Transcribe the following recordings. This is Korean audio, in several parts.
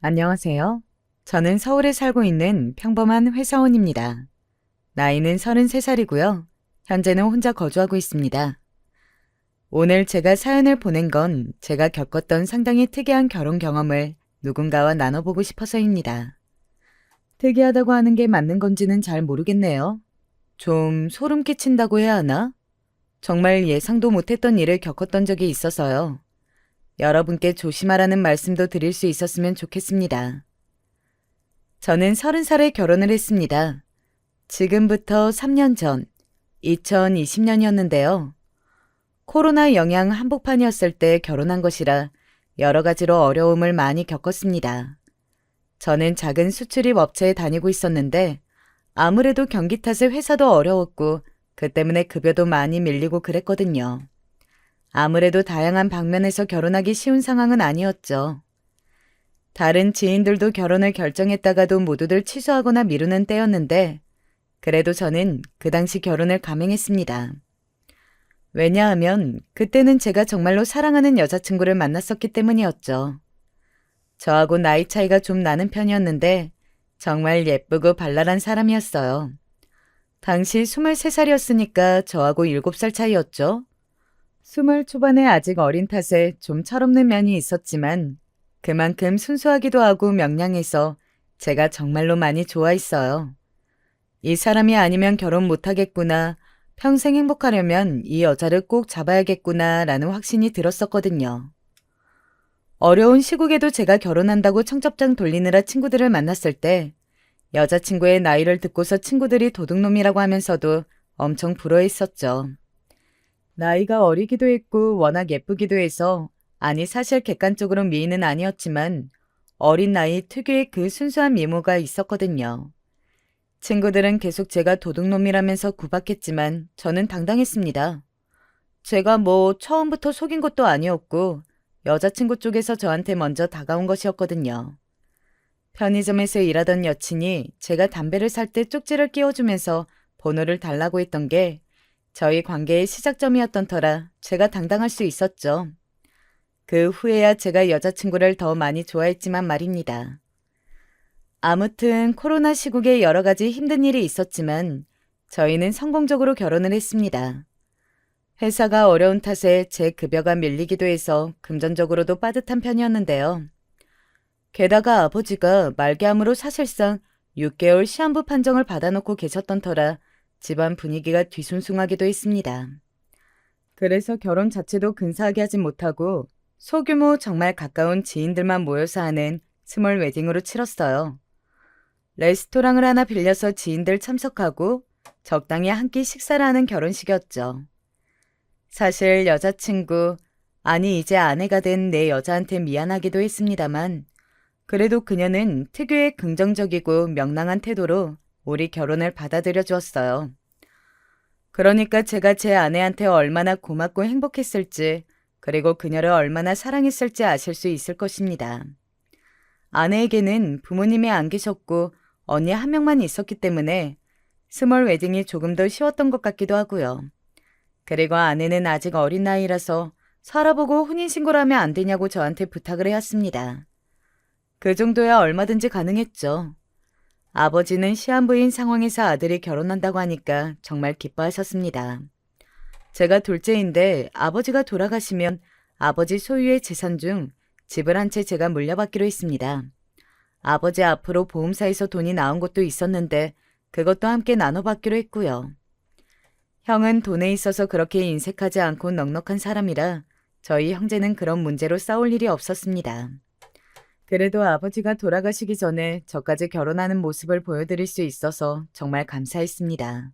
안녕하세요. 저는 서울에 살고 있는 평범한 회사원입니다. 나이는 33살이고요. 현재는 혼자 거주하고 있습니다. 오늘 제가 사연을 보낸 건 제가 겪었던 상당히 특이한 결혼 경험을 누군가와 나눠보고 싶어서입니다. 특이하다고 하는 게 맞는 건지는 잘 모르겠네요. 좀 소름 끼친다고 해야 하나? 정말 예상도 못했던 일을 겪었던 적이 있어서요. 여러분께 조심하라는 말씀도 드릴 수 있었으면 좋겠습니다. 저는 30살에 결혼을 했습니다. 지금부터 3년 전, 2020년이었는데요. 코로나 영향 한복판이었을 때 결혼한 것이라 여러 가지로 어려움을 많이 겪었습니다. 저는 작은 수출입 업체에 다니고 있었는데 아무래도 경기 탓에 회사도 어려웠고 그 때문에 급여도 많이 밀리고 그랬거든요. 아무래도 다양한 방면에서 결혼하기 쉬운 상황은 아니었죠. 다른 지인들도 결혼을 결정했다가도 모두들 취소하거나 미루는 때였는데 그래도 저는 그 당시 결혼을 감행했습니다. 왜냐하면 그때는 제가 정말로 사랑하는 여자친구를 만났었기 때문이었죠. 저하고 나이 차이가 좀 나는 편이었는데 정말 예쁘고 발랄한 사람이었어요. 당시 23살이었으니까 저하고 7살 차이였죠. 20 초반에 아직 어린 탓에 좀 철없는 면이 있었지만 그만큼 순수하기도 하고 명랑해서 제가 정말로 많이 좋아했어요. 이 사람이 아니면 결혼 못하겠구나, 평생 행복하려면 이 여자를 꼭 잡아야겠구나 라는 확신이 들었었거든요. 어려운 시국에도 제가 결혼한다고 청첩장 돌리느라 친구들을 만났을 때 여자친구의 나이를 듣고서 친구들이 도둑놈이라고 하면서도 엄청 부러워했었죠. 나이가 어리기도 했고 워낙 예쁘기도 해서 아니 사실 객관적으로 미인은 아니었지만 어린 나이 특유의 그 순수한 미모가 있었거든요. 친구들은 계속 제가 도둑놈이라면서 구박했지만 저는 당당했습니다. 제가 뭐 처음부터 속인 것도 아니었고 여자친구 쪽에서 저한테 먼저 다가온 것이었거든요. 편의점에서 일하던 여친이 제가 담배를 살 때 쪽지를 끼워주면서 번호를 달라고 했던 게 저희 관계의 시작점이었던 터라 제가 당당할 수 있었죠. 그 후에야 제가 여자친구를 더 많이 좋아했지만 말입니다. 아무튼 코로나 시국에 여러 가지 힘든 일이 있었지만 저희는 성공적으로 결혼을 했습니다. 회사가 어려운 탓에 제 급여가 밀리기도 해서 금전적으로도 빠듯한 편이었는데요. 게다가 아버지가 말기암으로 사실상 6개월 시한부 판정을 받아놓고 계셨던 터라 집안 분위기가 뒤숭숭하기도 했습니다. 그래서 결혼 자체도 근사하게 하지 못하고 소규모 정말 가까운 지인들만 모여서 하는 스몰 웨딩으로 치렀어요. 레스토랑을 하나 빌려서 지인들 참석하고 적당히 한 끼 식사를 하는 결혼식이었죠. 사실 여자친구, 아니 이제 아내가 된 내 여자한테 미안하기도 했습니다만 그래도 그녀는 특유의 긍정적이고 명랑한 태도로 우리 결혼을 받아들여 주었어요. 그러니까 제가 제 아내한테 얼마나 고맙고 행복했을지 그리고 그녀를 얼마나 사랑했을지 아실 수 있을 것입니다. 아내에게는 부모님이 안 계셨고 언니 한 명만 있었기 때문에 스몰 웨딩이 조금 더 쉬웠던 것 같기도 하고요. 그리고 아내는 아직 어린 나이라서 살아보고 혼인신고를 하면 안 되냐고 저한테 부탁을 해왔습니다. 그 정도야 얼마든지 가능했죠. 아버지는 시한부인 상황에서 아들이 결혼한다고 하니까 정말 기뻐하셨습니다. 제가 둘째인데 아버지가 돌아가시면 아버지 소유의 재산 중 집을 한 채 제가 물려받기로 했습니다. 아버지 앞으로 보험사에서 돈이 나온 것도 있었는데 그것도 함께 나눠받기로 했고요. 형은 돈에 있어서 그렇게 인색하지 않고 넉넉한 사람이라 저희 형제는 그런 문제로 싸울 일이 없었습니다. 그래도 아버지가 돌아가시기 전에 저까지 결혼하는 모습을 보여드릴 수 있어서 정말 감사했습니다.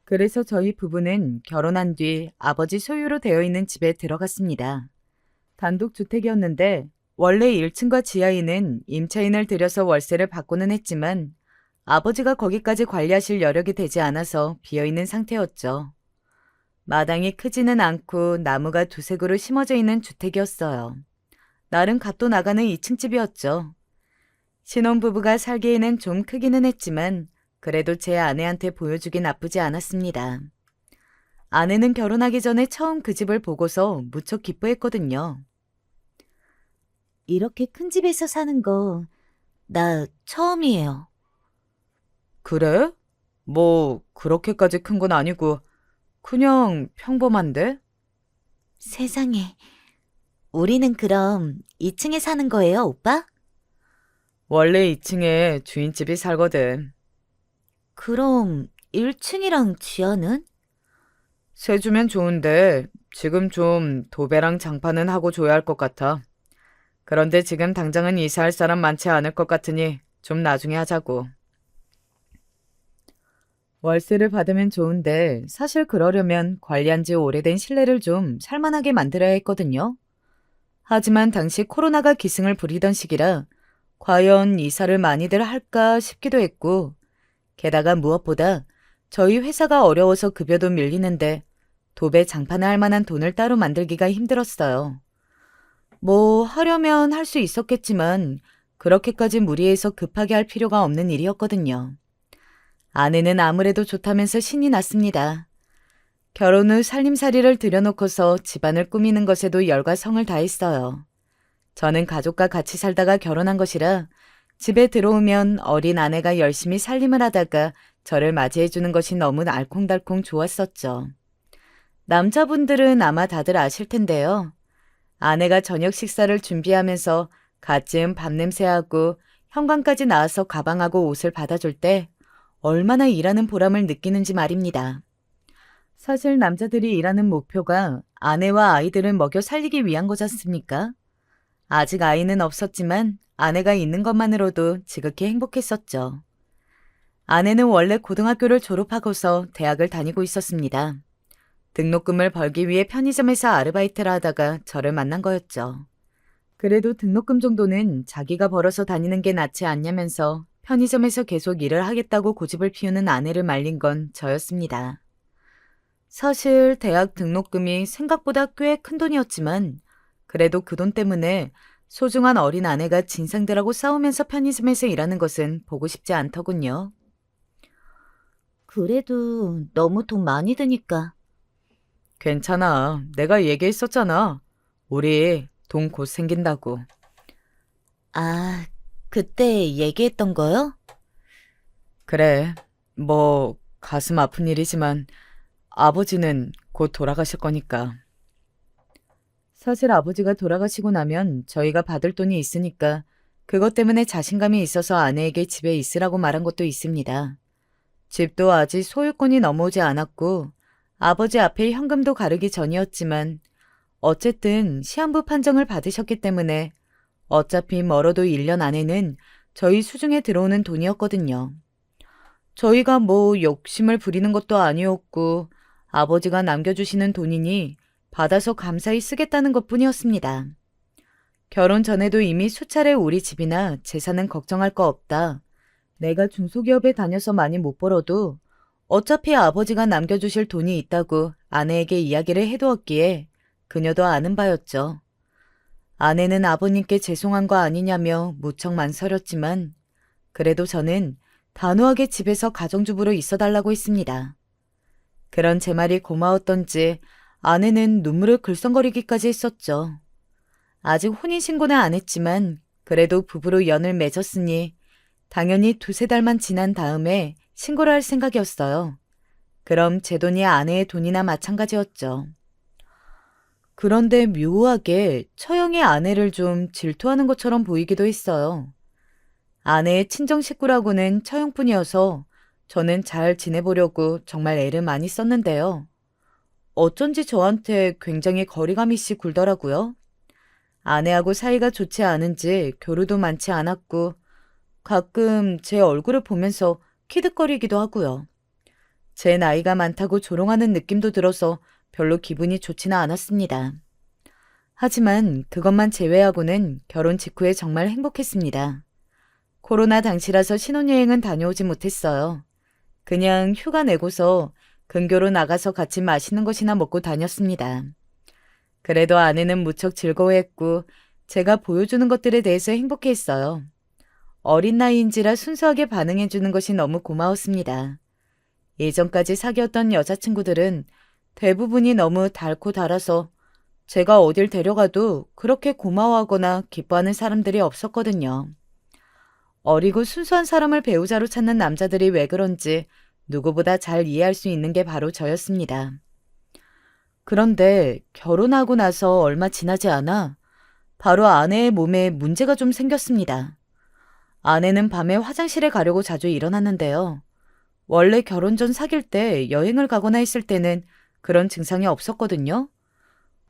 그래서 저희 부부는 결혼한 뒤 아버지 소유로 되어 있는 집에 들어갔습니다. 단독주택이었는데 원래 1층과 지하에는 임차인을 들여서 월세를 받고는 했지만 아버지가 거기까지 관리하실 여력이 되지 않아서 비어있는 상태였죠. 마당이 크지는 않고 나무가 두세 그루 심어져 있는 주택이었어요. 나름 값도 나가는 2층 집이었죠. 신혼부부가 살기에는 좀 크기는 했지만 그래도 제 아내한테 보여주기 나쁘지 않았습니다. 아내는 결혼하기 전에 처음 그 집을 보고서 무척 기뻐했거든요. 이렇게 큰 집에서 사는 거 나 처음이에요. 그래? 뭐, 그렇게까지 큰 건 아니고, 그냥 평범한데? 세상에. 우리는 그럼 2층에 사는 거예요, 오빠? 원래 2층에 주인집이 살거든. 그럼 1층이랑 지하는? 세주면 좋은데, 지금 좀 도배랑 장판은 하고 줘야 할 것 같아. 그런데 지금 당장은 이사할 사람 많지 않을 것 같으니, 좀 나중에 하자고. 월세를 받으면 좋은데, 사실 그러려면 관리한 지 오래된 실내를 좀 살만하게 만들어야 했거든요. 하지만 당시 코로나가 기승을 부리던 시기라 과연 이사를 많이들 할까 싶기도 했고, 게다가 무엇보다 저희 회사가 어려워서 급여도 밀리는데 도배 장판을 할 만한 돈을 따로 만들기가 힘들었어요. 뭐 하려면 할 수 있었겠지만 그렇게까지 무리해서 급하게 할 필요가 없는 일이었거든요. 아내는 아무래도 좋다면서 신이 났습니다. 결혼 후 살림살이를 들여놓고서 집안을 꾸미는 것에도 열과 성을 다했어요. 저는 가족과 같이 살다가 결혼한 것이라 집에 들어오면 어린 아내가 열심히 살림을 하다가 저를 맞이해주는 것이 너무 알콩달콩 좋았었죠. 남자분들은 아마 다들 아실 텐데요. 아내가 저녁 식사를 준비하면서 갓 지은 밥 냄새하고 현관까지 나와서 가방하고 옷을 받아줄 때 얼마나 일하는 보람을 느끼는지 말입니다. 사실 남자들이 일하는 목표가 아내와 아이들을 먹여 살리기 위한 거지 않습니까? 아직 아이는 없었지만 아내가 있는 것만으로도 지극히 행복했었죠. 아내는 원래 고등학교를 졸업하고서 대학을 다니고 있었습니다. 등록금을 벌기 위해 편의점에서 아르바이트를 하다가 저를 만난 거였죠. 그래도 등록금 정도는 자기가 벌어서 다니는 게 낫지 않냐면서 편의점에서 계속 일을 하겠다고 고집을 피우는 아내를 말린 건 저였습니다. 사실 대학 등록금이 생각보다 꽤 큰 돈이었지만 그래도 그 돈 때문에 소중한 어린 아내가 진상들하고 싸우면서 편의점에서 일하는 것은 보고 싶지 않더군요. 그래도 너무 돈 많이 드니까. 괜찮아. 내가 얘기했었잖아. 우리 돈 곧 생긴다고. 아, 그때 얘기했던 거요? 그래. 뭐 가슴 아픈 일이지만 아버지는 곧 돌아가실 거니까. 사실 아버지가 돌아가시고 나면 저희가 받을 돈이 있으니까 그것 때문에 자신감이 있어서 아내에게 집에 있으라고 말한 것도 있습니다. 집도 아직 소유권이 넘어오지 않았고 아버지 앞에 현금도 가르기 전이었지만 어쨌든 시한부 판정을 받으셨기 때문에 어차피 멀어도 1년 안에는 저희 수중에 들어오는 돈이었거든요. 저희가 뭐 욕심을 부리는 것도 아니었고 아버지가 남겨주시는 돈이니 받아서 감사히 쓰겠다는 것뿐이었습니다. 결혼 전에도 이미 수차례 우리 집이나 재산은 걱정할 거 없다. 내가 중소기업에 다녀서 많이 못 벌어도 어차피 아버지가 남겨주실 돈이 있다고 아내에게 이야기를 해두었기에 그녀도 아는 바였죠. 아내는 아버님께 죄송한 거 아니냐며 무척 만서렸지만 그래도 저는 단호하게 집에서 가정주부로 있어달라고 했습니다. 그런 제 말이 고마웠던지 아내는 눈물을 글썽거리기까지 했었죠. 아직 혼인신고는 안 했지만 그래도 부부로 연을 맺었으니 당연히 두세 달만 지난 다음에 신고를 할 생각이었어요. 그럼 제 돈이 아내의 돈이나 마찬가지였죠. 그런데 묘하게 처형의 아내를 좀 질투하는 것처럼 보이기도 했어요. 아내의 친정 식구라고는 처형뿐이어서 저는 잘 지내보려고 정말 애를 많이 썼는데요. 어쩐지 저한테 굉장히 거리감이 씨 굴더라고요. 아내하고 사이가 좋지 않은지 교류도 많지 않았고 가끔 제 얼굴을 보면서 키득거리기도 하고요. 제 나이가 많다고 조롱하는 느낌도 들어서 별로 기분이 좋지는 않았습니다. 하지만 그것만 제외하고는 결혼 직후에 정말 행복했습니다. 코로나 당시라서 신혼여행은 다녀오지 못했어요. 그냥 휴가 내고서 근교로 나가서 같이 맛있는 것이나 먹고 다녔습니다. 그래도 아내는 무척 즐거워했고 제가 보여주는 것들에 대해서 행복해했어요. 어린 나이인지라 순수하게 반응해주는 것이 너무 고마웠습니다. 예전까지 사귀었던 여자친구들은 대부분이 너무 닳고 닳아서 제가 어딜 데려가도 그렇게 고마워하거나 기뻐하는 사람들이 없었거든요. 어리고 순수한 사람을 배우자로 찾는 남자들이 왜 그런지 누구보다 잘 이해할 수 있는 게 바로 저였습니다. 그런데 결혼하고 나서 얼마 지나지 않아 바로 아내의 몸에 문제가 좀 생겼습니다. 아내는 밤에 화장실에 가려고 자주 일어났는데요. 원래 결혼 전 사귈 때 여행을 가거나 했을 때는 그런 증상이 없었거든요.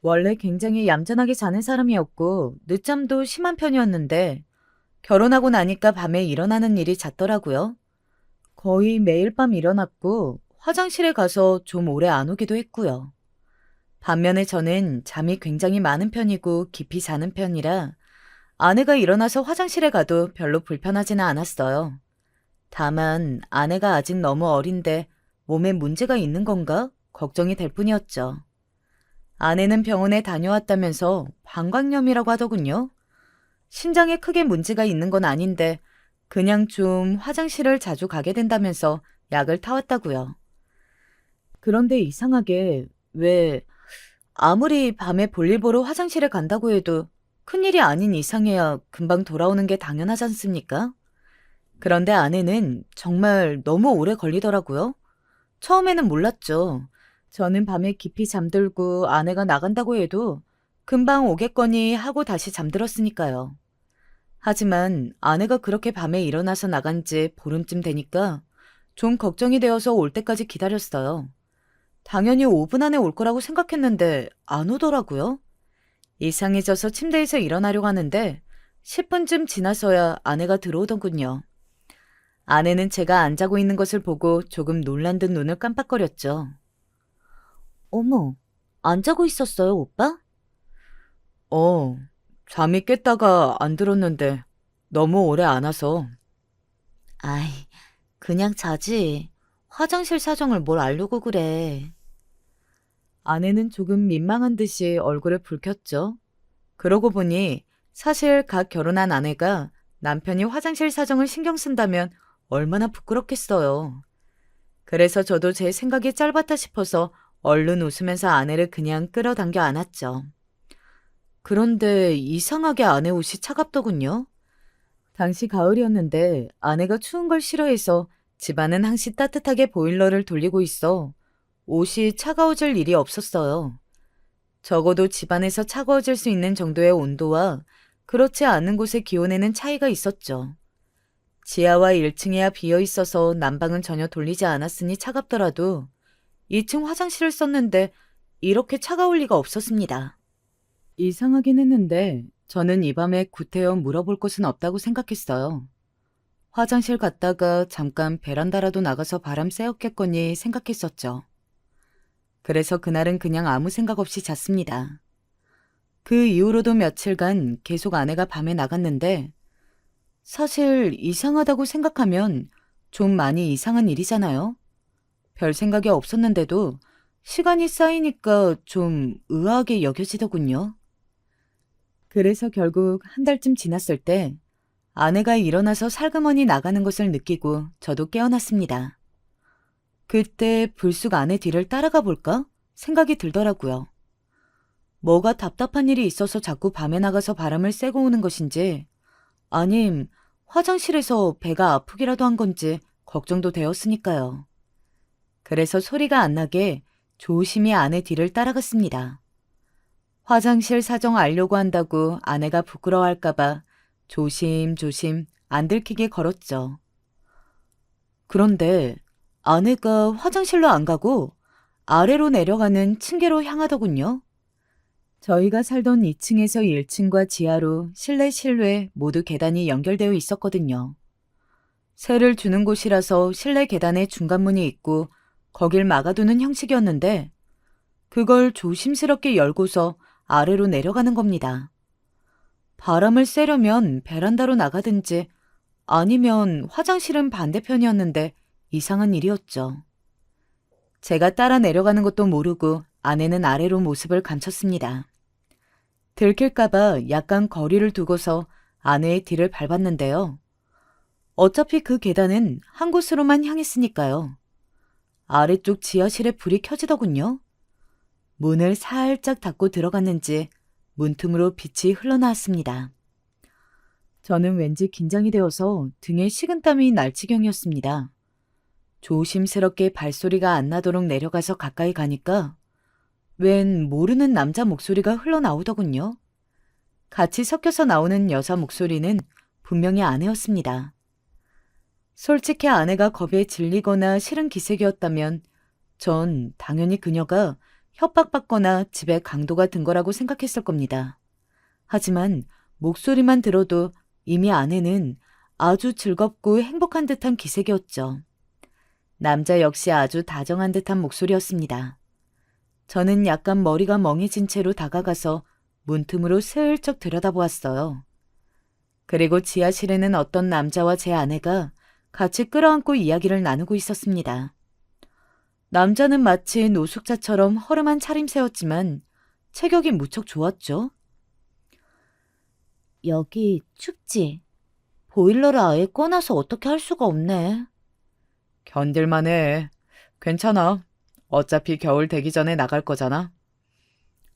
원래 굉장히 얌전하게 자는 사람이었고 늦잠도 심한 편이었는데 결혼하고 나니까 밤에 일어나는 일이 잦더라고요. 거의 매일 밤 일어났고 화장실에 가서 좀 오래 안 오기도 했고요. 반면에 저는 잠이 굉장히 많은 편이고 깊이 자는 편이라 아내가 일어나서 화장실에 가도 별로 불편하지는 않았어요. 다만 아내가 아직 너무 어린데 몸에 문제가 있는 건가 걱정이 될 뿐이었죠. 아내는 병원에 다녀왔다면서 방광염이라고 하더군요. 신장에 크게 문제가 있는 건 아닌데 그냥 좀 화장실을 자주 가게 된다면서 약을 타왔다고요. 그런데 이상하게 왜 아무리 밤에 볼일 보러 화장실에 간다고 해도 큰일이 아닌 이상해야 금방 돌아오는 게 당연하지 않습니까? 그런데 아내는 정말 너무 오래 걸리더라고요. 처음에는 몰랐죠. 저는 밤에 깊이 잠들고 아내가 나간다고 해도 금방 오겠거니 하고 다시 잠들었으니까요. 하지만 아내가 그렇게 밤에 일어나서 나간 지 보름쯤 되니까 좀 걱정이 되어서 올 때까지 기다렸어요. 당연히 5분 안에 올 거라고 생각했는데 안 오더라고요. 이상해져서 침대에서 일어나려고 하는데 10분쯤 지나서야 아내가 들어오더군요. 아내는 제가 안 자고 있는 것을 보고 조금 놀란 듯 눈을 깜빡거렸죠. 어머, 안 자고 있었어요, 오빠? 어, 잠이 깼다가 안 들었는데 너무 오래 안 와서. 아이, 그냥 자지. 화장실 사정을 뭘 알려고 그래. 아내는 조금 민망한 듯이 얼굴을 붉혔죠. 그러고 보니 사실 갓 결혼한 아내가 남편이 화장실 사정을 신경 쓴다면 얼마나 부끄럽겠어요. 그래서 저도 제 생각이 짧았다 싶어서 얼른 웃으면서 아내를 그냥 끌어당겨 안았죠. 그런데 이상하게 아내 옷이 차갑더군요. 당시 가을이었는데 아내가 추운 걸 싫어해서 집안은 항시 따뜻하게 보일러를 돌리고 있어 옷이 차가워질 일이 없었어요. 적어도 집안에서 차가워질 수 있는 정도의 온도와 그렇지 않은 곳의 기온에는 차이가 있었죠. 지하와 1층에야 비어 있어서 난방은 전혀 돌리지 않았으니 차갑더라도 2층 화장실을 썼는데 이렇게 차가울 리가 없었습니다. 이상하긴 했는데 저는 이 밤에 구태여 물어볼 곳은 없다고 생각했어요. 화장실 갔다가 잠깐 베란다라도 나가서 바람 쐬었겠거니 생각했었죠. 그래서 그날은 그냥 아무 생각 없이 잤습니다. 그 이후로도 며칠간 계속 아내가 밤에 나갔는데 사실 이상하다고 생각하면 좀 많이 이상한 일이잖아요. 별 생각이 없었는데도 시간이 쌓이니까 좀 의아하게 여겨지더군요. 그래서 결국 한 달쯤 지났을 때 아내가 일어나서 살그머니 나가는 것을 느끼고 저도 깨어났습니다. 그때 불쑥 아내 뒤를 따라가 볼까 생각이 들더라고요. 뭐가 답답한 일이 있어서 자꾸 밤에 나가서 바람을 쐬고 오는 것인지 아님 화장실에서 배가 아프기라도 한 건지 걱정도 되었으니까요. 그래서 소리가 안 나게 조심히 아내 뒤를 따라갔습니다. 화장실 사정 알려고 한다고 아내가 부끄러워할까봐 조심조심 안 들키게 걸었죠. 그런데 아내가 화장실로 안 가고 아래로 내려가는 층계로 향하더군요. 저희가 살던 2층에서 1층과 지하로 실내 실외 모두 계단이 연결되어 있었거든요. 세를 주는 곳이라서 실내 계단에 중간문이 있고 거길 막아두는 형식이었는데 그걸 조심스럽게 열고서 아래로 내려가는 겁니다. 바람을 쐬려면 베란다로 나가든지 아니면 화장실은 반대편이었는데 이상한 일이었죠. 제가 따라 내려가는 것도 모르고 아내는 아래로 모습을 감췄습니다. 들킬까봐 약간 거리를 두고서 아내의 뒤를 밟았는데요. 어차피 그 계단은 한 곳으로만 향했으니까요. 아래쪽 지하실에 불이 켜지더군요. 문을 살짝 닫고 들어갔는지 문틈으로 빛이 흘러나왔습니다. 저는 왠지 긴장이 되어서 등에 식은땀이 날 지경이었습니다. 조심스럽게 발소리가 안 나도록 내려가서 가까이 가니까 웬 모르는 남자 목소리가 흘러나오더군요. 같이 섞여서 나오는 여자 목소리는 분명히 아내였습니다. 솔직히 아내가 겁에 질리거나 싫은 기색이었다면 전 당연히 그녀가 협박받거나 집에 강도가 든 거라고 생각했을 겁니다. 하지만 목소리만 들어도 이미 아내는 아주 즐겁고 행복한 듯한 기색이었죠. 남자 역시 아주 다정한 듯한 목소리였습니다. 저는 약간 머리가 멍해진 채로 다가가서 문틈으로 슬쩍 들여다보았어요. 그리고 지하실에는 어떤 남자와 제 아내가 같이 끌어안고 이야기를 나누고 있었습니다. 남자는 마치 노숙자처럼 허름한 차림새였지만 체격이 무척 좋았죠. 여기 춥지? 보일러를 아예 꺼놔서 어떻게 할 수가 없네. 견딜만해. 괜찮아. 어차피 겨울 되기 전에 나갈 거잖아.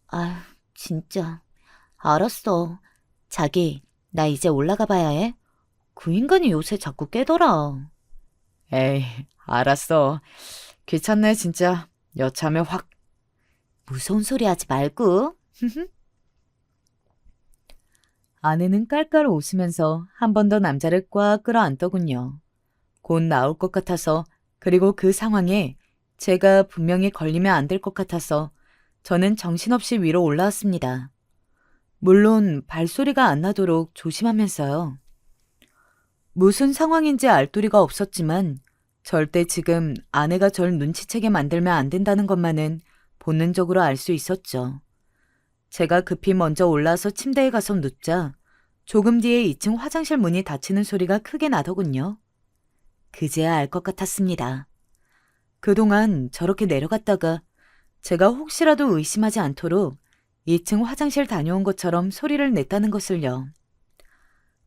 아휴, 진짜. 알았어. 자기, 나 이제 올라가 봐야 해. 그 인간이 요새 자꾸 깨더라. 에이, 알았어. 귀찮네 진짜. 여차하면 확. 무서운 소리 하지 말고. 아내는 깔깔 웃으면서 한 번 더 남자를 꽉 끌어안더군요. 곧 나올 것 같아서, 그리고 그 상황에 제가 분명히 걸리면 안 될 것 같아서 저는 정신없이 위로 올라왔습니다. 물론 발소리가 안 나도록 조심하면서요. 무슨 상황인지 알도리가 없었지만 절대 지금 아내가 절 눈치채게 만들면 안 된다는 것만은 본능적으로 알 수 있었죠. 제가 급히 먼저 올라와서 침대에 가서 눕자 조금 뒤에 2층 화장실 문이 닫히는 소리가 크게 나더군요. 그제야 알 것 같았습니다. 그동안 저렇게 내려갔다가 제가 혹시라도 의심하지 않도록 2층 화장실 다녀온 것처럼 소리를 냈다는 것을요.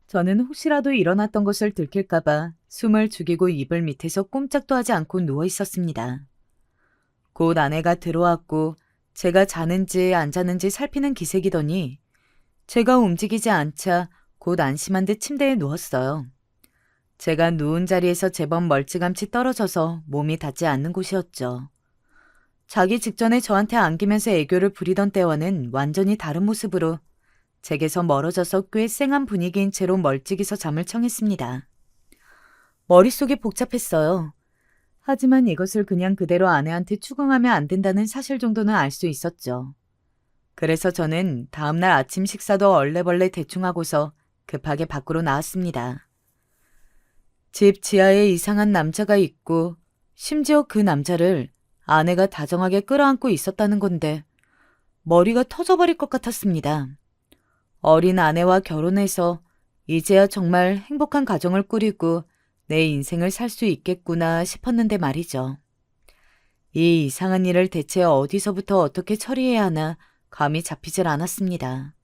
저는 혹시라도 일어났던 것을 들킬까봐 숨을 죽이고 이불 밑에서 꼼짝도 하지 않고 누워 있었습니다. 곧 아내가 들어왔고 제가 자는지 안 자는지 살피는 기색이더니 제가 움직이지 않자 곧 안심한 듯 침대에 누웠어요. 제가 누운 자리에서 제법 멀찌감치 떨어져서 몸이 닿지 않는 곳이었죠. 자기 직전에 저한테 안기면서 애교를 부리던 때와는 완전히 다른 모습으로 제게서 멀어져서 꽤 쌩한 분위기인 채로 멀찍이서 잠을 청했습니다. 머릿속이 복잡했어요. 하지만 이것을 그냥 그대로 아내한테 추궁하면 안 된다는 사실 정도는 알 수 있었죠. 그래서 저는 다음날 아침 식사도 얼레벌레 대충 하고서 급하게 밖으로 나왔습니다. 집 지하에 이상한 남자가 있고 심지어 그 남자를 아내가 다정하게 끌어안고 있었다는 건데 머리가 터져버릴 것 같았습니다. 어린 아내와 결혼해서 이제야 정말 행복한 가정을 꾸리고 내 인생을 살 수 있겠구나 싶었는데 말이죠. 이 이상한 일을 대체 어디서부터 어떻게 처리해야 하나 감이 잡히질 않았습니다.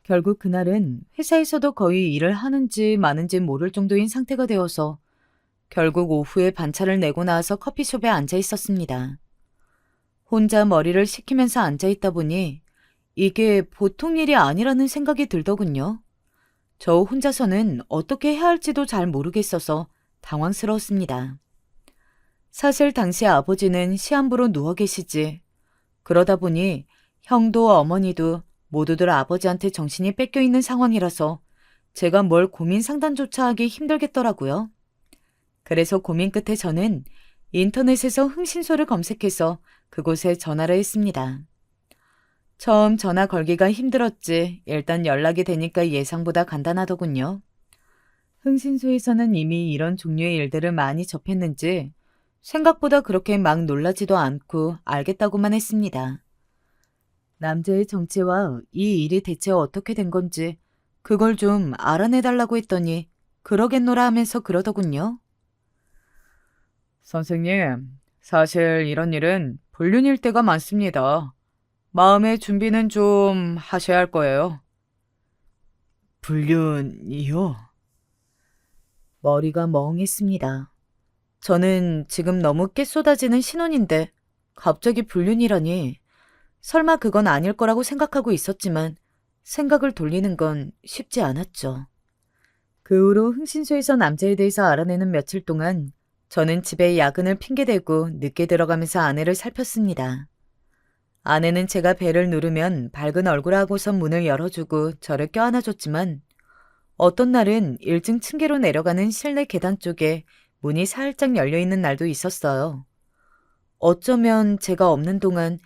결국 그날은 회사에서도 거의 일을 하는지 마는지 모를 정도인 상태가 되어서 결국 오후에 반차를 내고 나와서 커피숍에 앉아 있었습니다. 혼자 머리를 식히면서 앉아 있다 보니 이게 보통 일이 아니라는 생각이 들더군요. 저 혼자서는 어떻게 해야 할지도 잘 모르겠어서 당황스러웠습니다. 사실 당시 아버지는 시한부로 누워 계시지. 그러다 보니 형도 어머니도 모두들 아버지한테 정신이 뺏겨 있는 상황이라서 제가 뭘 고민 상담조차 하기 힘들겠더라고요. 그래서 고민 끝에 저는 인터넷에서 흥신소를 검색해서 그곳에 전화를 했습니다. 처음 전화 걸기가 힘들었지 일단 연락이 되니까 예상보다 간단하더군요. 흥신소에서는 이미 이런 종류의 일들을 많이 접했는지 생각보다 그렇게 막 놀라지도 않고 알겠다고만 했습니다. 남자의 정체와 이 일이 대체 어떻게 된 건지 그걸 좀 알아내달라고 했더니 그러겠노라 하면서 그러더군요. 선생님, 사실 이런 일은 불륜일 때가 많습니다. 마음의 준비는 좀 하셔야 할 거예요. 불륜이요? 머리가 멍했습니다. 저는 지금 너무 깨 쏟아지는 신혼인데 갑자기 불륜이라니 설마 그건 아닐 거라고 생각하고 있었지만 생각을 돌리는 건 쉽지 않았죠. 그 후로 흥신소에서 남자에 대해서 알아내는 며칠 동안 저는 집에 야근을 핑계대고 늦게 들어가면서 아내를 살폈습니다. 아내는 제가 벨을 누르면 밝은 얼굴 하고선 문을 열어주고 저를 껴안아줬지만 어떤 날은 1층 층계로 내려가는 실내 계단 쪽에 문이 살짝 열려있는 날도 있었어요. 어쩌면 제가 없는 동안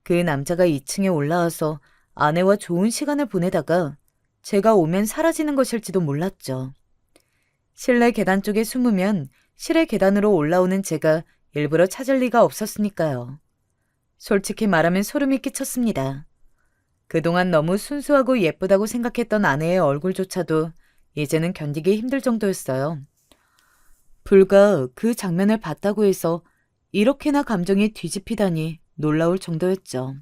그 남자가 2층에 올라와서 아내와 좋은 시간을 보내다가 제가 오면 사라지는 것일지도 몰랐죠. 실내 계단 쪽에 숨으면 실외 계단으로 올라오는 제가 일부러 찾을 리가 없었으니까요. 솔직히 말하면 소름이 끼쳤습니다. 그동안 너무 순수하고 예쁘다고 생각했던 아내의 얼굴조차도 이제는 견디기 힘들 정도였어요. 불과 그 장면을 봤다고 해서 이렇게나 감정이 뒤집히다니 놀라울 정도였죠.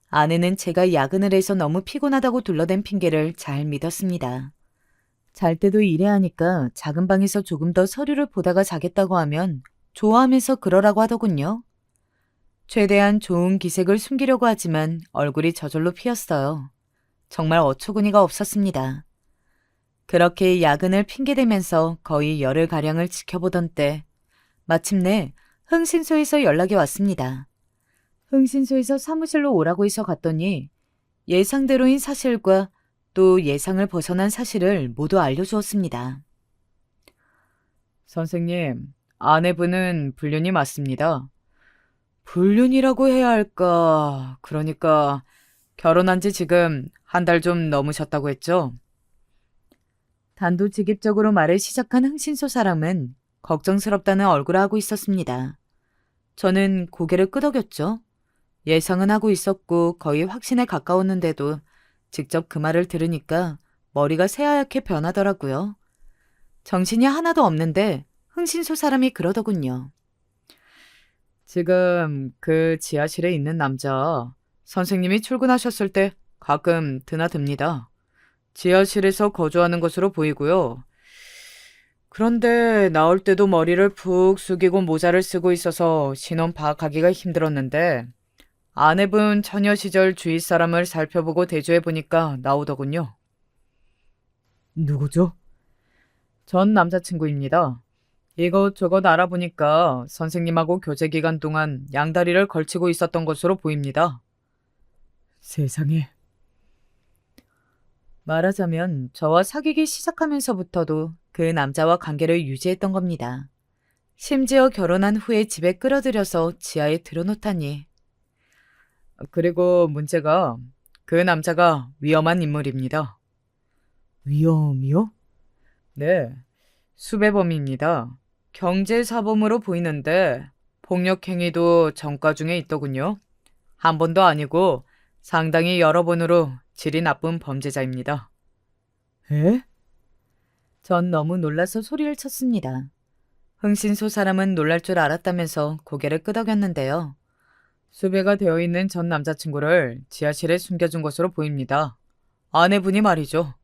아내는 제가 야근을 해서 너무 피곤하다고 둘러댄 핑계를 잘 믿었습니다. 잘 때도 이래 하니까 작은 방에서 조금 더 서류를 보다가 자겠다고 하면 좋아하면서 그러라고 하더군요. 최대한 좋은 기색을 숨기려고 하지만 얼굴이 저절로 피었어요. 정말 어처구니가 없었습니다. 그렇게 야근을 핑계대면서 거의 열흘가량을 지켜보던 때 마침내 흥신소에서 연락이 왔습니다. 흥신소에서 사무실로 오라고 해서 갔더니 예상대로인 사실과 또 예상을 벗어난 사실을 모두 알려주었습니다. 선생님, 아내분은 불륜이 맞습니다. 불륜이라고 해야 할까? 그러니까 결혼한 지 지금 한 달 좀 넘으셨다고 했죠? 단도직입적으로 말을 시작한 흥신소 사람은 걱정스럽다는 얼굴을 하고 있었습니다. 저는 고개를 끄덕였죠. 예상은 하고 있었고 거의 확신에 가까웠는데도 직접 그 말을 들으니까 머리가 새하얗게 변하더라고요. 정신이 하나도 없는데 흥신소 사람이 그러더군요. 지금 그 지하실에 있는 남자, 선생님이 출근하셨을 때 가끔 드나듭니다. 지하실에서 거주하는 것으로 보이고요. 그런데 나올 때도 머리를 푹 숙이고 모자를 쓰고 있어서 신원 파악하기가 힘들었는데 아내분 처녀 시절 주위 사람을 살펴보고 대조해 보니까 나오더군요. 누구죠? 전 남자친구입니다. 이것저것 알아보니까 선생님하고 교제 기간 동안 양다리를 걸치고 있었던 것으로 보입니다. 세상에. 말하자면 저와 사귀기 시작하면서부터도 그 남자와 관계를 유지했던 겁니다. 심지어 결혼한 후에 집에 끌어들여서 지하에 들여놓다니. 그리고 문제가 그 남자가 위험한 인물입니다. 위험이요? 네, 수배범입니다. 경제사범으로 보이는데 폭력행위도 전과 중에 있더군요. 한 번도 아니고 상당히 여러 번으로 질이 나쁜 범죄자입니다. 에? 전 너무 놀라서 소리를 쳤습니다. 흥신소 사람은 놀랄 줄 알았다면서 고개를 끄덕였는데요. 수배가 되어 있는 전 남자친구를 지하실에 숨겨준 것으로 보입니다. 아내분이 말이죠.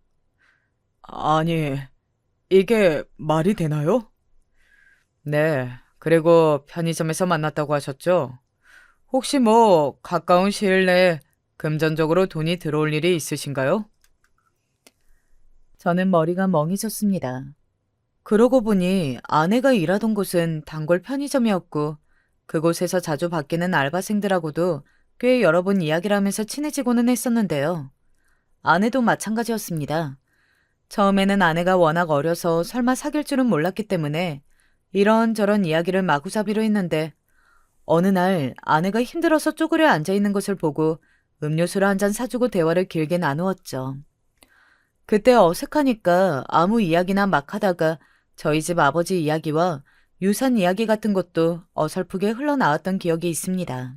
아니, 이게 말이 되나요? 네, 그리고 편의점에서 만났다고 하셨죠? 혹시 뭐 가까운 시일 내에 금전적으로 돈이 들어올 일이 있으신가요? 저는 머리가 멍해졌습니다. 그러고 보니 아내가 일하던 곳은 단골 편의점이었고 그곳에서 자주 바뀌는 알바생들하고도 꽤 여러 번 이야기를 하면서 친해지고는 했었는데요. 아내도 마찬가지였습니다. 처음에는 아내가 워낙 어려서 설마 사귈 줄은 몰랐기 때문에 이런저런 이야기를 마구잡이로 했는데 어느 날 아내가 힘들어서 쪼그려 앉아있는 것을 보고 음료수를 한 잔 사주고 대화를 길게 나누었죠. 그때 어색하니까 아무 이야기나 막 하다가 저희 집 아버지 이야기와 유산 이야기 같은 것도 어설프게 흘러나왔던 기억이 있습니다.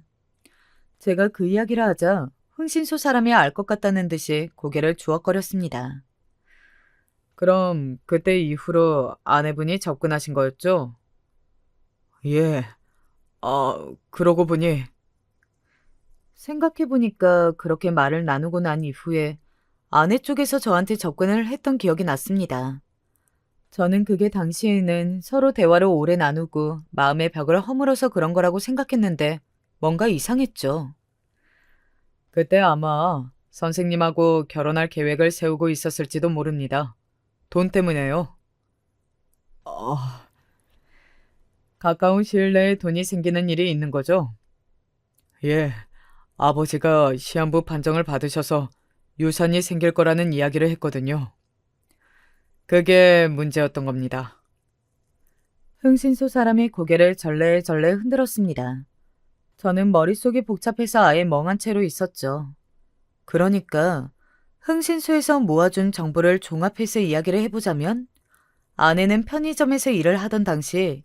제가 그 이야기를 하자 흥신소 사람이 알 것 같다는 듯이 고개를 주워거렸습니다. 그럼 그때 이후로 아내분이 접근하신 거였죠? 예. 그러고 보니. 생각해보니까 그렇게 말을 나누고 난 이후에 아내 쪽에서 저한테 접근을 했던 기억이 났습니다. 저는 그게 당시에는 서로 대화를 오래 나누고 마음의 벽을 허물어서 그런 거라고 생각했는데 뭔가 이상했죠. 그때 아마 선생님하고 결혼할 계획을 세우고 있었을지도 모릅니다. 돈 때문에요. 가까운 시일 내에 돈이 생기는 일이 있는 거죠? 예, 아버지가 시한부 판정을 받으셔서 유산이 생길 거라는 이야기를 했거든요. 그게 문제였던 겁니다. 흥신소 사람이 고개를 절레절레 흔들었습니다. 저는 머릿속이 복잡해서 아예 멍한 채로 있었죠. 그러니까 흥신소에서 모아준 정보를 종합해서 이야기를 해보자면 아내는 편의점에서 일을 하던 당시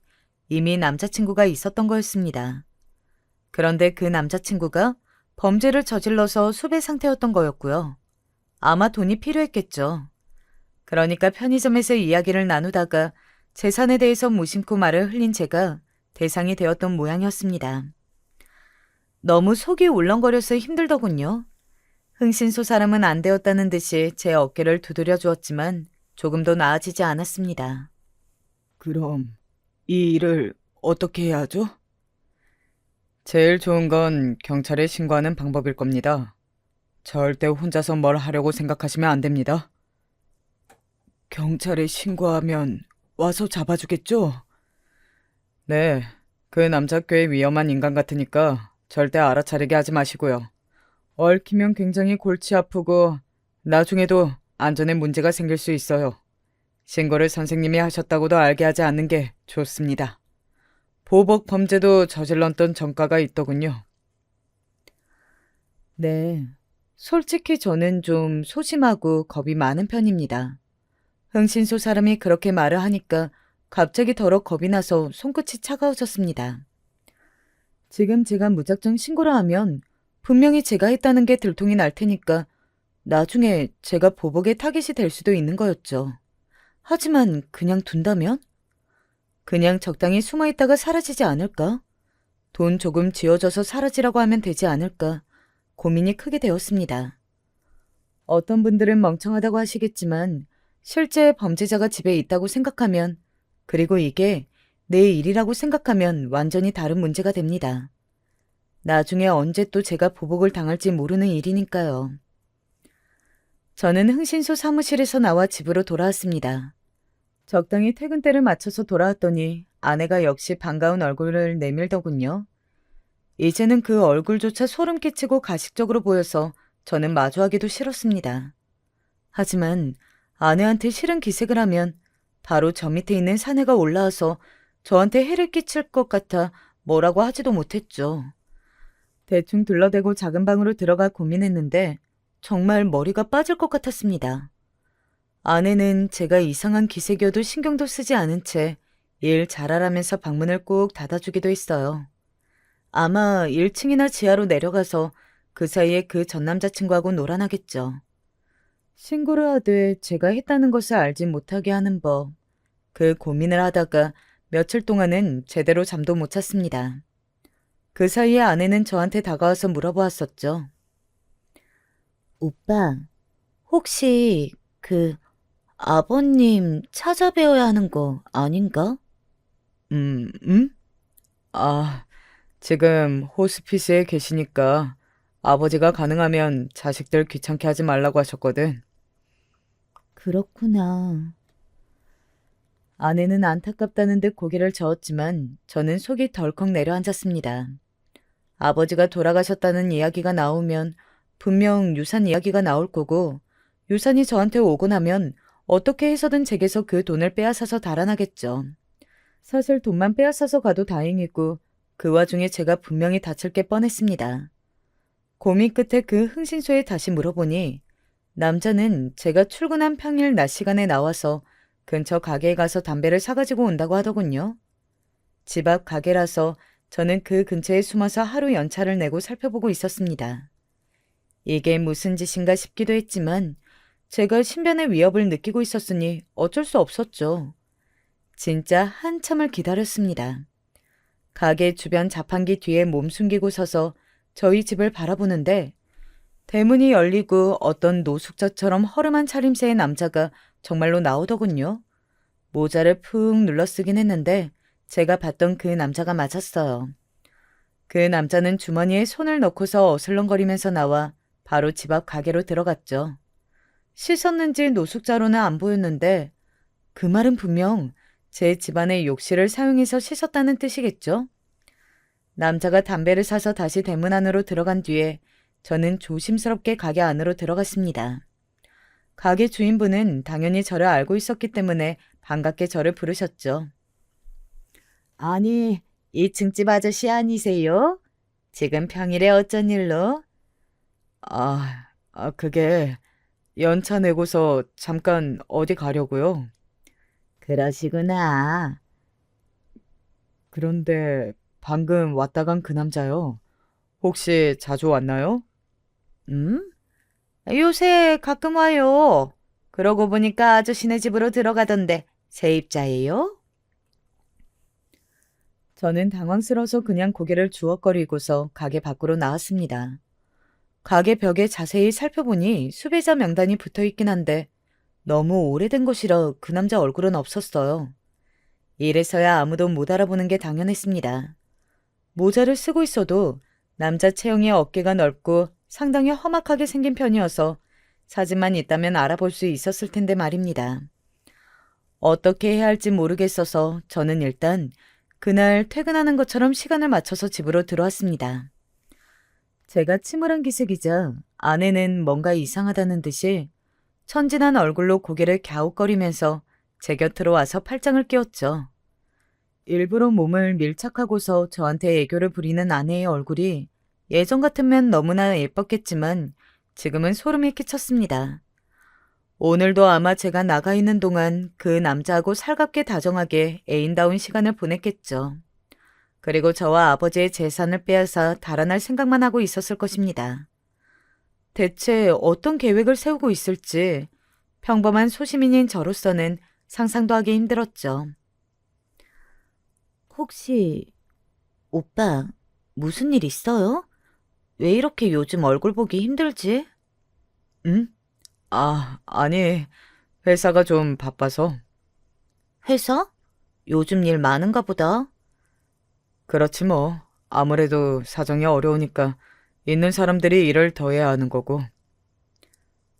이미 남자친구가 있었던 거였습니다. 그런데 그 남자친구가 범죄를 저질러서 수배 상태였던 거였고요. 아마 돈이 필요했겠죠. 그러니까 편의점에서 이야기를 나누다가 재산에 대해서 무심코 말을 흘린 제가 대상이 되었던 모양이었습니다. 너무 속이 울렁거려서 힘들더군요. 흥신소 사람은 안 되었다는 듯이 제 어깨를 두드려 주었지만 조금도 나아지지 않았습니다. 그럼 이 일을 어떻게 해야 하죠? 제일 좋은 건 경찰에 신고하는 방법일 겁니다. 절대 혼자서 뭘 하려고 생각하시면 안 됩니다. 경찰에 신고하면 와서 잡아주겠죠? 네, 그 남자 꽤 위험한 인간 같으니까 절대 알아차리게 하지 마시고요. 얽히면 굉장히 골치 아프고 나중에도 안전에 문제가 생길 수 있어요. 신고를 선생님이 하셨다고도 알게 하지 않는 게 좋습니다. 보복 범죄도 저질렀던 전과가 있더군요. 네, 솔직히 저는 좀 소심하고 겁이 많은 편입니다. 흥신소 사람이 그렇게 말을 하니까 갑자기 더러 겁이 나서 손끝이 차가워졌습니다. 지금 제가 무작정 신고를 하면 분명히 제가 했다는 게 들통이 날 테니까 나중에 제가 보복의 타깃이 될 수도 있는 거였죠. 하지만 그냥 둔다면? 그냥 적당히 숨어 있다가 사라지지 않을까? 돈 조금 쥐어줘서 사라지라고 하면 되지 않을까? 고민이 크게 되었습니다. 어떤 분들은 멍청하다고 하시겠지만 실제 범죄자가 집에 있다고 생각하면 그리고 이게 내 일이라고 생각하면 완전히 다른 문제가 됩니다. 나중에 언제 또 제가 보복을 당할지 모르는 일이니까요. 저는 흥신소 사무실에서 나와 집으로 돌아왔습니다. 적당히 퇴근 때를 맞춰서 돌아왔더니 아내가 역시 반가운 얼굴을 내밀더군요. 이제는 그 얼굴조차 소름 끼치고 가식적으로 보여서 저는 마주하기도 싫었습니다. 하지만 아내한테 싫은 기색을 하면 바로 저 밑에 있는 사내가 올라와서 저한테 해를 끼칠 것 같아 뭐라고 하지도 못했죠. 대충 둘러대고 작은 방으로 들어가 고민했는데 정말 머리가 빠질 것 같았습니다. 아내는 제가 이상한 기색이어도 신경도 쓰지 않은 채 일 잘하라면서 방문을 꼭 닫아주기도 했어요. 아마 1층이나 지하로 내려가서 그 사이에 그 전 남자친구하고 놀아나겠죠. 신고를 하되 제가 했다는 것을 알지 못하게 하는 법. 그 고민을 하다가 며칠 동안은 제대로 잠도 못 잤습니다. 그 사이에 아내는 저한테 다가와서 물어보았었죠. 오빠, 혹시 아버님 찾아뵈어야 하는 거 아닌가? 음? 아, 지금 호스피스에 계시니까 아버지가 가능하면 자식들 귀찮게 하지 말라고 하셨거든. 그렇구나. 아내는 안타깝다는 듯 고개를 저었지만 저는 속이 덜컥 내려앉았습니다. 아버지가 돌아가셨다는 이야기가 나오면 분명 유산 이야기가 나올 거고 유산이 저한테 오고 나면 어떻게 해서든 제게서 그 돈을 빼앗아서 달아나겠죠. 사실 돈만 빼앗아서 가도 다행이고 그 와중에 제가 분명히 다칠 게 뻔했습니다. 고민 끝에 그 흥신소에 다시 물어보니 남자는 제가 출근한 평일 낮 시간에 나와서 근처 가게에 가서 담배를 사가지고 온다고 하더군요. 집 앞 가게라서 저는 그 근처에 숨어서 하루 연차를 내고 살펴보고 있었습니다. 이게 무슨 짓인가 싶기도 했지만 제가 신변의 위협을 느끼고 있었으니 어쩔 수 없었죠. 진짜 한참을 기다렸습니다. 가게 주변 자판기 뒤에 몸 숨기고 서서 저희 집을 바라보는데 대문이 열리고 어떤 노숙자처럼 허름한 차림새의 남자가 정말로 나오더군요. 모자를 푹 눌러 쓰긴 했는데 제가 봤던 그 남자가 맞았어요. 그 남자는 주머니에 손을 넣고서 어슬렁거리면서 나와 바로 집 앞 가게로 들어갔죠. 씻었는지 노숙자로는 안 보였는데 그 말은 분명 제 집안의 욕실을 사용해서 씻었다는 뜻이겠죠? 남자가 담배를 사서 다시 대문 안으로 들어간 뒤에 저는 조심스럽게 가게 안으로 들어갔습니다. 가게 주인분은 당연히 저를 알고 있었기 때문에 반갑게 저를 부르셨죠. 아니, 2층 집 아저씨 아니세요? 지금 평일에 어쩐 일로? 그게 연차 내고서 잠깐 어디 가려고요. 그러시구나. 그런데 방금 왔다 간 그 남자요. 혹시 자주 왔나요? 요새 가끔 와요. 그러고 보니까 아저씨네 집으로 들어가던데 세입자예요? 저는 당황스러워서 그냥 고개를 주워거리고서 가게 밖으로 나왔습니다. 가게 벽에 자세히 살펴보니 수배자 명단이 붙어 있긴 한데 너무 오래된 것이라 그 남자 얼굴은 없었어요. 이래서야 아무도 못 알아보는 게 당연했습니다. 모자를 쓰고 있어도 남자 체형의 어깨가 넓고 상당히 험악하게 생긴 편이어서 사진만 있다면 알아볼 수 있었을 텐데 말입니다. 어떻게 해야 할지 모르겠어서 저는 일단 그날 퇴근하는 것처럼 시간을 맞춰서 집으로 들어왔습니다. 제가 침울한 기색이자 아내는 뭔가 이상하다는 듯이 천진한 얼굴로 고개를 갸웃거리면서 제 곁으로 와서 팔짱을 끼웠죠. 일부러 몸을 밀착하고서 저한테 애교를 부리는 아내의 얼굴이 예전 같으면 너무나 예뻤겠지만 지금은 소름이 끼쳤습니다. 오늘도 아마 제가 나가 있는 동안 그 남자하고 살갑게 다정하게 애인다운 시간을 보냈겠죠. 그리고 저와 아버지의 재산을 빼앗아 달아날 생각만 하고 있었을 것입니다. 대체 어떤 계획을 세우고 있을지 평범한 소시민인 저로서는 상상도 하기 힘들었죠. 혹시 오빠 무슨 일 있어요? 왜 이렇게 요즘 얼굴 보기 힘들지? 응? 아니, 회사가 좀 바빠서. 회사? 요즘 일 많은가 보다. 그렇지 뭐. 아무래도 사정이 어려우니까 있는 사람들이 일을 더 해야 하는 거고.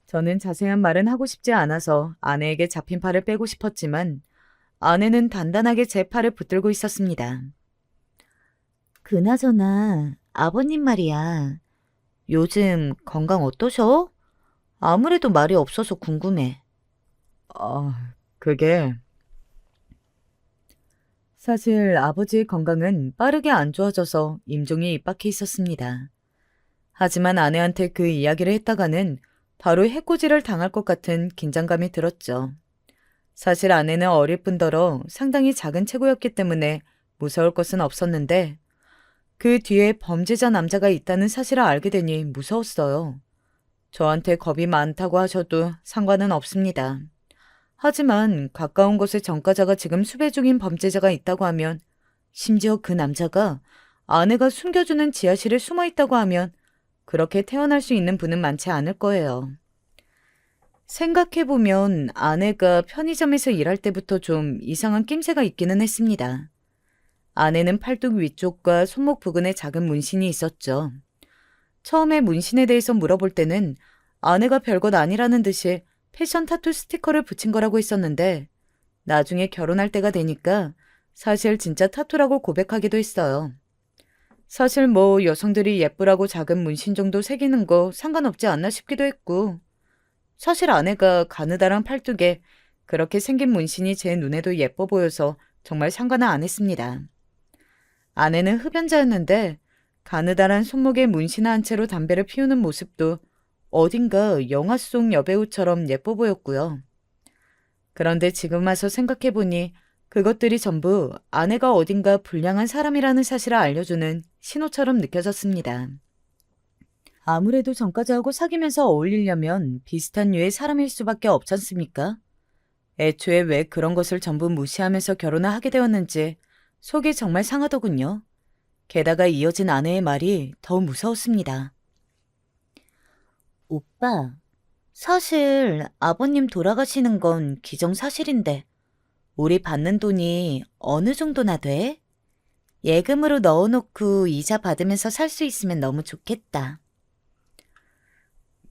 저는 자세한 말은 하고 싶지 않아서 아내에게 잡힌 팔을 빼고 싶었지만 아내는 단단하게 제 팔을 붙들고 있었습니다. 그나저나 아버님 말이야. 요즘 건강 어떠셔? 아무래도 말이 없어서 궁금해. 그게 사실 아버지의 건강은 빠르게 안 좋아져서 임종이 입박해 있었습니다. 하지만 아내한테 그 이야기를 했다가는 바로 해코지를 당할 것 같은 긴장감이 들었죠. 사실 아내는 어릴 뿐더러 상당히 작은 체구였기 때문에 무서울 것은 없었는데 그 뒤에 범죄자 남자가 있다는 사실을 알게 되니 무서웠어요. 저한테 겁이 많다고 하셔도 상관은 없습니다. 하지만 가까운 곳에 전과자가 지금 수배 중인 범죄자가 있다고 하면 심지어 그 남자가 아내가 숨겨주는 지하실에 숨어 있다고 하면 그렇게 태어날 수 있는 분은 많지 않을 거예요. 생각해보면 아내가 편의점에서 일할 때부터 좀 이상한 낌새가 있기는 했습니다. 아내는 팔뚝 위쪽과 손목 부근에 작은 문신이 있었죠. 처음에 문신에 대해서 물어볼 때는 아내가 별것 아니라는 듯이 패션 타투 스티커를 붙인 거라고 했었는데 나중에 결혼할 때가 되니까 사실 진짜 타투라고 고백하기도 했어요. 사실 뭐 여성들이 예쁘라고 작은 문신 정도 새기는 거 상관없지 않나 싶기도 했고 사실 아내가 가느다란 팔뚝에 그렇게 생긴 문신이 제 눈에도 예뻐 보여서 정말 상관은 안 했습니다. 아내는 흡연자였는데 가느다란 손목에 문신 한 채로 담배를 피우는 모습도 어딘가 영화 속 여배우처럼 예뻐 보였고요. 그런데 지금 와서 생각해보니 그것들이 전부 아내가 어딘가 불량한 사람이라는 사실을 알려주는 신호처럼 느껴졌습니다. 아무래도 전과자하고 사귀면서 어울리려면 비슷한 류의 사람일 수밖에 없지 않습니까? 애초에 왜 그런 것을 전부 무시하면서 결혼을 하게 되었는지 속이 정말 상하더군요. 게다가 이어진 아내의 말이 더 무서웠습니다. 오빠, 사실 아버님 돌아가시는 건 기정사실인데 우리 받는 돈이 어느 정도나 돼? 예금으로 넣어놓고 이자 받으면서 살 수 있으면 너무 좋겠다.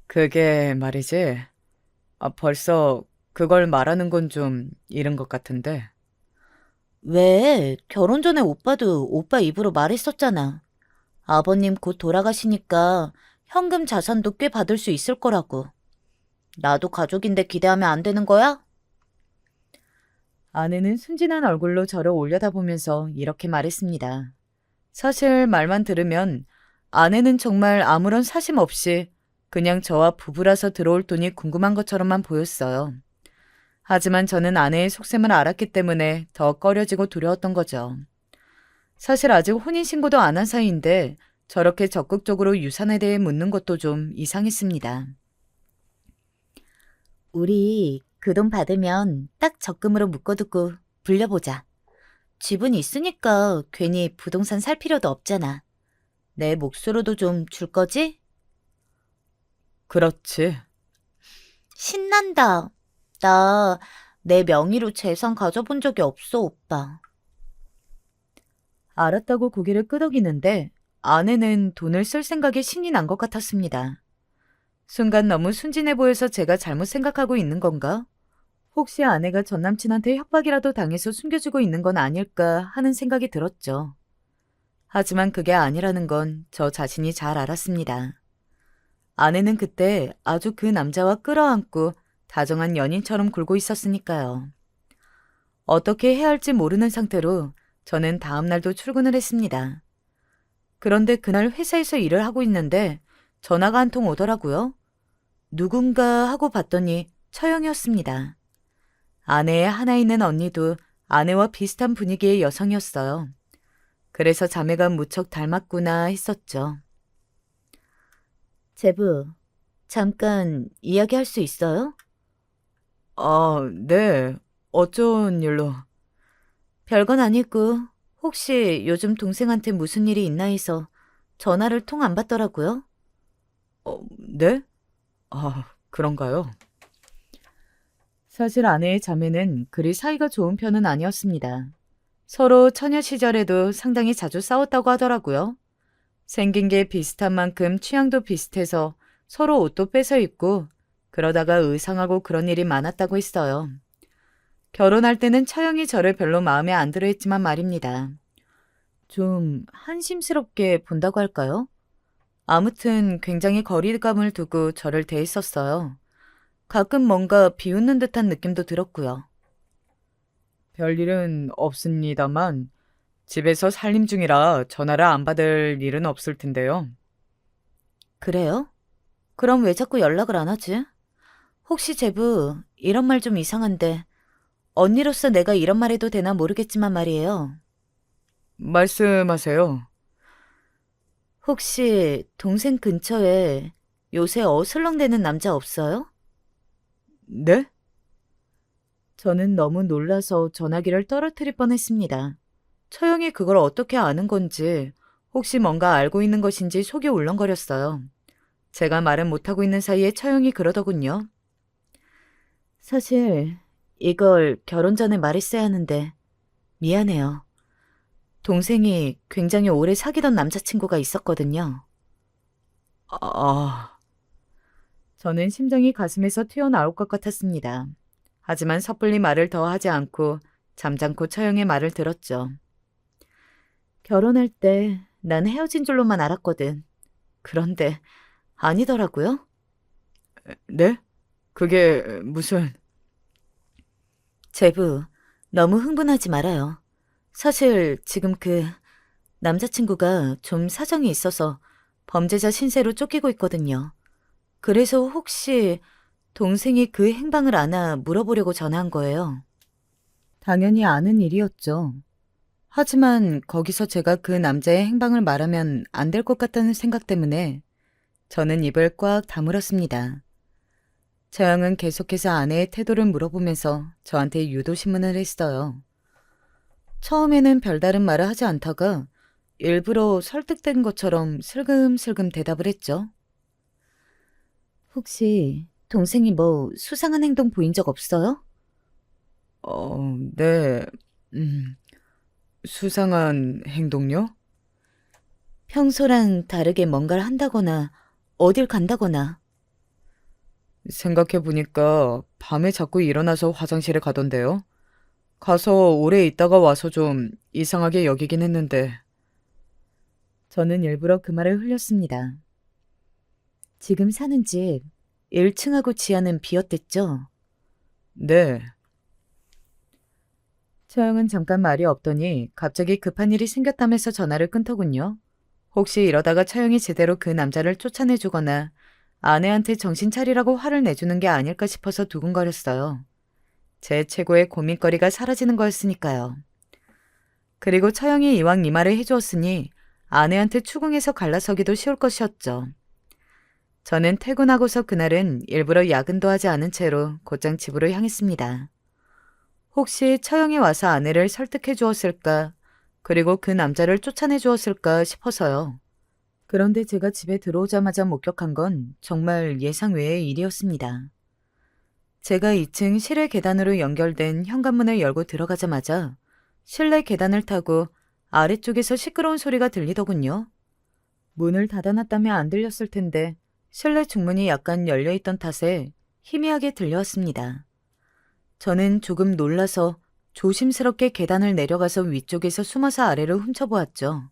그게 말이지. 벌써 그걸 말하는 건 좀 이른 것 같은데. 왜? 결혼 전에 오빠도 오빠 입으로 말했었잖아. 아버님 곧 돌아가시니까 현금 자산도 꽤 받을 수 있을 거라고. 나도 가족인데 기대하면 안 되는 거야? 아내는 순진한 얼굴로 저를 올려다보면서 이렇게 말했습니다. 사실 말만 들으면 아내는 정말 아무런 사심 없이 그냥 저와 부부라서 들어올 돈이 궁금한 것처럼만 보였어요. 하지만 저는 아내의 속셈을 알았기 때문에 더 꺼려지고 두려웠던 거죠. 사실 아직 혼인신고도 안 한 사이인데 저렇게 적극적으로 유산에 대해 묻는 것도 좀 이상했습니다. 우리 그 돈 받으면 딱 적금으로 묶어두고 불려보자. 집은 있으니까 괜히 부동산 살 필요도 없잖아. 내 몫으로도 좀 줄 거지? 그렇지. 신난다. 나 내 명의로 재산 가져본 적이 없어, 오빠. 알았다고 고개를 끄덕이는데 아내는 돈을 쓸 생각에 신이 난 것 같았습니다. 순간 너무 순진해 보여서 제가 잘못 생각하고 있는 건가? 혹시 아내가 전 남친한테 협박이라도 당해서 숨겨주고 있는 건 아닐까 하는 생각이 들었죠. 하지만 그게 아니라는 건 저 자신이 잘 알았습니다. 아내는 그때 아주 그 남자와 끌어안고 다정한 연인처럼 굴고 있었으니까요. 어떻게 해야 할지 모르는 상태로 저는 다음 날도 출근을 했습니다. 그런데 그날 회사에서 일을 하고 있는데 전화가 한 통 오더라고요. 누군가 하고 봤더니 처형이었습니다. 아내의 하나 있는 언니도 아내와 비슷한 분위기의 여성이었어요. 그래서 자매가 무척 닮았구나 했었죠. 제부, 잠깐 이야기할 수 있어요? 네. 어쩐 일로? 별건 아니고 혹시 요즘 동생한테 무슨 일이 있나 해서 전화를 통 안 받더라고요. 네? 그런가요? 사실 아내의 자매는 그리 사이가 좋은 편은 아니었습니다. 서로 처녀 시절에도 상당히 자주 싸웠다고 하더라고요. 생긴 게 비슷한 만큼 취향도 비슷해서 서로 옷도 뺏어 입고 그러다가 의상하고 그런 일이 많았다고 했어요. 결혼할 때는 처형이 저를 별로 마음에 안 들어 했지만 말입니다. 좀 한심스럽게 본다고 할까요? 아무튼 굉장히 거리감을 두고 저를 대했었어요. 가끔 뭔가 비웃는 듯한 느낌도 들었고요. 별일은 없습니다만 집에서 살림 중이라 전화를 안 받을 일은 없을 텐데요. 그래요? 그럼 왜 자꾸 연락을 안 하지? 혹시 제부, 이런 말 좀 이상한데 언니로서 내가 이런 말 해도 되나 모르겠지만 말이에요. 말씀하세요. 혹시 동생 근처에 요새 어슬렁대는 남자 없어요? 네? 저는 너무 놀라서 전화기를 떨어뜨릴 뻔했습니다. 처형이 그걸 어떻게 아는 건지, 혹시 뭔가 알고 있는 것인지 속이 울렁거렸어요. 제가 말은 못하고 있는 사이에 처형이 그러더군요. 사실 이걸 결혼 전에 말했어야 하는데 미안해요. 동생이 굉장히 오래 사귀던 남자친구가 있었거든요. 저는 심장이 가슴에서 튀어나올 것 같았습니다. 하지만 섣불리 말을 더 하지 않고 잠잠코 처형의 말을 들었죠. 결혼할 때 난 헤어진 줄로만 알았거든. 그런데 아니더라고요. 네? 그게 무슨... 제부, 너무 흥분하지 말아요. 사실 지금 그 남자친구가 좀 사정이 있어서 범죄자 신세로 쫓기고 있거든요. 그래서 혹시 동생이 그 행방을 아나 물어보려고 전화한 거예요. 당연히 아는 일이었죠. 하지만 거기서 제가 그 남자의 행방을 말하면 안 될 것 같다는 생각 때문에 저는 입을 꽉 다물었습니다. 처형은 계속해서 아내의 태도를 물어보면서 저한테 유도신문을 했어요. 처음에는 별다른 말을 하지 않다가 일부러 설득된 것처럼 슬금슬금 대답을 했죠. 혹시 동생이 뭐 수상한 행동 보인 적 없어요? 네. 음, 수상한 행동요? 평소랑 다르게 뭔가를 한다거나 어딜 간다거나. 생각해보니까 밤에 자꾸 일어나서 화장실에 가던데요. 가서 오래 있다가 와서 좀 이상하게 여기긴 했는데. 저는 일부러 그 말을 흘렸습니다. 지금 사는 집 1층하고 지하는 비었댔죠? 네. 처형은 잠깐 말이 없더니 갑자기 급한 일이 생겼다면서 전화를 끊더군요. 혹시 이러다가 처형이 제대로 그 남자를 쫓아내주거나 아내한테 정신 차리라고 화를 내주는 게 아닐까 싶어서 두근거렸어요. 제 최고의 고민거리가 사라지는 거였으니까요. 그리고 처형이 이왕 이 말을 해주었으니 아내한테 추궁해서 갈라서기도 쉬울 것이었죠. 저는 퇴근하고서 그날은 일부러 야근도 하지 않은 채로 곧장 집으로 향했습니다. 혹시 처형이 와서 아내를 설득해 주었을까, 그리고 그 남자를 쫓아내 주었을까 싶어서요. 그런데 제가 집에 들어오자마자 목격한 건 정말 예상 외의 일이었습니다. 제가 2층 실외 계단으로 연결된 현관문을 열고 들어가자마자 실내 계단을 타고 아래쪽에서 시끄러운 소리가 들리더군요. 문을 닫아놨다면 안 들렸을 텐데 실내 중문이 약간 열려있던 탓에 희미하게 들려왔습니다. 저는 조금 놀라서 조심스럽게 계단을 내려가서 위쪽에서 숨어서 아래를 훔쳐보았죠.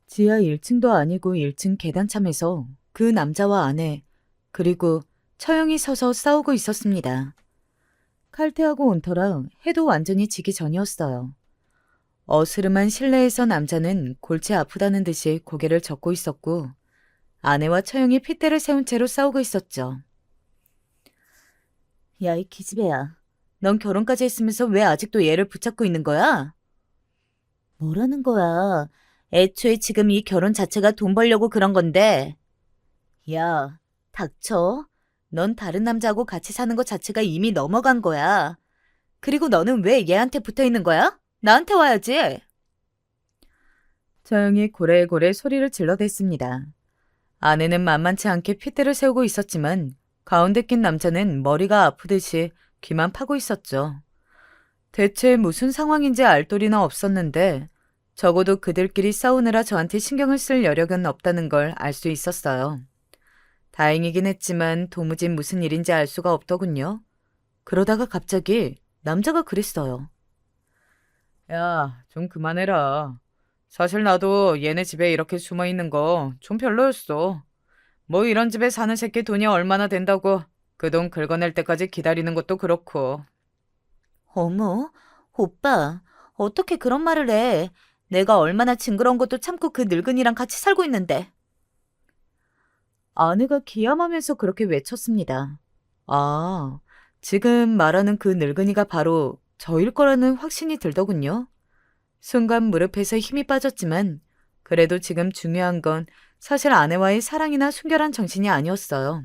지하 1층도 아니고 1층 계단참에서 그 남자와 아내, 그리고 처형이 서서 싸우고 있었습니다. 칼퇴하고 온 터라 해도 완전히 지기 전이었어요. 어스름한 실내에서 남자는 골치 아프다는 듯이 고개를 젓고 있었고 아내와 처형이 핏대를 세운 채로 싸우고 있었죠. 야, 이 기집애야. 넌 결혼까지 했으면서 왜 아직도 얘를 붙잡고 있는 거야? 뭐라는 거야? 애초에 지금 이 결혼 자체가 돈 벌려고 그런 건데. 야, 닥쳐. 넌 다른 남자하고 같이 사는 것 자체가 이미 넘어간 거야. 그리고 너는 왜 얘한테 붙어 있는 거야? 나한테 와야지. 처형이 고래고래 소리를 질러댔습니다. 아내는 만만치 않게 핏대를 세우고 있었지만 가운데 낀 남자는 머리가 아프듯이 귀만 파고 있었죠. 대체 무슨 상황인지 알 도리는 없었는데 적어도 그들끼리 싸우느라 저한테 신경을 쓸 여력은 없다는 걸 알 수 있었어요. 다행이긴 했지만 도무지 무슨 일인지 알 수가 없더군요. 그러다가 갑자기 남자가 그랬어요. 야, 좀 그만해라. 사실 나도 얘네 집에 이렇게 숨어 있는 거 좀 별로였어. 뭐 이런 집에 사는 새끼 돈이 얼마나 된다고 그 돈 긁어낼 때까지 기다리는 것도 그렇고. 어머, 오빠, 어떻게 그런 말을 해? 내가 얼마나 징그러운 것도 참고 그 늙은이랑 같이 살고 있는데. 아내가 기함하면서 그렇게 외쳤습니다. 아, 지금 말하는 그 늙은이가 바로 저일 거라는 확신이 들더군요. 순간 무릎에서 힘이 빠졌지만 그래도 지금 중요한 건 사실 아내와의 사랑이나 순결한 정신이 아니었어요.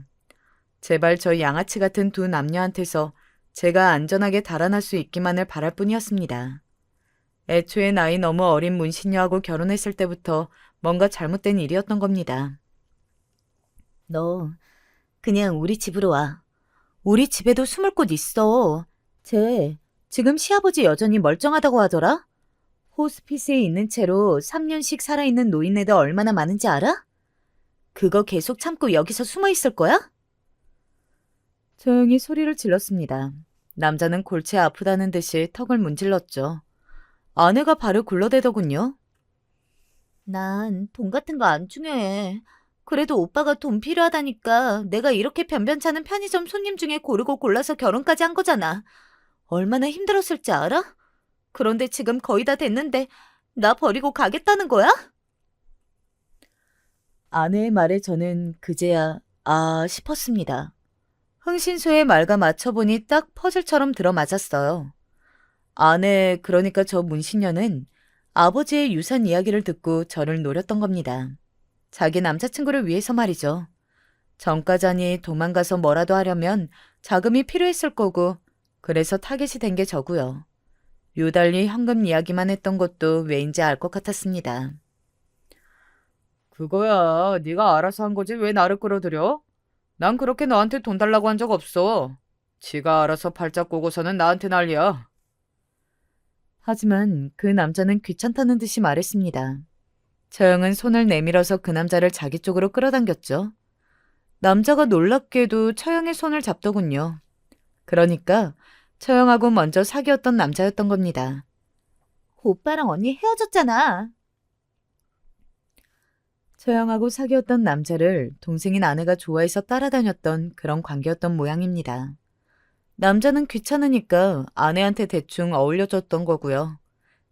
제발 저 양아치 같은 두 남녀한테서 제가 안전하게 달아날 수 있기만을 바랄 뿐이었습니다. 애초에 나이 너무 어린 문신녀하고 결혼했을 때부터 뭔가 잘못된 일이었던 겁니다. 너 그냥 우리 집으로 와. 우리 집에도 숨을 곳 있어. 쟤 지금 시아버지 여전히 멀쩡하다고 하더라? 호스피스에 있는 채로 3년씩 살아있는 노인네들 얼마나 많은지 알아? 그거 계속 참고 여기서 숨어 있을 거야? 조용히 소리를 질렀습니다. 남자는 골치 아프다는 듯이 턱을 문질렀죠. 아내가 발을 굴러대더군요. 난 돈 같은 거 안 중요해. 그래도 오빠가 돈 필요하다니까 내가 이렇게 변변찮은 편의점 손님 중에 고르고 골라서 결혼까지 한 거잖아. 얼마나 힘들었을지 알아? 그런데 지금 거의 다 됐는데 나 버리고 가겠다는 거야? 아내의 말에 저는 그제야 아 싶었습니다. 흥신소의 말과 맞춰보니 딱 퍼즐처럼 들어맞았어요. 아내, 그러니까 저 문신녀는 아버지의 유산 이야기를 듣고 저를 노렸던 겁니다. 자기 남자친구를 위해서 말이죠. 전과자니 도망가서 뭐라도 하려면 자금이 필요했을 거고 그래서 타겟이 된 게 저고요. 유달리 현금 이야기만 했던 것도 왜인지 알 것 같았습니다. 그거야 네가 알아서 한 거지 왜 나를 끌어들여? 난 그렇게 너한테 돈 달라고 한 적 없어. 지가 알아서 발작 꼬고서는 나한테 난리야. 하지만 그 남자는 귀찮다는 듯이 말했습니다. 처형은 손을 내밀어서 그 남자를 자기 쪽으로 끌어당겼죠. 남자가 놀랍게도 처형의 손을 잡더군요. 그러니까 처형하고 먼저 사귀었던 남자였던 겁니다. 오빠랑 언니 헤어졌잖아. 처형하고 사귀었던 남자를 동생인 아내가 좋아해서 따라다녔던 그런 관계였던 모양입니다. 남자는 귀찮으니까 아내한테 대충 어울려줬던 거고요.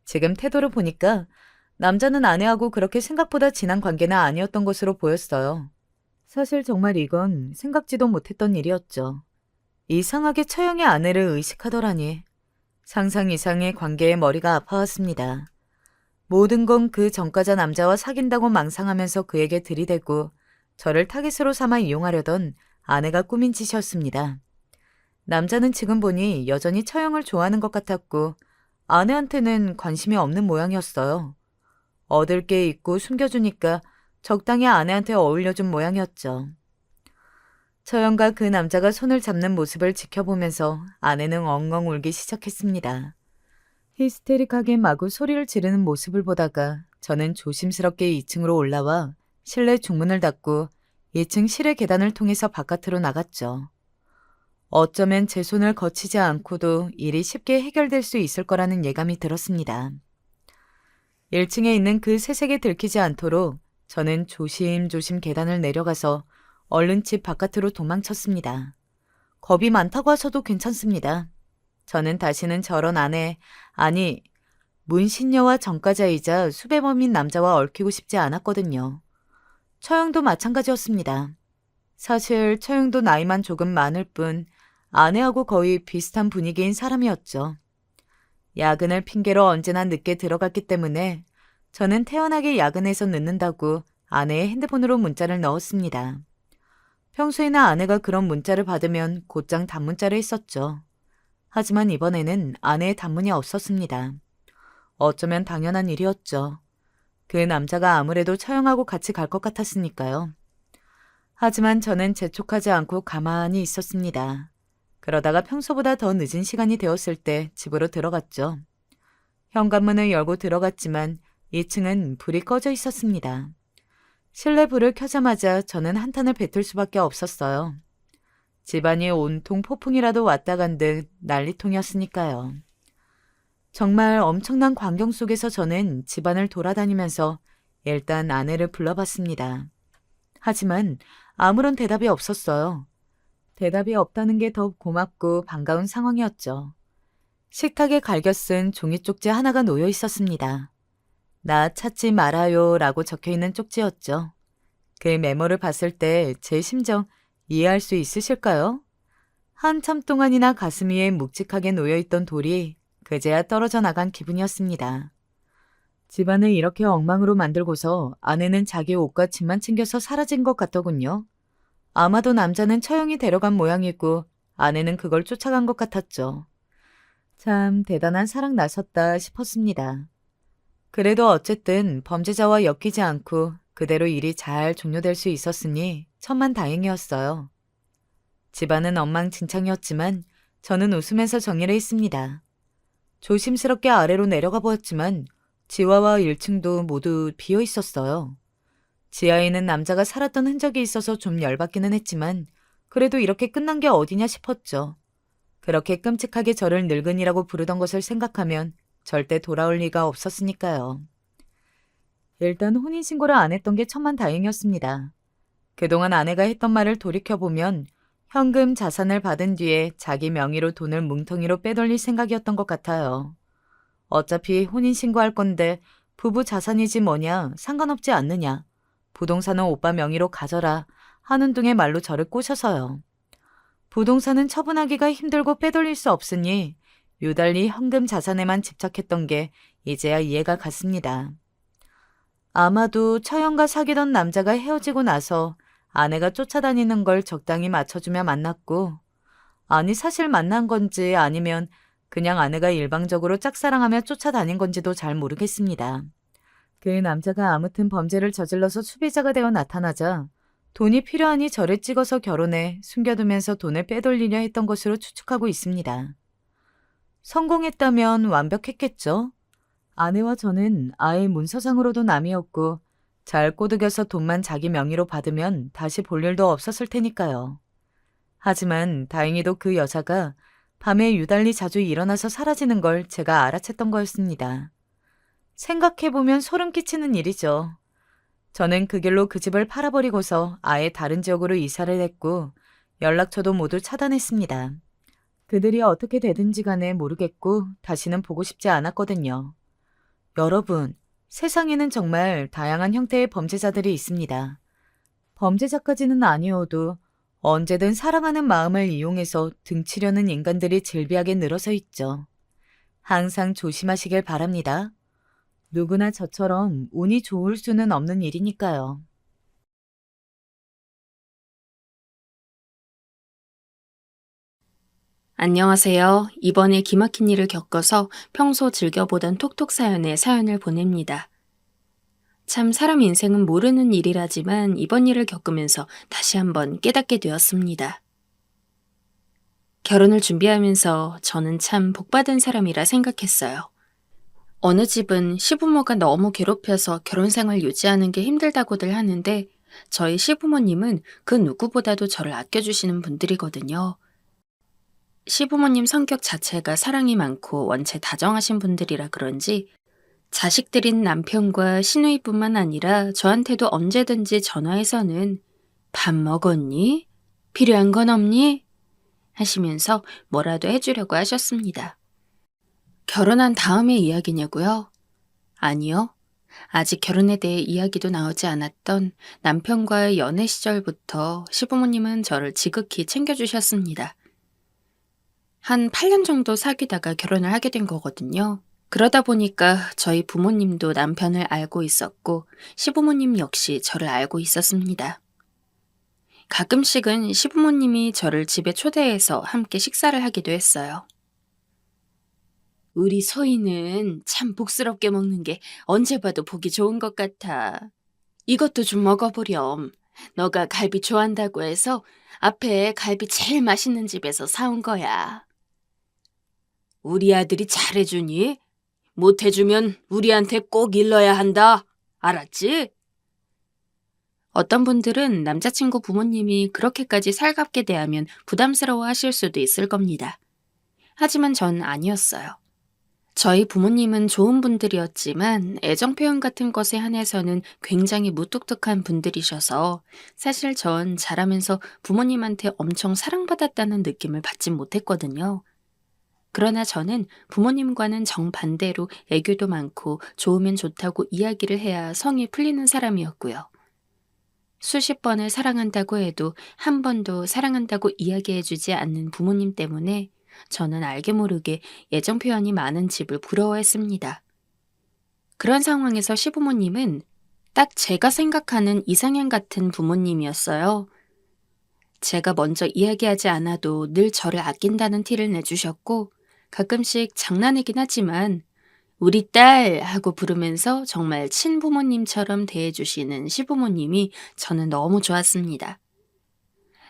지금 태도를 보니까 남자는 아내하고 그렇게 생각보다 진한 관계는 아니었던 것으로 보였어요. 사실 정말 이건 생각지도 못했던 일이었죠. 이상하게 처형의 아내를 의식하더라니. 상상 이상의 관계에 머리가 아파왔습니다. 모든 건 그 전과자 남자와 사귄다고 망상하면서 그에게 들이대고 저를 타깃으로 삼아 이용하려던 아내가 꾸민 짓이었습니다. 남자는 지금 보니 여전히 처형을 좋아하는 것 같았고 아내한테는 관심이 없는 모양이었어요. 얻을 게 있고 숨겨주니까 적당히 아내한테 어울려준 모양이었죠. 처형과 그 남자가 손을 잡는 모습을 지켜보면서 아내는 엉엉 울기 시작했습니다. 히스테릭하게 마구 소리를 지르는 모습을 보다가 저는 조심스럽게 2층으로 올라와 실내 중문을 닫고 2층 실외 계단을 통해서 바깥으로 나갔죠. 어쩌면 제 손을 거치지 않고도 일이 쉽게 해결될 수 있을 거라는 예감이 들었습니다. 1층에 있는 그 세색에 들키지 않도록 저는 조심조심 계단을 내려가서 얼른 집 바깥으로 도망쳤습니다. 겁이 많다고 하셔도 괜찮습니다. 저는 다시는 저런 아내, 아니 문신녀와 전과자이자 수배범인 남자와 얽히고 싶지 않았거든요. 처형도 마찬가지였습니다. 사실 처형도 나이만 조금 많을 뿐 아내하고 거의 비슷한 분위기인 사람이었죠. 야근을 핑계로 언제나 늦게 들어갔기 때문에 저는 태연하게 야근해서 늦는다고 아내의 핸드폰으로 문자를 넣었습니다. 평소에나 아내가 그런 문자를 받으면 곧장 단문자를 했었죠. 하지만 이번에는 아내의 단문이 없었습니다. 어쩌면 당연한 일이었죠. 그 남자가 아무래도 처형하고 같이 갈 것 같았으니까요. 하지만 저는 재촉하지 않고 가만히 있었습니다. 그러다가 평소보다 더 늦은 시간이 되었을 때 집으로 들어갔죠. 현관문을 열고 들어갔지만 2층은 불이 꺼져 있었습니다. 실내 불을 켜자마자 저는 한탄을 뱉을 수밖에 없었어요. 집안이 온통 폭풍이라도 왔다 간 듯 난리통이었으니까요. 정말 엄청난 광경 속에서 저는 집안을 돌아다니면서 일단 아내를 불러봤습니다. 하지만 아무런 대답이 없었어요. 대답이 없다는 게 더 고맙고 반가운 상황이었죠. 식탁에 갈겨 쓴 종이 쪽지 하나가 놓여 있었습니다. 나 찾지 말아요 라고 적혀있는 쪽지였죠. 그 메모를 봤을 때 제 심정 이해할 수 있으실까요? 한참 동안이나 가슴 위에 묵직하게 놓여있던 돌이 그제야 떨어져 나간 기분이었습니다. 집안을 이렇게 엉망으로 만들고서 아내는 자기 옷과 짐만 챙겨서 사라진 것 같더군요. 아마도 남자는 처형이 데려간 모양이고 아내는 그걸 쫓아간 것 같았죠. 참 대단한 사랑 나섰다 싶었습니다. 그래도 어쨌든 범죄자와 엮이지 않고 그대로 일이 잘 종료될 수 있었으니 천만다행이었어요. 집안은 엉망진창이었지만 저는 웃으면서 정리를 했습니다. 조심스럽게 아래로 내려가 보았지만 지하와 1층도 모두 비어 있었어요. 지하에는 남자가 살았던 흔적이 있어서 좀 열받기는 했지만 그래도 이렇게 끝난 게 어디냐 싶었죠. 그렇게 끔찍하게 저를 늙은이라고 부르던 것을 생각하면 절대 돌아올 리가 없었으니까요. 일단 혼인신고를 안 했던 게 천만다행이었습니다. 그동안 아내가 했던 말을 돌이켜보면 현금 자산을 받은 뒤에 자기 명의로 돈을 뭉텅이로 빼돌릴 생각이었던 것 같아요. 어차피 혼인신고할 건데 부부 자산이지 뭐냐 상관없지 않느냐. 부동산은 오빠 명의로 가져라 하는 등의 말로 저를 꼬셔서요. 부동산은 처분하기가 힘들고 빼돌릴 수 없으니 유달리 현금 자산에만 집착했던 게 이제야 이해가 갔습니다. 아마도 처형과 사귀던 남자가 헤어지고 나서 아내가 쫓아다니는 걸 적당히 맞춰주며 만났고, 아니 사실 만난 건지 아니면 그냥 아내가 일방적으로 짝사랑하며 쫓아다닌 건지도 잘 모르겠습니다. 그 남자가 아무튼 범죄를 저질러서 수비자가 되어 나타나자 돈이 필요하니 저를 찍어서 결혼해 숨겨두면서 돈을 빼돌리려 했던 것으로 추측하고 있습니다. 성공했다면 완벽했겠죠. 아내와 저는 아예 문서상으로도 남이었고 잘 꼬드겨서 돈만 자기 명의로 받으면 다시 볼 일도 없었을 테니까요. 하지만 다행히도 그 여자가 밤에 유달리 자주 일어나서 사라지는 걸 제가 알아챘던 거였습니다. 생각해보면 소름 끼치는 일이죠. 저는 그 길로 그 집을 팔아버리고서 아예 다른 지역으로 이사를 했고 연락처도 모두 차단했습니다. 그들이 어떻게 되든지 간에 모르겠고 다시는 보고 싶지 않았거든요. 여러분, 세상에는 정말 다양한 형태의 범죄자들이 있습니다. 범죄자까지는 아니어도 언제든 사랑하는 마음을 이용해서 등치려는 인간들이 질비하게 늘어서 있죠. 항상 조심하시길 바랍니다. 누구나 저처럼 운이 좋을 수는 없는 일이니까요. 안녕하세요. 이번에 기막힌 일을 겪어서 평소 즐겨보던 톡톡 사연에 사연을 보냅니다. 참 사람 인생은 모르는 일이라지만 이번 일을 겪으면서 다시 한번 깨닫게 되었습니다. 결혼을 준비하면서 저는 참 복받은 사람이라 생각했어요. 어느 집은 시부모가 너무 괴롭혀서 결혼 생활 유지하는 게 힘들다고들 하는데 저희 시부모님은 그 누구보다도 저를 아껴주시는 분들이거든요. 시부모님 성격 자체가 사랑이 많고 원체 다정하신 분들이라 그런지 자식들인 남편과 시누이뿐만 아니라 저한테도 언제든지 전화해서는 밥 먹었니? 필요한 건 없니? 하시면서 뭐라도 해주려고 하셨습니다. 결혼한 다음의 이야기냐고요? 아니요. 아직 결혼에 대해 이야기도 나오지 않았던 남편과의 연애 시절부터 시부모님은 저를 지극히 챙겨주셨습니다. 한 8년 정도 사귀다가 결혼을 하게 된 거거든요. 그러다 보니까 저희 부모님도 남편을 알고 있었고 시부모님 역시 저를 알고 있었습니다. 가끔씩은 시부모님이 저를 집에 초대해서 함께 식사를 하기도 했어요. 우리 소희는 참 복스럽게 먹는 게 언제 봐도 보기 좋은 것 같아. 이것도 좀 먹어보렴. 너가 갈비 좋아한다고 해서 앞에 갈비 제일 맛있는 집에서 사온 거야. 우리 아들이 잘해주니? 못해주면 우리한테 꼭 일러야 한다. 알았지? 어떤 분들은 남자친구 부모님이 그렇게까지 살갑게 대하면 부담스러워 하실 수도 있을 겁니다. 하지만 전 아니었어요. 저희 부모님은 좋은 분들이었지만 애정 표현 같은 것에 한해서는 굉장히 무뚝뚝한 분들이셔서 사실 전 자라면서 부모님한테 엄청 사랑받았다는 느낌을 받진 못했거든요. 그러나 저는 부모님과는 정반대로 애교도 많고 좋으면 좋다고 이야기를 해야 성이 풀리는 사람이었고요. 수십 번을 사랑한다고 해도 한 번도 사랑한다고 이야기해주지 않는 부모님 때문에 저는 알게 모르게 애정 표현이 많은 집을 부러워했습니다. 그런 상황에서 시부모님은 딱 제가 생각하는 이상형 같은 부모님이었어요. 제가 먼저 이야기하지 않아도 늘 저를 아낀다는 티를 내주셨고 가끔씩 장난이긴 하지만 우리 딸 하고 부르면서 정말 친부모님처럼 대해주시는 시부모님이 저는 너무 좋았습니다.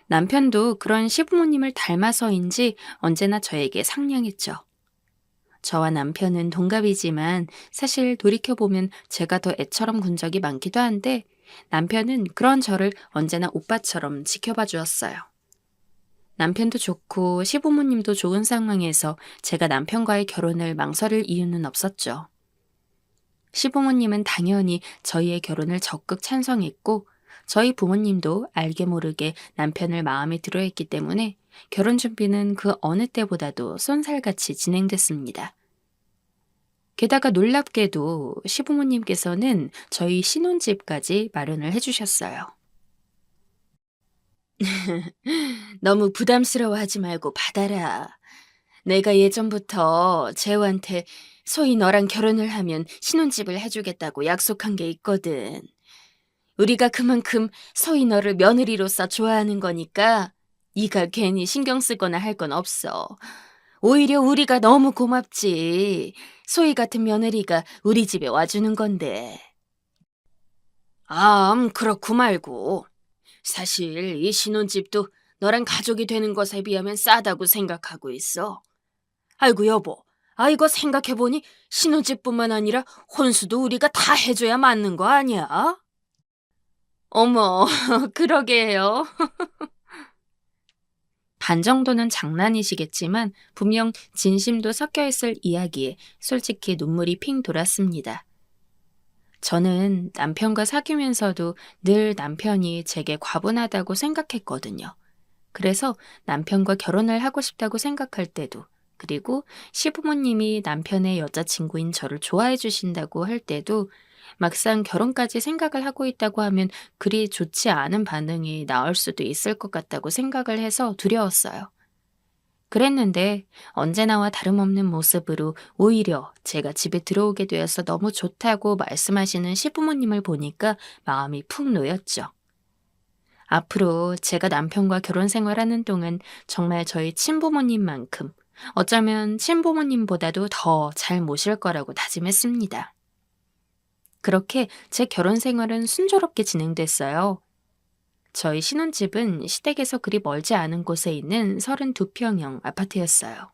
남편도 그런 시부모님을 닮아서인지 언제나 저에게 상냥했죠. 저와 남편은 동갑이지만 사실 돌이켜보면 제가 더 애처럼 군 적이 많기도 한데 남편은 그런 저를 언제나 오빠처럼 지켜봐 주었어요. 남편도 좋고 시부모님도 좋은 상황에서 제가 남편과의 결혼을 망설일 이유는 없었죠. 시부모님은 당연히 저희의 결혼을 적극 찬성했고 저희 부모님도 알게 모르게 남편을 마음에 들어했기 때문에 결혼 준비는 그 어느 때보다도 쏜살같이 진행됐습니다. 게다가 놀랍게도 시부모님께서는 저희 신혼집까지 마련을 해주셨어요. 너무 부담스러워하지 말고 받아라. 내가 예전부터 재호한테 소희 너랑 결혼을 하면 신혼집을 해주겠다고 약속한 게 있거든. 우리가 그만큼 소희 너를 며느리로서 좋아하는 거니까 네가 괜히 신경 쓰거나 할 건 없어. 오히려 우리가 너무 고맙지. 소희 같은 며느리가 우리 집에 와주는 건데. 그렇고 말고. 사실 이 신혼집도 너랑 가족이 되는 것에 비하면 싸다고 생각하고 있어. 아이고 여보, 이거 생각해보니 신혼집뿐만 아니라 혼수도 우리가 다 해줘야 맞는 거 아니야? 어머, 그러게요. 반 정도는 장난이시겠지만 분명 진심도 섞여 있을 이야기에 솔직히 눈물이 핑 돌았습니다. 저는 남편과 사귀면서도 늘 남편이 제게 과분하다고 생각했거든요. 그래서 남편과 결혼을 하고 싶다고 생각할 때도, 그리고 시부모님이 남편의 여자친구인 저를 좋아해 주신다고 할 때도 막상 결혼까지 생각을 하고 있다고 하면 그리 좋지 않은 반응이 나올 수도 있을 것 같다고 생각을 해서 두려웠어요. 그랬는데 언제나와 다름없는 모습으로 오히려 제가 집에 들어오게 되어서 너무 좋다고 말씀하시는 시부모님을 보니까 마음이 푹 놓였죠. 앞으로 제가 남편과 결혼 생활하는 동안 정말 저희 친부모님만큼 어쩌면 친부모님보다도 더 잘 모실 거라고 다짐했습니다. 그렇게 제 결혼 생활은 순조롭게 진행됐어요. 저희 신혼집은 시댁에서 그리 멀지 않은 곳에 있는 32평형 아파트였어요.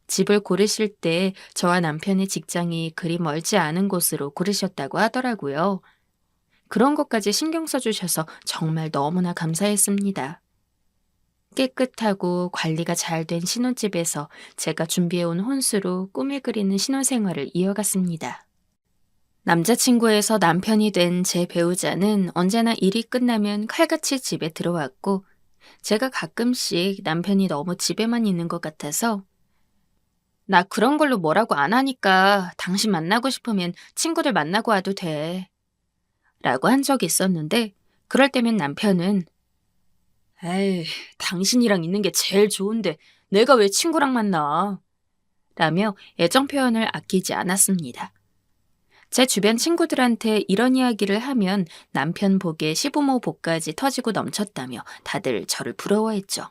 집을 고르실 때 저와 남편의 직장이 그리 멀지 않은 곳으로 고르셨다고 하더라고요. 그런 것까지 신경 써주셔서 정말 너무나 감사했습니다. 깨끗하고 관리가 잘 된 신혼집에서 제가 준비해온 혼수로 꿈을 그리는 신혼생활을 이어갔습니다. 남자친구에서 남편이 된 제 배우자는 언제나 일이 끝나면 칼같이 집에 들어왔고, 제가 가끔씩 남편이 너무 집에만 있는 것 같아서 나 그런 걸로 뭐라고 안 하니까 당신 만나고 싶으면 친구들 만나고 와도 돼. 라고 한 적이 있었는데, 그럴 때면 남편은 에이, 당신이랑 있는 게 제일 좋은데 내가 왜 친구랑 만나? 라며 애정 표현을 아끼지 않았습니다. 제 주변 친구들한테 이런 이야기를 하면 남편 복에 시부모 복까지 터지고 넘쳤다며 다들 저를 부러워했죠.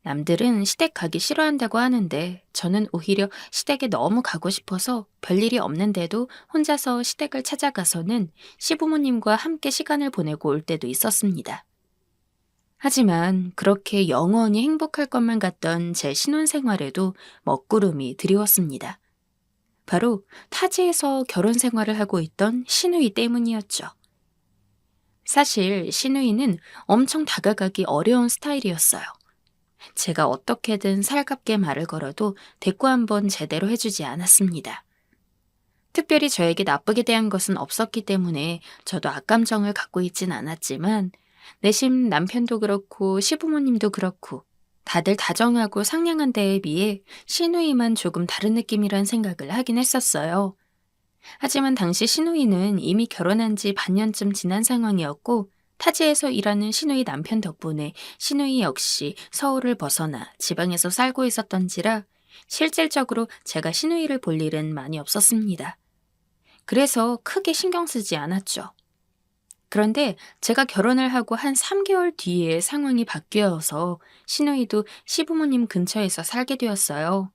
남들은 시댁 가기 싫어한다고 하는데 저는 오히려 시댁에 너무 가고 싶어서 별일이 없는데도 혼자서 시댁을 찾아가서는 시부모님과 함께 시간을 보내고 올 때도 있었습니다. 하지만 그렇게 영원히 행복할 것만 같던 제 신혼생활에도 먹구름이 드리웠습니다. 바로 타지에서 결혼 생활을 하고 있던 시누이 때문이었죠. 사실 시누이는 엄청 다가가기 어려운 스타일이었어요. 제가 어떻게든 살갑게 말을 걸어도 대꾸 한번 제대로 해주지 않았습니다. 특별히 저에게 나쁘게 대한 것은 없었기 때문에 저도 악감정을 갖고 있진 않았지만 내심 남편도 그렇고 시부모님도 그렇고 다들 다정하고 상냥한 데에 비해 시누이만 조금 다른 느낌이란 생각을 하긴 했었어요. 하지만 당시 시누이는 이미 결혼한 지 반년쯤 지난 상황이었고 타지에서 일하는 시누이 남편 덕분에 시누이 역시 서울을 벗어나 지방에서 살고 있었던지라 실질적으로 제가 시누이를 볼 일은 많이 없었습니다. 그래서 크게 신경 쓰지 않았죠. 그런데 제가 결혼을 하고 한 3개월 뒤에 상황이 바뀌어서 시누이도 시부모님 근처에서 살게 되었어요.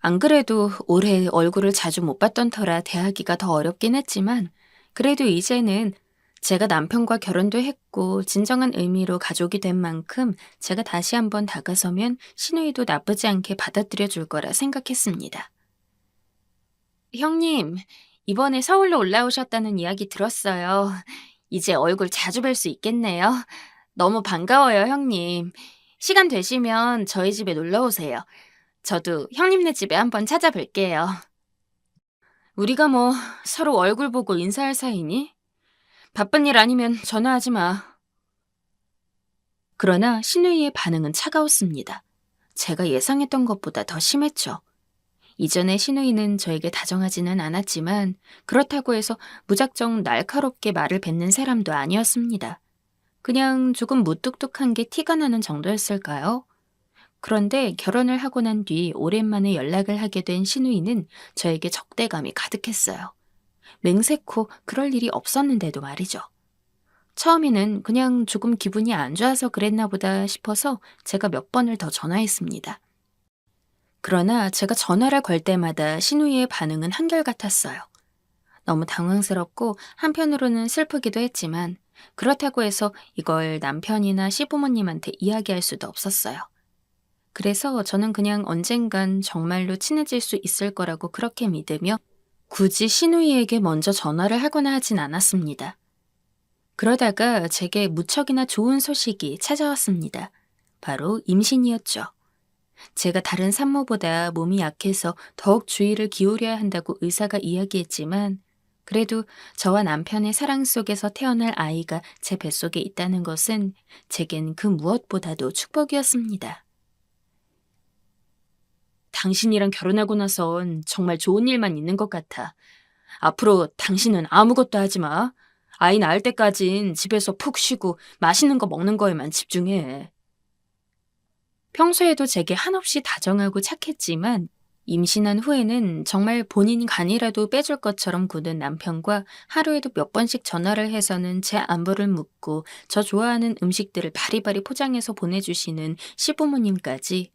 안 그래도 올해 얼굴을 자주 못 봤던 터라 대하기가 더 어렵긴 했지만 그래도 이제는 제가 남편과 결혼도 했고 진정한 의미로 가족이 된 만큼 제가 다시 한번 다가서면 시누이도 나쁘지 않게 받아들여 줄 거라 생각했습니다. 형님, 이번에 서울로 올라오셨다는 이야기 들었어요. 이제 얼굴 자주 뵐 수 있겠네요. 너무 반가워요, 형님. 시간 되시면 저희 집에 놀러 오세요. 저도 형님네 집에 한번 찾아뵐게요. 우리가 뭐 서로 얼굴 보고 인사할 사이니? 바쁜 일 아니면 전화하지 마. 그러나 시누이의 반응은 차가웠습니다. 제가 예상했던 것보다 더 심했죠. 이전에 시누이는 저에게 다정하지는 않았지만 그렇다고 해서 무작정 날카롭게 말을 뱉는 사람도 아니었습니다. 그냥 조금 무뚝뚝한 게 티가 나는 정도였을까요? 그런데 결혼을 하고 난 뒤 오랜만에 연락을 하게 된 시누이는 저에게 적대감이 가득했어요. 맹세코 그럴 일이 없었는데도 말이죠. 처음에는 그냥 조금 기분이 안 좋아서 그랬나 보다 싶어서 제가 몇 번을 더 전화했습니다. 그러나 제가 전화를 걸 때마다 시누이의 반응은 한결같았어요. 너무 당황스럽고 한편으로는 슬프기도 했지만 그렇다고 해서 이걸 남편이나 시부모님한테 이야기할 수도 없었어요. 그래서 저는 그냥 언젠간 정말로 친해질 수 있을 거라고 그렇게 믿으며 굳이 신우이에게 먼저 전화를 하거나 하진 않았습니다. 그러다가 제게 무척이나 좋은 소식이 찾아왔습니다. 바로 임신이었죠. 제가 다른 산모보다 몸이 약해서 더욱 주의를 기울여야 한다고 의사가 이야기했지만 그래도 저와 남편의 사랑 속에서 태어날 아이가 제 뱃속에 있다는 것은 제겐 그 무엇보다도 축복이었습니다. 당신이랑 결혼하고 나선 정말 좋은 일만 있는 것 같아. 앞으로 당신은 아무것도 하지 마. 아이 낳을 때까진 집에서 푹 쉬고 맛있는 거 먹는 거에만 집중해. 평소에도 제게 한없이 다정하고 착했지만 임신한 후에는 정말 본인 간이라도 빼줄 것처럼 구는 남편과 하루에도 몇 번씩 전화를 해서는 제 안부를 묻고 저 좋아하는 음식들을 바리바리 포장해서 보내주시는 시부모님까지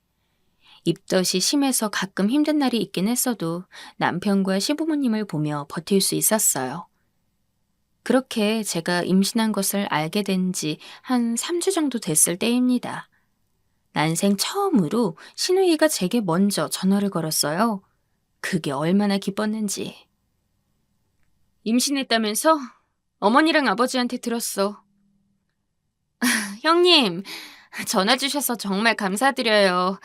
입덧이 심해서 가끔 힘든 날이 있긴 했어도 남편과 시부모님을 보며 버틸 수 있었어요. 그렇게 제가 임신한 것을 알게 된 지 한 3주 정도 됐을 때입니다. 난생 처음으로 신우이가 제게 먼저 전화를 걸었어요. 그게 얼마나 기뻤는지. 임신했다면서? 어머니랑 아버지한테 들었어. 형님, 전화 주셔서 정말 감사드려요.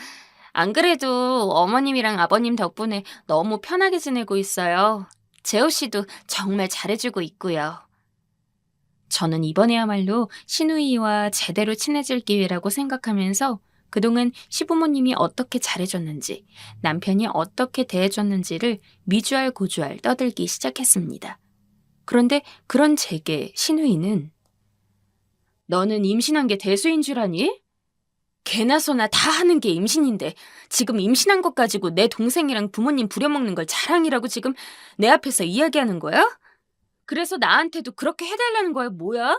안 그래도 어머님이랑 아버님 덕분에 너무 편하게 지내고 있어요. 재호 씨도 정말 잘해주고 있고요. 저는 이번에야말로 신우이와 제대로 친해질 기회라고 생각하면서 그동안 시부모님이 어떻게 잘해줬는지, 남편이 어떻게 대해줬는지를 미주알 고주알 떠들기 시작했습니다. 그런데 그런 제게 신우이는 너는 임신한 게 대수인 줄 아니? 개나 소나 다 하는 게 임신인데 지금 임신한 것 가지고 내 동생이랑 부모님 부려먹는 걸 자랑이라고 지금 내 앞에서 이야기하는 거야? 그래서 나한테도 그렇게 해달라는 거야, 뭐야?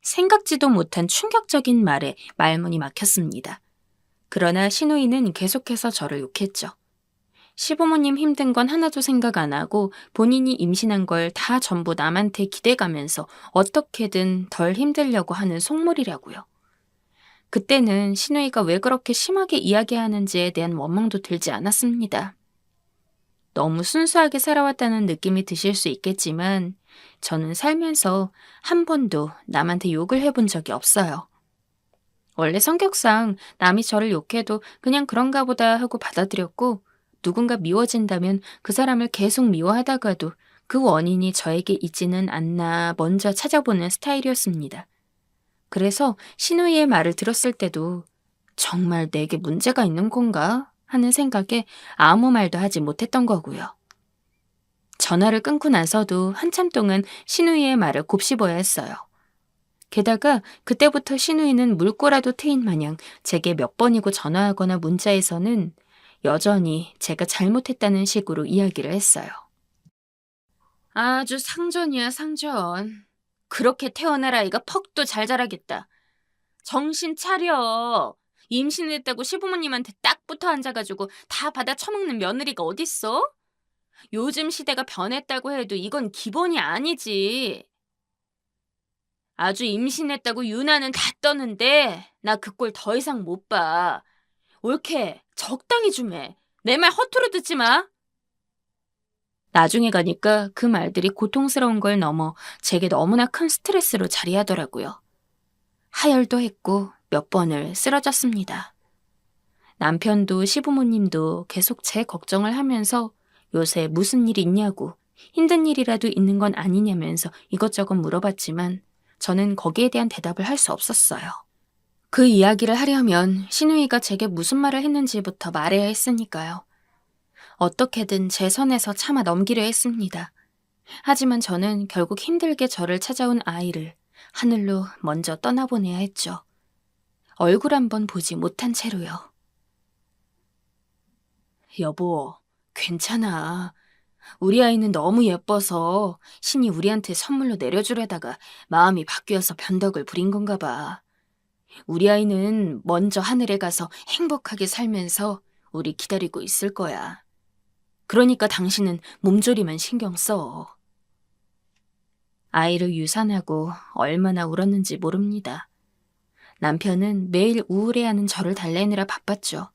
생각지도 못한 충격적인 말에 말문이 막혔습니다. 그러나 신우이는 계속해서 저를 욕했죠. 시부모님 힘든 건 하나도 생각 안 하고 본인이 임신한 걸 다 전부 남한테 기대가면서 어떻게든 덜 힘들려고 하는 속물이라고요. 그때는 신우이가 왜 그렇게 심하게 이야기하는지에 대한 원망도 들지 않았습니다. 너무 순수하게 살아왔다는 느낌이 드실 수 있겠지만 저는 살면서 한 번도 남한테 욕을 해본 적이 없어요. 원래 성격상 남이 저를 욕해도 그냥 그런가 보다 하고 받아들였고 누군가 미워진다면 그 사람을 계속 미워하다가도 그 원인이 저에게 있지는 않나 먼저 찾아보는 스타일이었습니다. 그래서 신우이의 말을 들었을 때도 정말 내게 문제가 있는 건가 하는 생각에 아무 말도 하지 못했던 거고요. 전화를 끊고 나서도 한참 동안 신우이의 말을 곱씹어야 했어요. 게다가 그때부터 신우이는 물꼬라도 트인 마냥 제게 몇 번이고 전화하거나 문자에서는 여전히 제가 잘못했다는 식으로 이야기를 했어요. 아주 상전이야, 상전. 그렇게 태어날 아이가 퍽도 잘 자라겠다. 정신 차려. 임신했다고 시부모님한테 딱 붙어 앉아가지고 다 받아 처먹는 며느리가 어딨어? 요즘 시대가 변했다고 해도 이건 기본이 아니지. 아주 임신했다고 유나는 다 떠는데 나 그 꼴 더 이상 못 봐. 옳게 적당히 좀 해. 내 말 허투루 듣지 마. 나중에 가니까 그 말들이 고통스러운 걸 넘어 제게 너무나 큰 스트레스로 자리하더라고요. 하혈도 했고 몇 번을 쓰러졌습니다. 남편도 시부모님도 계속 제 걱정을 하면서 요새 무슨 일 있냐고 힘든 일이라도 있는 건 아니냐면서 이것저것 물어봤지만 저는 거기에 대한 대답을 할 수 없었어요. 그 이야기를 하려면 신우이가 제게 무슨 말을 했는지부터 말해야 했으니까요. 어떻게든 제 선에서 참아 넘기려 했습니다. 하지만 저는 결국 힘들게 저를 찾아온 아이를 하늘로 먼저 떠나보내야 했죠. 얼굴 한번 보지 못한 채로요. 여보, 괜찮아. 우리 아이는 너무 예뻐서 신이 우리한테 선물로 내려주려다가 마음이 바뀌어서 변덕을 부린 건가 봐. 우리 아이는 먼저 하늘에 가서 행복하게 살면서 우리 기다리고 있을 거야. 그러니까 당신은 몸조리만 신경 써. 아이를 유산하고 얼마나 울었는지 모릅니다. 남편은 매일 우울해하는 저를 달래느라 바빴죠.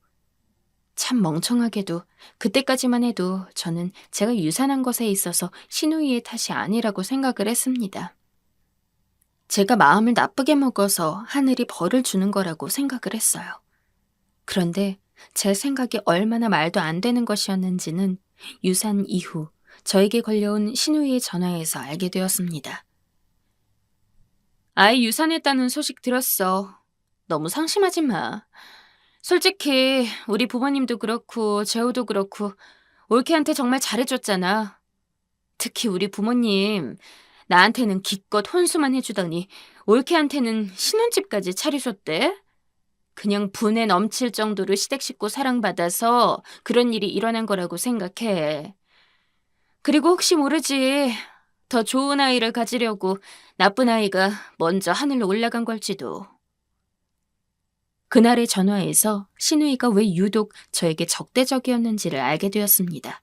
참 멍청하게도 그때까지만 해도 저는 제가 유산한 것에 있어서 신우이의 탓이 아니라고 생각을 했습니다. 제가 마음을 나쁘게 먹어서 하늘이 벌을 주는 거라고 생각을 했어요. 그런데 제 생각이 얼마나 말도 안 되는 것이었는지는 유산 이후 저에게 걸려온 신우이의 전화에서 알게 되었습니다. 아이 유산했다는 소식 들었어. 너무 상심하지 마. 솔직히 우리 부모님도 그렇고 재호도 그렇고 올케한테 정말 잘해줬잖아. 특히 우리 부모님 나한테는 기껏 혼수만 해주더니 올케한테는 신혼집까지 차려줬대. 그냥 분에 넘칠 정도로 시댁 식구 사랑받아서 그런 일이 일어난 거라고 생각해. 그리고 혹시 모르지. 더 좋은 아이를 가지려고 나쁜 아이가 먼저 하늘로 올라간 걸지도. 그날의 전화에서 신우이가 왜 유독 저에게 적대적이었는지를 알게 되었습니다.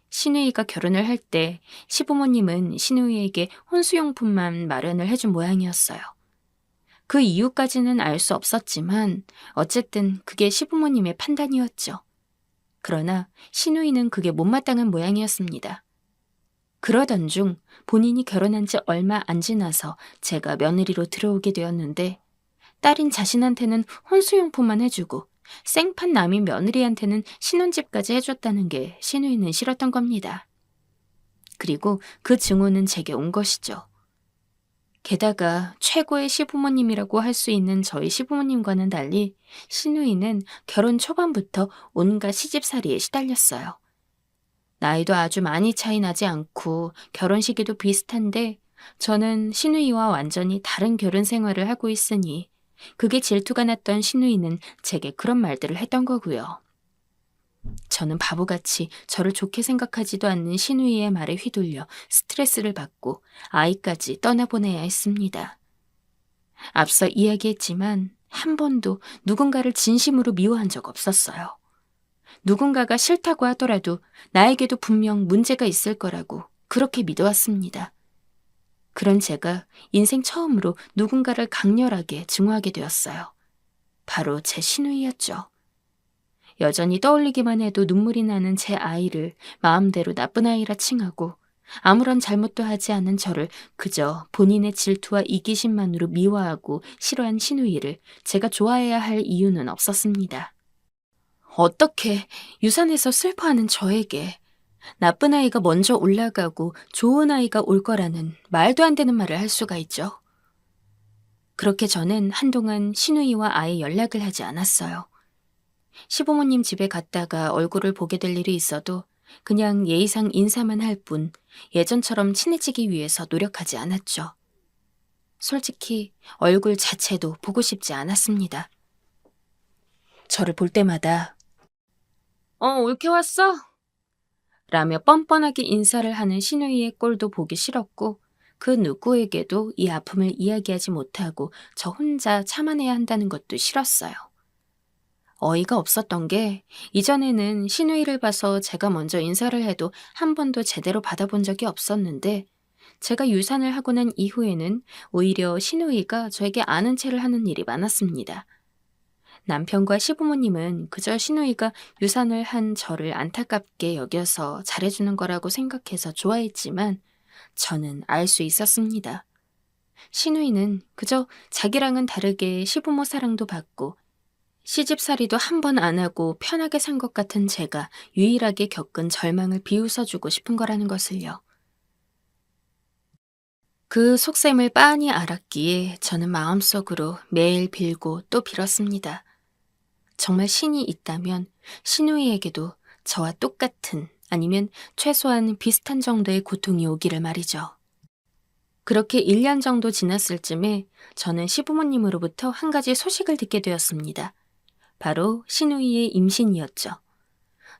신우이가 결혼을 할 때 시부모님은 신우이에게 혼수용품만 마련을 해준 모양이었어요. 그 이유까지는 알 수 없었지만 어쨌든 그게 시부모님의 판단이었죠. 그러나 신우이는 그게 못마땅한 모양이었습니다. 그러던 중 본인이 결혼한 지 얼마 안 지나서 제가 며느리로 들어오게 되었는데 딸인 자신한테는 혼수용품만 해주고 생판 남인 며느리한테는 신혼집까지 해줬다는 게 신우이는 싫었던 겁니다. 그리고 그 증오는 제게 온 것이죠. 게다가 최고의 시부모님이라고 할 수 있는 저희 시부모님과는 달리 신우이는 결혼 초반부터 온갖 시집살이에 시달렸어요. 나이도 아주 많이 차이 나지 않고 결혼 시기도 비슷한데 저는 신우이와 완전히 다른 결혼 생활을 하고 있으니 그게 질투가 났던 신우이는 제게 그런 말들을 했던 거고요. 저는 바보같이 저를 좋게 생각하지도 않는 신우이의 말에 휘둘려 스트레스를 받고 아이까지 떠나보내야 했습니다. 앞서 이야기했지만 한 번도 누군가를 진심으로 미워한 적 없었어요. 누군가가 싫다고 하더라도 나에게도 분명 문제가 있을 거라고 그렇게 믿어왔습니다. 그런 제가 인생 처음으로 누군가를 강렬하게 증오하게 되었어요. 바로 제 신우이였죠. 여전히 떠올리기만 해도 눈물이 나는 제 아이를 마음대로 나쁜 아이라 칭하고 아무런 잘못도 하지 않은 저를 그저 본인의 질투와 이기심만으로 미워하고 싫어한 신우이를 제가 좋아해야 할 이유는 없었습니다. 어떻게 유산해서 슬퍼하는 저에게 나쁜 아이가 먼저 올라가고 좋은 아이가 올 거라는 말도 안 되는 말을 할 수가 있죠. 그렇게 저는 한동안 신우이와 아예 연락을 하지 않았어요. 시부모님 집에 갔다가 얼굴을 보게 될 일이 있어도 그냥 예의상 인사만 할 뿐 예전처럼 친해지기 위해서 노력하지 않았죠. 솔직히 얼굴 자체도 보고 싶지 않았습니다. 저를 볼 때마다 올케 왔어? 라며 뻔뻔하게 인사를 하는 신우이의 꼴도 보기 싫었고 그 누구에게도 이 아픔을 이야기하지 못하고 저 혼자 참아내야 한다는 것도 싫었어요. 어이가 없었던 게 이전에는 신우이를 봐서 제가 먼저 인사를 해도 한 번도 제대로 받아본 적이 없었는데 제가 유산을 하고 난 이후에는 오히려 신우이가 저에게 아는 체를 하는 일이 많았습니다. 남편과 시부모님은 그저 신우이가 유산을 한 저를 안타깝게 여겨서 잘해주는 거라고 생각해서 좋아했지만 저는 알 수 있었습니다. 신우이는 그저 자기랑은 다르게 시부모 사랑도 받고 시집살이도 한 번 안 하고 편하게 산 것 같은 제가 유일하게 겪은 절망을 비웃어주고 싶은 거라는 것을요. 그 속셈을 빤히 알았기에 저는 마음속으로 매일 빌고 또 빌었습니다. 정말 신이 있다면 신우이에게도 저와 똑같은 아니면 최소한 비슷한 정도의 고통이 오기를 말이죠. 그렇게 1년 정도 지났을 쯤에 저는 시부모님으로부터 한 가지 소식을 듣게 되었습니다. 바로 신우이의 임신이었죠.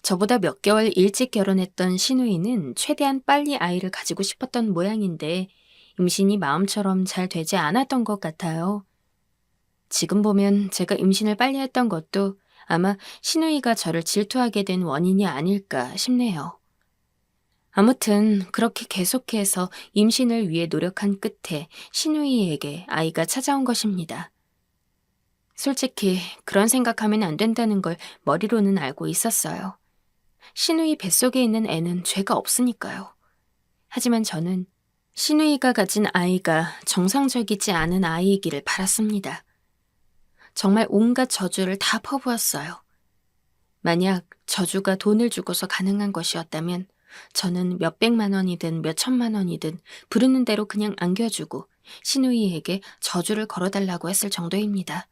저보다 몇 개월 일찍 결혼했던 신우이는 최대한 빨리 아이를 가지고 싶었던 모양인데 임신이 마음처럼 잘 되지 않았던 것 같아요. 지금 보면 제가 임신을 빨리 했던 것도 아마 신우이가 저를 질투하게 된 원인이 아닐까 싶네요. 아무튼 그렇게 계속해서 임신을 위해 노력한 끝에 신우이에게 아이가 찾아온 것입니다. 솔직히 그런 생각하면 안 된다는 걸 머리로는 알고 있었어요. 신우이 뱃속에 있는 애는 죄가 없으니까요. 하지만 저는 신우이가 가진 아이가 정상적이지 않은 아이이기를 바랐습니다. 정말 온갖 저주를 다 퍼부었어요. 만약 저주가 돈을 주고서 가능한 것이었다면 저는 몇백만 원이든 몇천만 원이든 부르는 대로 그냥 안겨주고 신우이에게 저주를 걸어달라고 했을 정도입니다.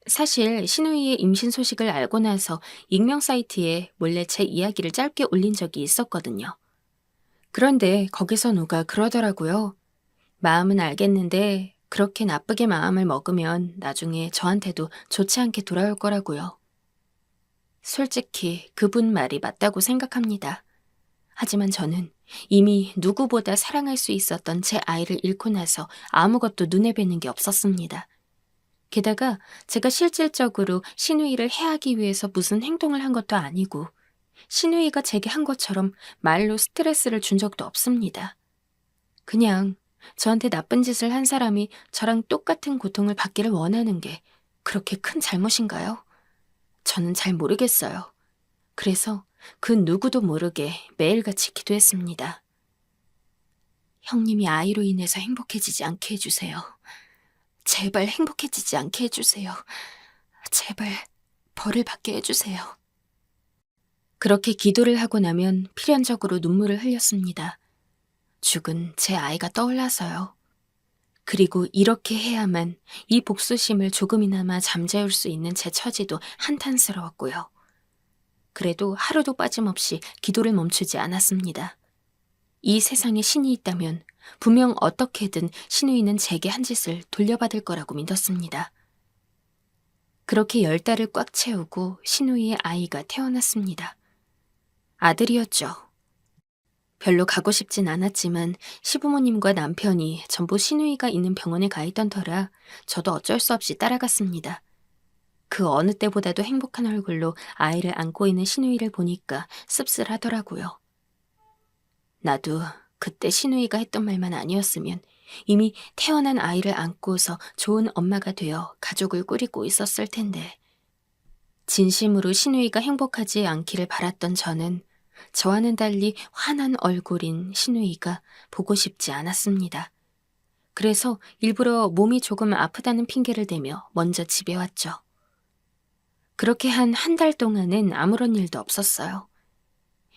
사실 신우이의 임신 소식을 알고 나서 익명 사이트에 몰래 제 이야기를 짧게 올린 적이 있었거든요. 그런데 거기서 누가 그러더라고요. 마음은 알겠는데 그렇게 나쁘게 마음을 먹으면 나중에 저한테도 좋지 않게 돌아올 거라고요. 솔직히 그분 말이 맞다고 생각합니다. 하지만 저는 이미 누구보다 사랑할 수 있었던 제 아이를 잃고 나서 아무것도 눈에 뵈는 게 없었습니다. 게다가 제가 실질적으로 신우이를 해하기 위해서 무슨 행동을 한 것도 아니고 신우이가 제게 한 것처럼 말로 스트레스를 준 적도 없습니다. 그냥 저한테 나쁜 짓을 한 사람이 저랑 똑같은 고통을 받기를 원하는 게 그렇게 큰 잘못인가요? 저는 잘 모르겠어요. 그래서 그 누구도 모르게 매일같이 기도했습니다. 형님이 아이로 인해서 행복해지지 않게 해주세요. 제발 행복해지지 않게 해주세요. 제발 벌을 받게 해주세요. 그렇게 기도를 하고 나면 필연적으로 눈물을 흘렸습니다. 죽은 제 아이가 떠올라서요. 그리고 이렇게 해야만 이 복수심을 조금이나마 잠재울 수 있는 제 처지도 한탄스러웠고요. 그래도 하루도 빠짐없이 기도를 멈추지 않았습니다. 이 세상에 신이 있다면 분명 어떻게든 신우이는 제게 한 짓을 돌려받을 거라고 믿었습니다. 그렇게 10달을 꽉 채우고 신우이의 아이가 태어났습니다. 아들이었죠. 별로 가고 싶진 않았지만 시부모님과 남편이 전부 신우이가 있는 병원에 가 있던 터라 저도 어쩔 수 없이 따라갔습니다. 그 어느 때보다도 행복한 얼굴로 아이를 안고 있는 신우이를 보니까 씁쓸하더라고요. 나도 그때 신우이가 했던 말만 아니었으면 이미 태어난 아이를 안고서 좋은 엄마가 되어 가족을 꾸리고 있었을 텐데. 진심으로 신우이가 행복하지 않기를 바랐던 저는 저와는 달리 환한 얼굴인 신우이가 보고 싶지 않았습니다. 그래서 일부러 몸이 조금 아프다는 핑계를 대며 먼저 집에 왔죠. 그렇게 한 달 동안은 아무런 일도 없었어요.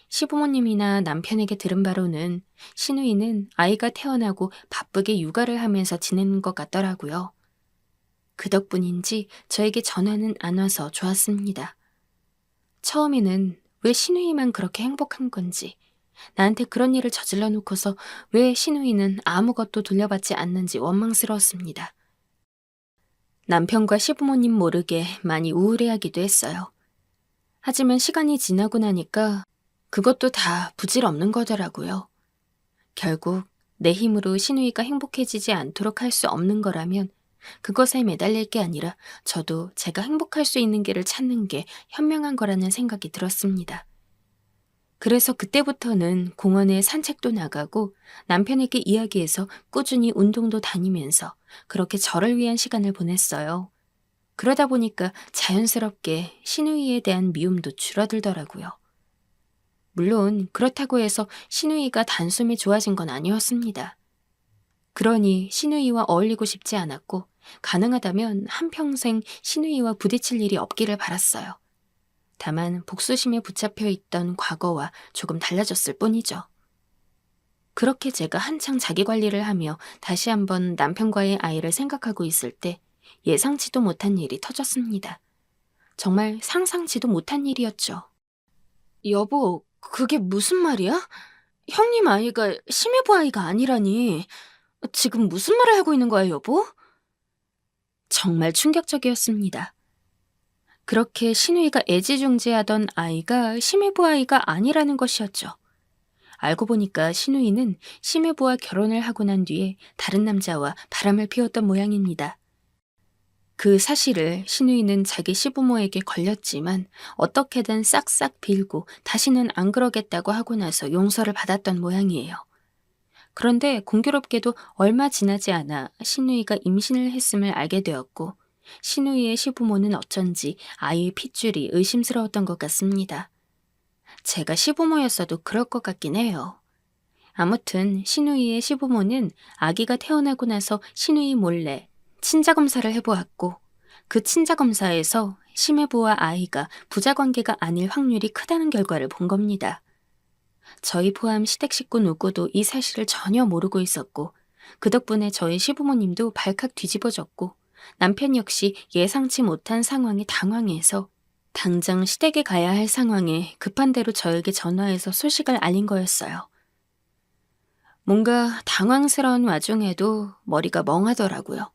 시부모님이나 남편에게 들은 바로는 신우이는 아이가 태어나고 바쁘게 육아를 하면서 지내는 것 같더라고요. 그 덕분인지 저에게 전화는 안 와서 좋았습니다. 처음에는 왜 신우이만 그렇게 행복한 건지, 나한테 그런 일을 저질러 놓고서 왜 신우이는 아무것도 돌려받지 않는지 원망스러웠습니다. 남편과 시부모님 모르게 많이 우울해하기도 했어요. 하지만 시간이 지나고 나니까 그것도 다 부질없는 거더라고요. 결국 내 힘으로 신우이가 행복해지지 않도록 할 수 없는 거라면 그것에 매달릴 게 아니라 저도 제가 행복할 수 있는 길을 찾는 게 현명한 거라는 생각이 들었습니다. 그래서 그때부터는 공원에 산책도 나가고 남편에게 이야기해서 꾸준히 운동도 다니면서 그렇게 저를 위한 시간을 보냈어요. 그러다 보니까 자연스럽게 신우이에 대한 미움도 줄어들더라고요. 물론 그렇다고 해서 신우이가 단숨에 좋아진 건 아니었습니다. 그러니 신우이와 어울리고 싶지 않았고 가능하다면 한평생 신우이와 부딪힐 일이 없기를 바랐어요. 다만 복수심에 붙잡혀 있던 과거와 조금 달라졌을 뿐이죠. 그렇게 제가 한창 자기관리를 하며 다시 한번 남편과의 아이를 생각하고 있을 때 예상치도 못한 일이 터졌습니다. 정말 상상치도 못한 일이었죠. 여보, 그게 무슨 말이야? 형님 아이가 심해부 아이가 아니라니. 지금 무슨 말을 하고 있는 거야, 여보? 정말 충격적이었습니다. 그렇게 신우이가 애지중지하던 아이가 심해부 아이가 아니라는 것이었죠. 알고 보니까 신우이는 심해부와 결혼을 하고 난 뒤에 다른 남자와 바람을 피웠던 모양입니다. 그 사실을 신우이는 자기 시부모에게 걸렸지만 어떻게든 싹싹 빌고 다시는 안 그러겠다고 하고 나서 용서를 받았던 모양이에요. 그런데 공교롭게도 얼마 지나지 않아 신우이가 임신을 했음을 알게 되었고 신우이의 시부모는 어쩐지 아이의 핏줄이 의심스러웠던 것 같습니다. 제가 시부모였어도 그럴 것 같긴 해요. 아무튼 신우이의 시부모는 아기가 태어나고 나서 신우이 몰래 친자검사를 해보았고 그 친자검사에서 심해부와 아이가 부자관계가 아닐 확률이 크다는 결과를 본 겁니다. 저희 포함 시댁 식구 누구도 이 사실을 전혀 모르고 있었고 그 덕분에 저희 시부모님도 발칵 뒤집어졌고 남편 역시 예상치 못한 상황에 당황해서 당장 시댁에 가야 할 상황에 급한 대로 저에게 전화해서 소식을 알린 거였어요. 뭔가 당황스러운 와중에도 머리가 멍하더라고요.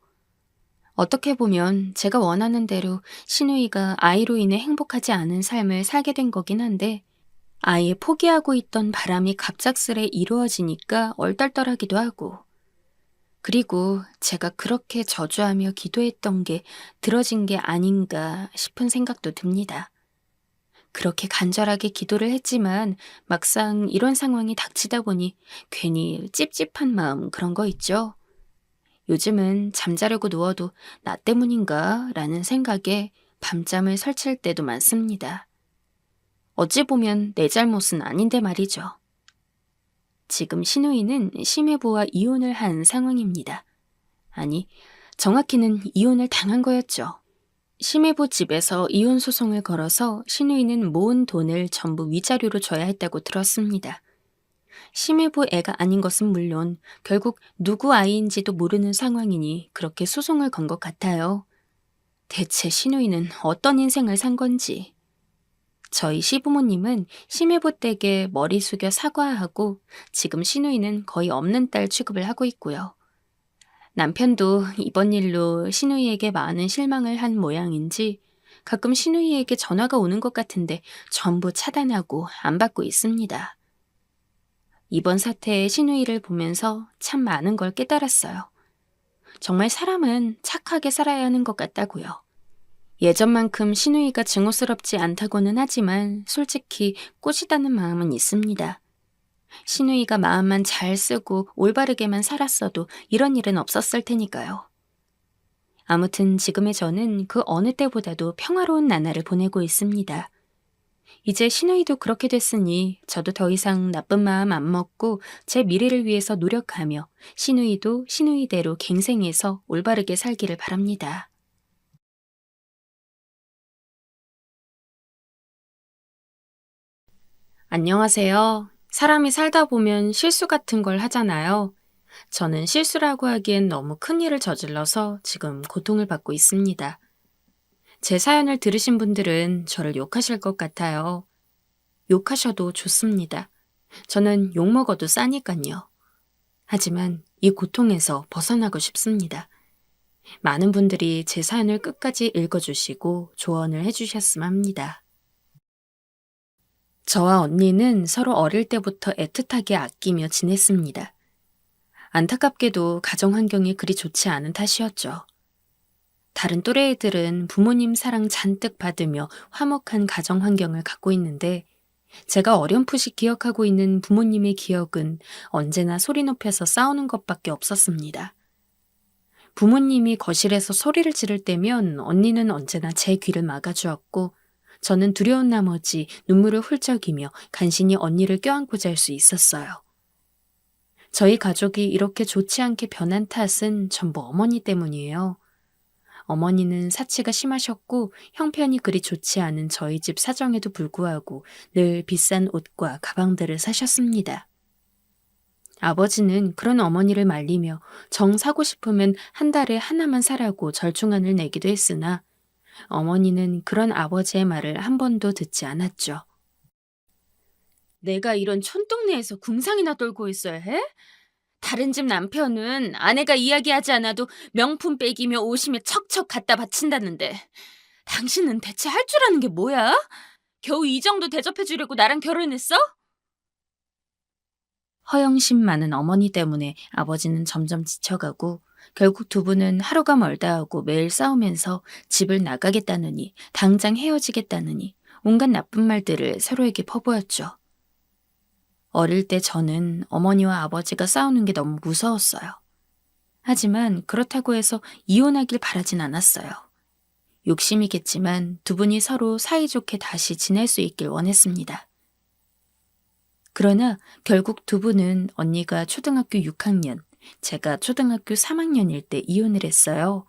어떻게 보면 제가 원하는 대로 신우이가 아이로 인해 행복하지 않은 삶을 살게 된 거긴 한데 아예 포기하고 있던 바람이 갑작스레 이루어지니까 얼떨떨하기도 하고 그리고 제가 그렇게 저주하며 기도했던 게 들어진 게 아닌가 싶은 생각도 듭니다. 그렇게 간절하게 기도를 했지만 막상 이런 상황이 닥치다 보니 괜히 찝찝한 마음 그런 거 있죠. 요즘은 잠자려고 누워도 나 때문인가 라는 생각에 밤잠을 설칠 때도 많습니다. 어찌 보면 내 잘못은 아닌데 말이죠. 지금 신우이는 심해부와 이혼을 한 상황입니다. 아니, 정확히는 이혼을 당한 거였죠. 심해부 집에서 이혼 소송을 걸어서 신우이는 모은 돈을 전부 위자료로 줘야 했다고 들었습니다. 심해부 애가 아닌 것은 물론 결국 누구 아이인지도 모르는 상황이니 그렇게 소송을 건 것 같아요. 대체 신우이는 어떤 인생을 산 건지. 저희 시부모님은 심해부 댁에 머리 숙여 사과하고 지금 신우이는 거의 없는 딸 취급을 하고 있고요. 남편도 이번 일로 신우이에게 많은 실망을 한 모양인지 가끔 신우이에게 전화가 오는 것 같은데 전부 차단하고 안 받고 있습니다. 이번 사태의 신우이를 보면서 참 많은 걸 깨달았어요. 정말 사람은 착하게 살아야 하는 것 같다고요. 예전만큼 신우이가 증오스럽지 않다고는 하지만 솔직히 꼬시다는 마음은 있습니다. 신우이가 마음만 잘 쓰고 올바르게만 살았어도 이런 일은 없었을 테니까요. 아무튼 지금의 저는 그 어느 때보다도 평화로운 나날을 보내고 있습니다. 이제 신우이도 그렇게 됐으니 저도 더 이상 나쁜 마음 안 먹고 제 미래를 위해서 노력하며 신우이도 신우이대로 갱생해서 올바르게 살기를 바랍니다. 안녕하세요. 사람이 살다 보면 실수 같은 걸 하잖아요. 저는 실수라고 하기엔 너무 큰 일을 저질러서 지금 고통을 받고 있습니다. 제 사연을 들으신 분들은 저를 욕하실 것 같아요. 욕하셔도 좋습니다. 저는 욕먹어도 싸니깐요. 하지만 이 고통에서 벗어나고 싶습니다. 많은 분들이 제 사연을 끝까지 읽어주시고 조언을 해주셨으면 합니다. 저와 언니는 서로 어릴 때부터 애틋하게 아끼며 지냈습니다. 안타깝게도 가정 환경이 그리 좋지 않은 탓이었죠. 다른 또래 애들은 부모님 사랑 잔뜩 받으며 화목한 가정 환경을 갖고 있는데 제가 어렴풋이 기억하고 있는 부모님의 기억은 언제나 소리 높여서 싸우는 것밖에 없었습니다. 부모님이 거실에서 소리를 지를 때면 언니는 언제나 제 귀를 막아주었고 저는 두려운 나머지 눈물을 훌쩍이며 간신히 언니를 껴안고 잘 수 있었어요. 저희 가족이 이렇게 좋지 않게 변한 탓은 전부 어머니 때문이에요. 어머니는 사치가 심하셨고 형편이 그리 좋지 않은 저희 집 사정에도 불구하고 늘 비싼 옷과 가방들을 사셨습니다. 아버지는 그런 어머니를 말리며 정 사고 싶으면 한 달에 하나만 사라고 절충안을 내기도 했으나 어머니는 그런 아버지의 말을 한 번도 듣지 않았죠. 내가 이런 촌동네에서 궁상이나 떨고 있어야 해? 다른 집 남편은 아내가 이야기하지 않아도 명품 빼기며 옷이며 척척 갖다 바친다는데 당신은 대체 할 줄 아는 게 뭐야? 겨우 이 정도 대접해 주려고 나랑 결혼했어? 허영심 많은 어머니 때문에 아버지는 점점 지쳐가고 결국 두 분은 하루가 멀다 하고 매일 싸우면서 집을 나가겠다느니 당장 헤어지겠다느니 온갖 나쁜 말들을 서로에게 퍼부었죠. 어릴 때 저는 어머니와 아버지가 싸우는 게 너무 무서웠어요. 하지만 그렇다고 해서 이혼하길 바라진 않았어요. 욕심이겠지만 두 분이 서로 사이좋게 다시 지낼 수 있길 원했습니다. 그러나 결국 두 분은 언니가 초등학교 6학년, 제가 초등학교 3학년일 때 이혼을 했어요.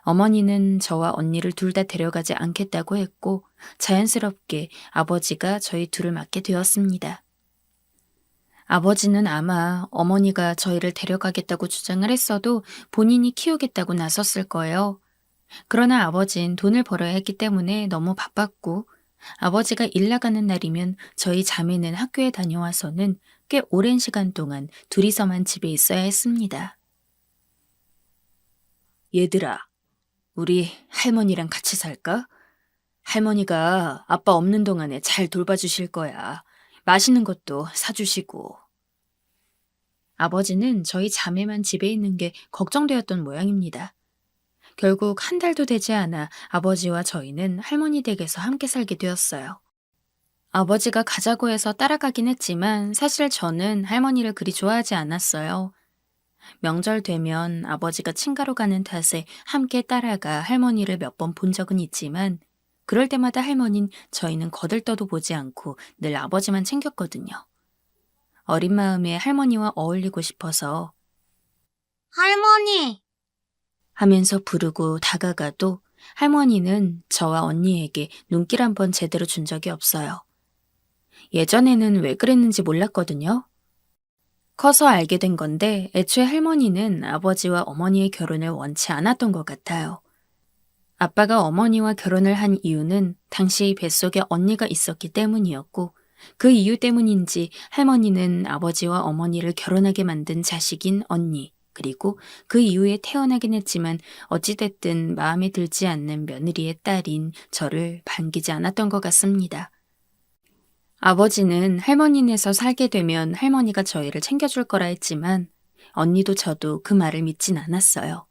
어머니는 저와 언니를 둘 다 데려가지 않겠다고 했고 자연스럽게 아버지가 저희 둘을 맡게 되었습니다. 아버지는 아마 어머니가 저희를 데려가겠다고 주장을 했어도 본인이 키우겠다고 나섰을 거예요. 그러나 아버진 돈을 벌어야 했기 때문에 너무 바빴고 아버지가 일 나가는 날이면 저희 자매는 학교에 다녀와서는 꽤 오랜 시간 동안 둘이서만 집에 있어야 했습니다. 얘들아, 우리 할머니랑 같이 살까? 할머니가 아빠 없는 동안에 잘 돌봐주실 거야. 맛있는 것도 사주시고. 아버지는 저희 자매만 집에 있는 게 걱정되었던 모양입니다. 결국 한 달도 되지 않아 아버지와 저희는 할머니 댁에서 함께 살게 되었어요. 아버지가 가자고 해서 따라가긴 했지만 사실 저는 할머니를 그리 좋아하지 않았어요. 명절 되면 아버지가 친가로 가는 탓에 함께 따라가 할머니를 몇 번 본 적은 있지만 그럴 때마다 할머니는 저희는 거들떠도 보지 않고 늘 아버지만 챙겼거든요. 어린 마음에 할머니와 어울리고 싶어서 할머니! 하면서 부르고 다가가도 할머니는 저와 언니에게 눈길 한 번 제대로 준 적이 없어요. 예전에는 왜 그랬는지 몰랐거든요. 커서 알게 된 건데 애초에 할머니는 아버지와 어머니의 결혼을 원치 않았던 것 같아요. 아빠가 어머니와 결혼을 한 이유는 당시 뱃속에 언니가 있었기 때문이었고 그 이유 때문인지 할머니는 아버지와 어머니를 결혼하게 만든 자식인 언니 그리고 그 이후에 태어나긴 했지만 어찌됐든 마음에 들지 않는 며느리의 딸인 저를 반기지 않았던 것 같습니다. 아버지는 할머니네서 살게 되면 할머니가 저희를 챙겨줄 거라 했지만 언니도 저도 그 말을 믿진 않았어요.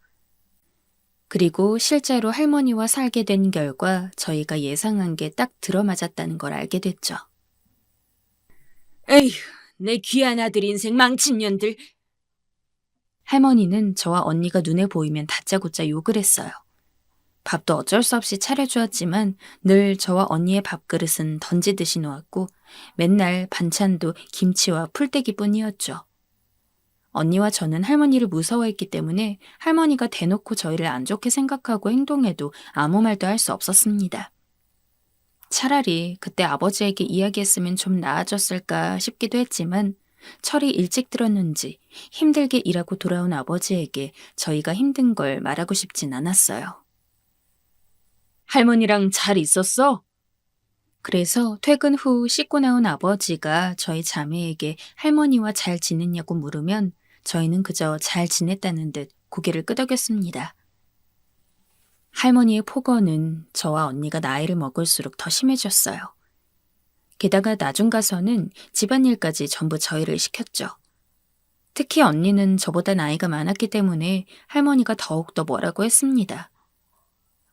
그리고 실제로 할머니와 살게 된 결과 저희가 예상한 게 딱 들어맞았다는 걸 알게 됐죠. 에휴, 내 귀한 아들 인생 망친 년들. 할머니는 저와 언니가 눈에 보이면 다짜고짜 욕을 했어요. 밥도 어쩔 수 없이 차려주었지만 늘 저와 언니의 밥그릇은 던지듯이 놓았고 맨날 반찬도 김치와 풀떼기뿐이었죠. 언니와 저는 할머니를 무서워했기 때문에 할머니가 대놓고 저희를 안 좋게 생각하고 행동해도 아무 말도 할 수 없었습니다. 차라리 그때 아버지에게 이야기했으면 좀 나아졌을까 싶기도 했지만 철이 일찍 들었는지 힘들게 일하고 돌아온 아버지에게 저희가 힘든 걸 말하고 싶진 않았어요. 할머니랑 잘 있었어? 그래서 퇴근 후 씻고 나온 아버지가 저희 자매에게 할머니와 잘 지냈냐고 물으면 저희는 그저 잘 지냈다는 듯 고개를 끄덕였습니다. 할머니의 폭언은 저와 언니가 나이를 먹을수록 더 심해졌어요. 게다가 나중 가서는 집안일까지 전부 저희를 시켰죠. 특히 언니는 저보다 나이가 많았기 때문에 할머니가 더욱더 뭐라고 했습니다.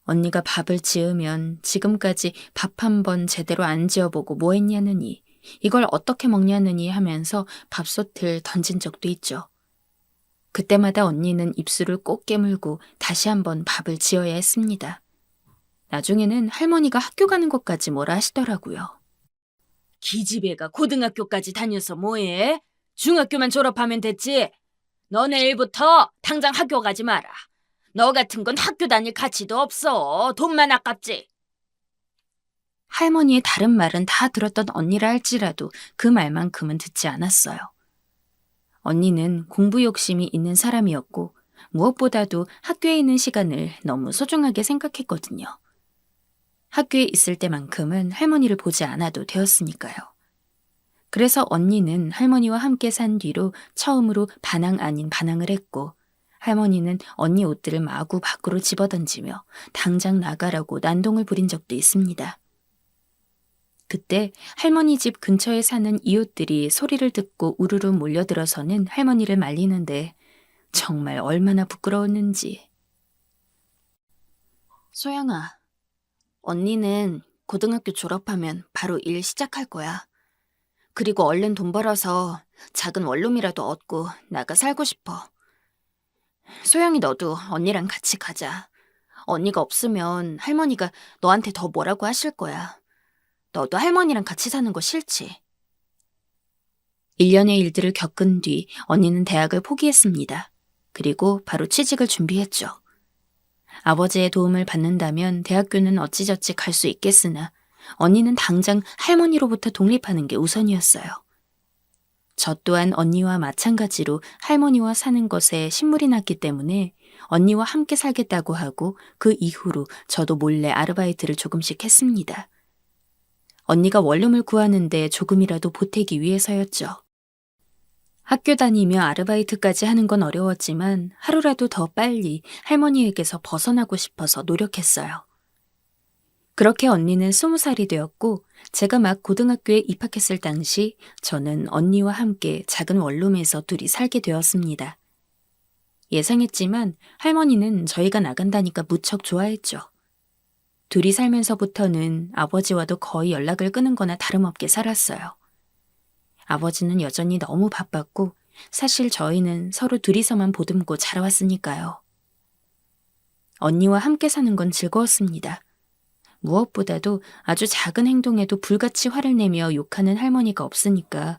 언니가 밥을 지으면 지금까지 밥 한 번 제대로 안 지어보고 뭐 했냐느니, 이걸 어떻게 먹냐느니 하면서 밥솥을 던진 적도 있죠. 그때마다 언니는 입술을 꼭 깨물고 다시 한번 밥을 지어야 했습니다. 나중에는 할머니가 학교 가는 것까지 뭐라 하시더라고요. 기집애가 고등학교까지 다녀서 뭐해? 중학교만 졸업하면 됐지. 너 내일부터 당장 학교 가지 마라. 너 같은 건 학교 다닐 가치도 없어. 돈만 아깝지. 할머니의 다른 말은 다 들었던 언니라 할지라도 그 말만큼은 듣지 않았어요. 언니는 공부 욕심이 있는 사람이었고 무엇보다도 학교에 있는 시간을 너무 소중하게 생각했거든요. 학교에 있을 때만큼은 할머니를 보지 않아도 되었으니까요. 그래서 언니는 할머니와 함께 산 뒤로 처음으로 반항 아닌 반항을 했고 할머니는 언니 옷들을 마구 밖으로 집어던지며 당장 나가라고 난동을 부린 적도 있습니다. 그때 할머니 집 근처에 사는 이웃들이 소리를 듣고 우르르 몰려들어서는 할머니를 말리는데 정말 얼마나 부끄러웠는지. 소영아, 언니는 고등학교 졸업하면 바로 일 시작할 거야. 그리고 얼른 돈 벌어서 작은 원룸이라도 얻고 나가 살고 싶어. 소영이 너도 언니랑 같이 가자. 언니가 없으면 할머니가 너한테 더 뭐라고 하실 거야. 너도 할머니랑 같이 사는 거 싫지? 1년의 일들을 겪은 뒤 언니는 대학을 포기했습니다. 그리고 바로 취직을 준비했죠. 아버지의 도움을 받는다면 대학교는 어찌저찌 갈 수 있겠으나 언니는 당장 할머니로부터 독립하는 게 우선이었어요. 저 또한 언니와 마찬가지로 할머니와 사는 것에 신물이 났기 때문에 언니와 함께 살겠다고 하고 그 이후로 저도 몰래 아르바이트를 조금씩 했습니다. 언니가 원룸을 구하는데 조금이라도 보태기 위해서였죠. 학교 다니며 아르바이트까지 하는 건 어려웠지만 하루라도 더 빨리 할머니에게서 벗어나고 싶어서 노력했어요. 그렇게 언니는 20살이 되었고 제가 막 고등학교에 입학했을 당시 저는 언니와 함께 작은 원룸에서 둘이 살게 되었습니다. 예상했지만 할머니는 저희가 나간다니까 무척 좋아했죠. 둘이 살면서부터는 아버지와도 거의 연락을 끊은 거나 다름없게 살았어요. 아버지는 여전히 너무 바빴고 사실 저희는 서로 둘이서만 보듬고 자라왔으니까요. 언니와 함께 사는 건 즐거웠습니다. 무엇보다도 아주 작은 행동에도 불같이 화를 내며 욕하는 할머니가 없으니까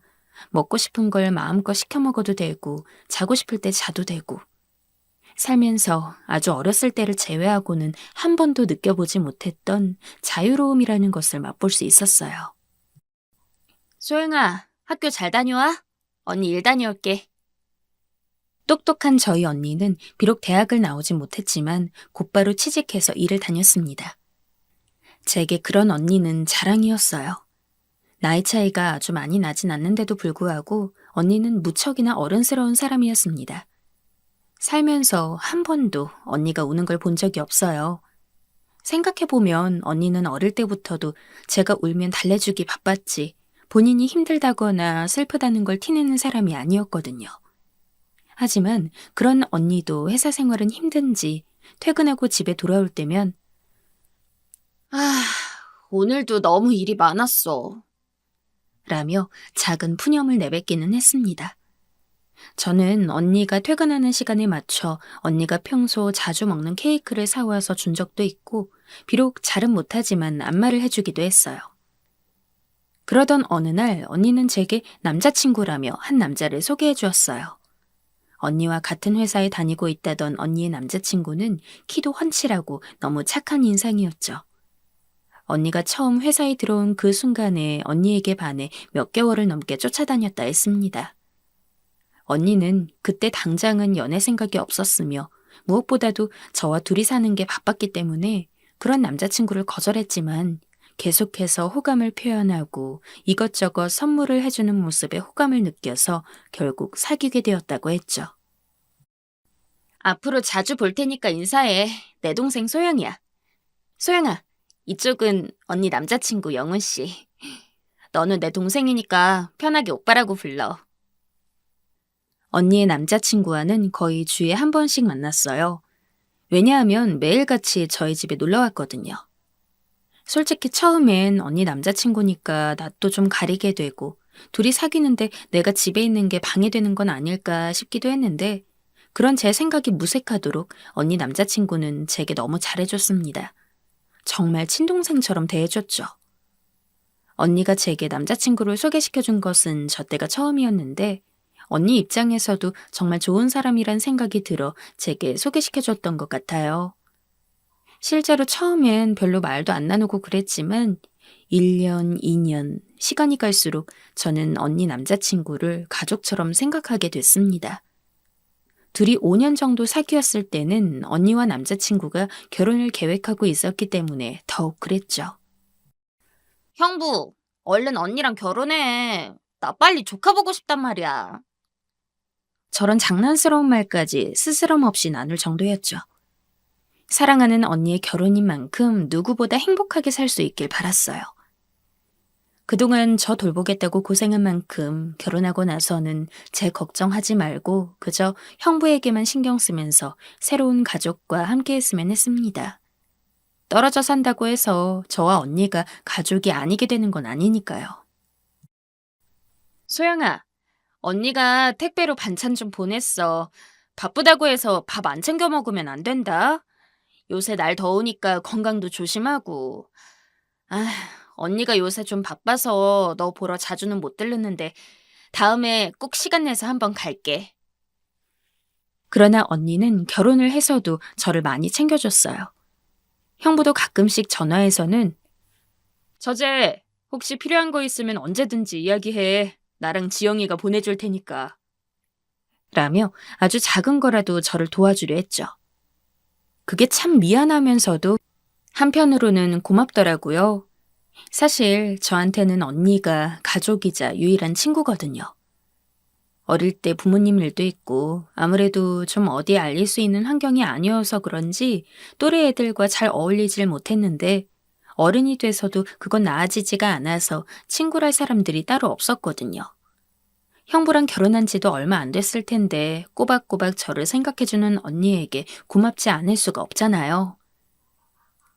먹고 싶은 걸 마음껏 시켜 먹어도 되고 자고 싶을 때 자도 되고 살면서 아주 어렸을 때를 제외하고는 한 번도 느껴보지 못했던 자유로움이라는 것을 맛볼 수 있었어요. 소영아, 학교 잘 다녀와? 언니 일 다녀올게. 똑똑한 저희 언니는 비록 대학을 나오지 못했지만 곧바로 취직해서 일을 다녔습니다. 제게 그런 언니는 자랑이었어요. 나이 차이가 아주 많이 나진 않는데도 불구하고 언니는 무척이나 어른스러운 사람이었습니다. 살면서 한 번도 언니가 우는 걸 본 적이 없어요. 생각해보면 언니는 어릴 때부터도 제가 울면 달래주기 바빴지 본인이 힘들다거나 슬프다는 걸 티내는 사람이 아니었거든요. 하지만 그런 언니도 회사 생활은 힘든지 퇴근하고 집에 돌아올 때면 오늘도 너무 일이 많았어. 라며 작은 푸념을 내뱉기는 했습니다. 저는 언니가 퇴근하는 시간에 맞춰 언니가 평소 자주 먹는 케이크를 사와서 준 적도 있고 비록 잘은 못하지만 안마를 해주기도 했어요. 그러던 어느 날 언니는 제게 남자친구라며 한 남자를 소개해 주었어요. 언니와 같은 회사에 다니고 있다던 언니의 남자친구는 키도 훤칠하고 너무 착한 인상이었죠. 언니가 처음 회사에 들어온 그 순간에 언니에게 반해 몇 개월을 넘게 쫓아다녔다 했습니다. 언니는 그때 당장은 연애 생각이 없었으며 무엇보다도 저와 둘이 사는 게 바빴기 때문에 그런 남자친구를 거절했지만 계속해서 호감을 표현하고 이것저것 선물을 해주는 모습에 호감을 느껴서 결국 사귀게 되었다고 했죠. 앞으로 자주 볼 테니까 인사해. 내 동생 소영이야. 소영아, 이쪽은 언니 남자친구 영훈 씨. 너는 내 동생이니까 편하게 오빠라고 불러. 언니의 남자친구와는 거의 주에 한 번씩 만났어요. 왜냐하면 매일같이 저희 집에 놀러 왔거든요. 솔직히 처음엔 언니 남자친구니까 낯도 좀 가리게 되고 둘이 사귀는데 내가 집에 있는 게 방해되는 건 아닐까 싶기도 했는데 그런 제 생각이 무색하도록 언니 남자친구는 제게 너무 잘해줬습니다. 정말 친동생처럼 대해줬죠. 언니가 제게 남자친구를 소개시켜준 것은 저 때가 처음이었는데 언니 입장에서도 정말 좋은 사람이란 생각이 들어 제게 소개시켜줬던 것 같아요. 실제로 처음엔 별로 말도 안 나누고 그랬지만 1년, 2년, 시간이 갈수록 저는 언니 남자친구를 가족처럼 생각하게 됐습니다. 둘이 5년 정도 사귀었을 때는 언니와 남자친구가 결혼을 계획하고 있었기 때문에 더욱 그랬죠. 형부, 얼른 언니랑 결혼해. 나 빨리 조카 보고 싶단 말이야. 저런 장난스러운 말까지 스스럼 없이 나눌 정도였죠. 사랑하는 언니의 결혼인 만큼 누구보다 행복하게 살 수 있길 바랐어요. 그동안 저 돌보겠다고 고생한 만큼 결혼하고 나서는 제 걱정하지 말고 그저 형부에게만 신경 쓰면서 새로운 가족과 함께 했으면 했습니다. 떨어져 산다고 해서 저와 언니가 가족이 아니게 되는 건 아니니까요. 소영아, 언니가 택배로 반찬 좀 보냈어. 바쁘다고 해서 밥 안 챙겨 먹으면 안 된다. 요새 날 더우니까 건강도 조심하고. 아, 언니가 요새 좀 바빠서 너 보러 자주는 못 들르는데 다음에 꼭 시간 내서 한번 갈게. 그러나 언니는 결혼을 해서도 저를 많이 챙겨줬어요. 형부도 가끔씩 전화해서는 저제, 혹시 필요한 거 있으면 언제든지 이야기해. 나랑 지영이가 보내줄 테니까. 라며 아주 작은 거라도 저를 도와주려 했죠. 그게 참 미안하면서도 한편으로는 고맙더라고요. 사실 저한테는 언니가 가족이자 유일한 친구거든요. 어릴 때 부모님 일도 있고 아무래도 좀 어디에 알릴 수 있는 환경이 아니어서 그런지 또래 애들과 잘 어울리질 못했는데 어른이 돼서도 그건 나아지지가 않아서 친구랄 사람들이 따로 없었거든요. 형부랑 결혼한 지도 얼마 안 됐을 텐데 꼬박꼬박 저를 생각해주는 언니에게 고맙지 않을 수가 없잖아요.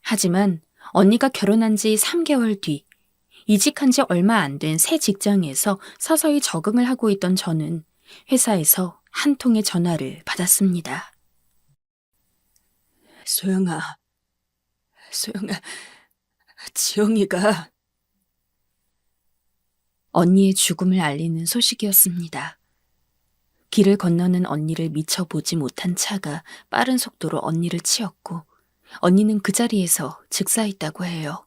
하지만 언니가 결혼한 지 3개월 뒤, 이직한 지 얼마 안 된 새 직장에서 서서히 적응을 하고 있던 저는 회사에서 한 통의 전화를 받았습니다. 소영아, 지영이가... 언니의 죽음을 알리는 소식이었습니다. 길을 건너는 언니를 미처 보지 못한 차가 빠른 속도로 언니를 치었고 언니는 그 자리에서 즉사했다고 해요.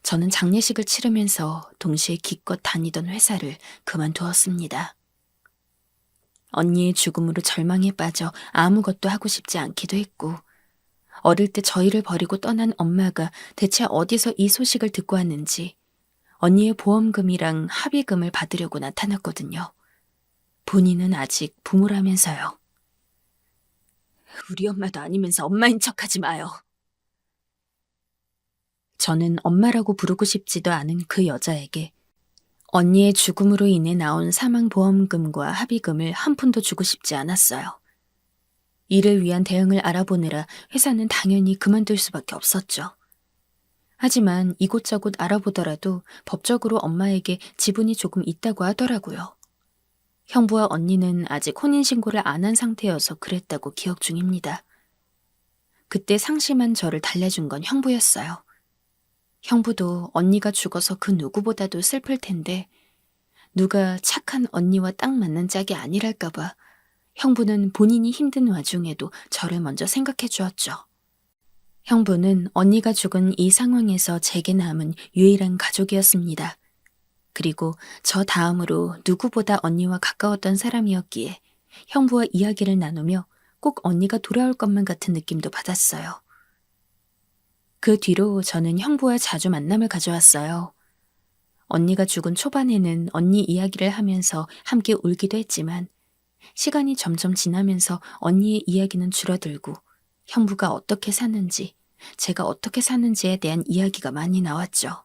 저는 장례식을 치르면서 동시에 기껏 다니던 회사를 그만두었습니다. 언니의 죽음으로 절망에 빠져 아무것도 하고 싶지 않기도 했고 어릴 때 저희를 버리고 떠난 엄마가 대체 어디서 이 소식을 듣고 왔는지 언니의 보험금이랑 합의금을 받으려고 나타났거든요. 본인은 아직 부모라면서요. 우리 엄마도 아니면서 엄마인 척하지 마요. 저는 엄마라고 부르고 싶지도 않은 그 여자에게 언니의 죽음으로 인해 나온 사망보험금과 합의금을 한 푼도 주고 싶지 않았어요. 이를 위한 대응을 알아보느라 회사는 당연히 그만둘 수밖에 없었죠. 하지만 이곳저곳 알아보더라도 법적으로 엄마에게 지분이 조금 있다고 하더라고요. 형부와 언니는 아직 혼인신고를 안 한 상태여서 그랬다고 기억 중입니다. 그때 상심한 저를 달래준 건 형부였어요. 형부도 언니가 죽어서 그 누구보다도 슬플 텐데 누가 착한 언니와 딱 맞는 짝이 아니랄까봐 형부는 본인이 힘든 와중에도 저를 먼저 생각해 주었죠. 형부는 언니가 죽은 이 상황에서 제게 남은 유일한 가족이었습니다. 그리고 저 다음으로 누구보다 언니와 가까웠던 사람이었기에 형부와 이야기를 나누며 꼭 언니가 돌아올 것만 같은 느낌도 받았어요. 그 뒤로 저는 형부와 자주 만남을 가져왔어요. 언니가 죽은 초반에는 언니 이야기를 하면서 함께 울기도 했지만 시간이 점점 지나면서 언니의 이야기는 줄어들고 형부가 어떻게 사는지, 제가 어떻게 사는지에 대한 이야기가 많이 나왔죠.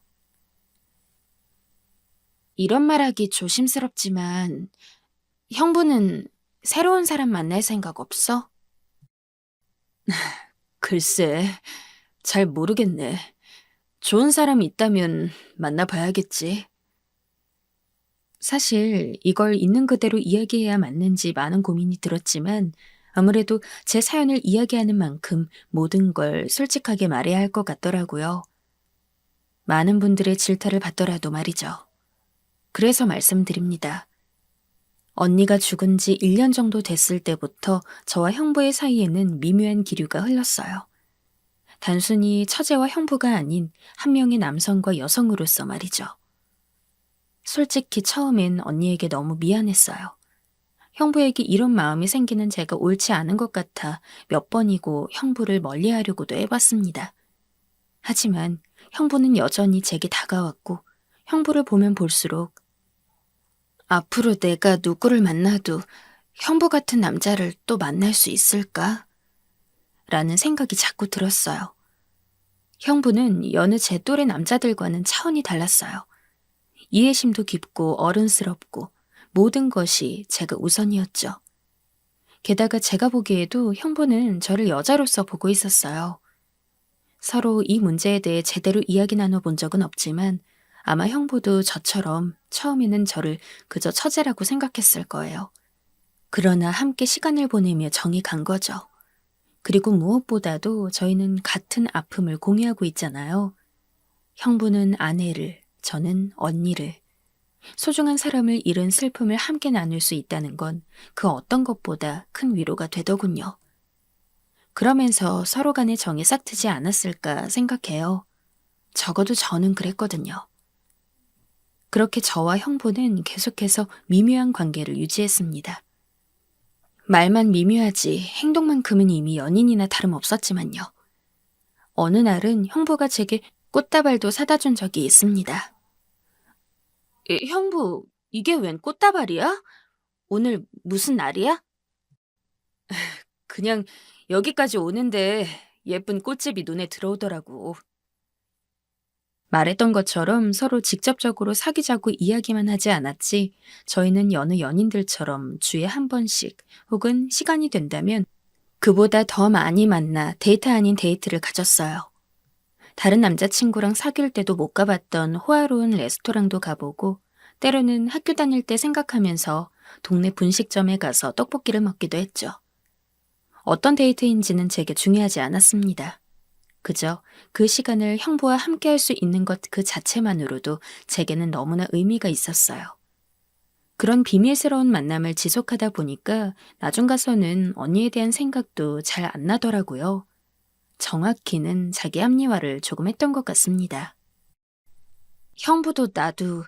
이런 말하기 조심스럽지만 형부는 새로운 사람 만날 생각 없어? 글쎄, 잘 모르겠네. 좋은 사람이 있다면 만나봐야겠지. 사실 이걸 있는 그대로 이야기해야 맞는지 많은 고민이 들었지만 아무래도 제 사연을 이야기하는 만큼 모든 걸 솔직하게 말해야 할 것 같더라고요. 많은 분들의 질타를 받더라도 말이죠. 그래서 말씀드립니다. 언니가 죽은 지 1년 정도 됐을 때부터 저와 형부의 사이에는 미묘한 기류가 흘렀어요. 단순히 처제와 형부가 아닌 한 명의 남성과 여성으로서 말이죠. 솔직히 처음엔 언니에게 너무 미안했어요. 형부에게 이런 마음이 생기는 제가 옳지 않은 것 같아 몇 번이고 형부를 멀리하려고도 해봤습니다. 하지만 형부는 여전히 제게 다가왔고 형부를 보면 볼수록 앞으로 내가 누구를 만나도 형부 같은 남자를 또 만날 수 있을까? 라는 생각이 자꾸 들었어요. 형부는 여느 제 또래 남자들과는 차원이 달랐어요. 이해심도 깊고 어른스럽고 모든 것이 제가 우선이었죠. 게다가 제가 보기에도 형부는 저를 여자로서 보고 있었어요. 서로 이 문제에 대해 제대로 이야기 나눠본 적은 없지만 아마 형부도 저처럼 처음에는 저를 그저 처제라고 생각했을 거예요. 그러나 함께 시간을 보내며 정이 간 거죠. 그리고 무엇보다도 저희는 같은 아픔을 공유하고 있잖아요. 형부는 아내를, 저는 언니를. 소중한 사람을 잃은 슬픔을 함께 나눌 수 있다는 건 그 어떤 것보다 큰 위로가 되더군요. 그러면서 서로 간의 정이 싹트지 않았을까 생각해요. 적어도 저는 그랬거든요. 그렇게 저와 형부는 계속해서 미묘한 관계를 유지했습니다. 말만 미묘하지 행동만큼은 이미 연인이나 다름없었지만요. 어느 날은 형부가 제게 꽃다발도 사다 준 적이 있습니다. 형부, 이게 웬 꽃다발이야? 오늘 무슨 날이야? 그냥 여기까지 오는데 예쁜 꽃집이 눈에 들어오더라고. 말했던 것처럼 서로 직접적으로 사귀자고 이야기만 하지 않았지, 저희는 여느 연인들처럼 주에 한 번씩 혹은 시간이 된다면 그보다 더 많이 만나 데이트 아닌 데이트를 가졌어요. 다른 남자친구랑 사귈 때도 못 가봤던 호화로운 레스토랑도 가보고, 때로는 학교 다닐 때 생각하면서 동네 분식점에 가서 떡볶이를 먹기도 했죠. 어떤 데이트인지는 제게 중요하지 않았습니다. 그저 그 시간을 형부와 함께 할 수 있는 것 그 자체만으로도 제게는 너무나 의미가 있었어요. 그런 비밀스러운 만남을 지속하다 보니까 나중 가서는 언니에 대한 생각도 잘 안 나더라고요. 정확히는 자기 합리화를 조금 했던 것 같습니다. 형부도 나도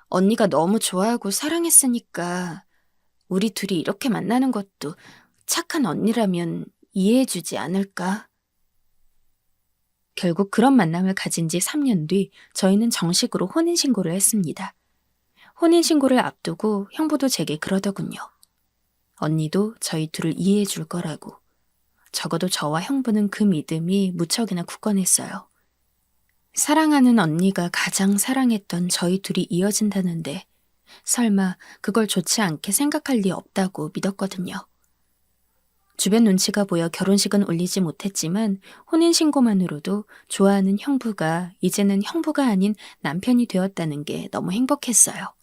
언니가 너무 좋아하고 사랑했으니까 우리 둘이 이렇게 만나는 것도 착한 언니라면 이해해주지 않을까? 결국 그런 만남을 가진 지 3년 뒤 저희는 정식으로 혼인신고를 했습니다. 혼인신고를 앞두고 형부도 제게 그러더군요. 언니도 저희 둘을 이해해 줄 거라고. 적어도 저와 형부는 그 믿음이 무척이나 굳건했어요. 사랑하는 언니가 가장 사랑했던 저희 둘이 이어진다는데 설마 그걸 좋지 않게 생각할 리 없다고 믿었거든요. 주변 눈치가 보여 결혼식은 올리지 못했지만 혼인신고만으로도 좋아하는 형부가 이제는 형부가 아닌 남편이 되었다는 게 너무 행복했어요.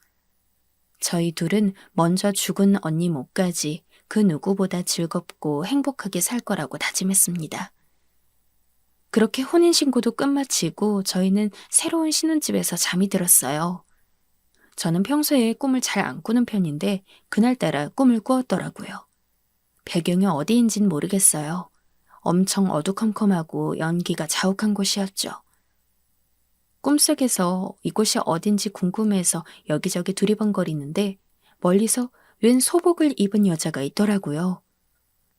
저희 둘은 먼저 죽은 언니 몫까지 그 누구보다 즐겁고 행복하게 살 거라고 다짐했습니다. 그렇게 혼인신고도 끝마치고 저희는 새로운 신혼집에서 잠이 들었어요. 저는 평소에 꿈을 잘 안 꾸는 편인데 그날따라 꿈을 꾸었더라고요. 배경이 어디인진 모르겠어요. 엄청 어두컴컴하고 연기가 자욱한 곳이었죠. 꿈속에서 이곳이 어딘지 궁금해서 여기저기 두리번거리는데 멀리서 웬 소복을 입은 여자가 있더라고요.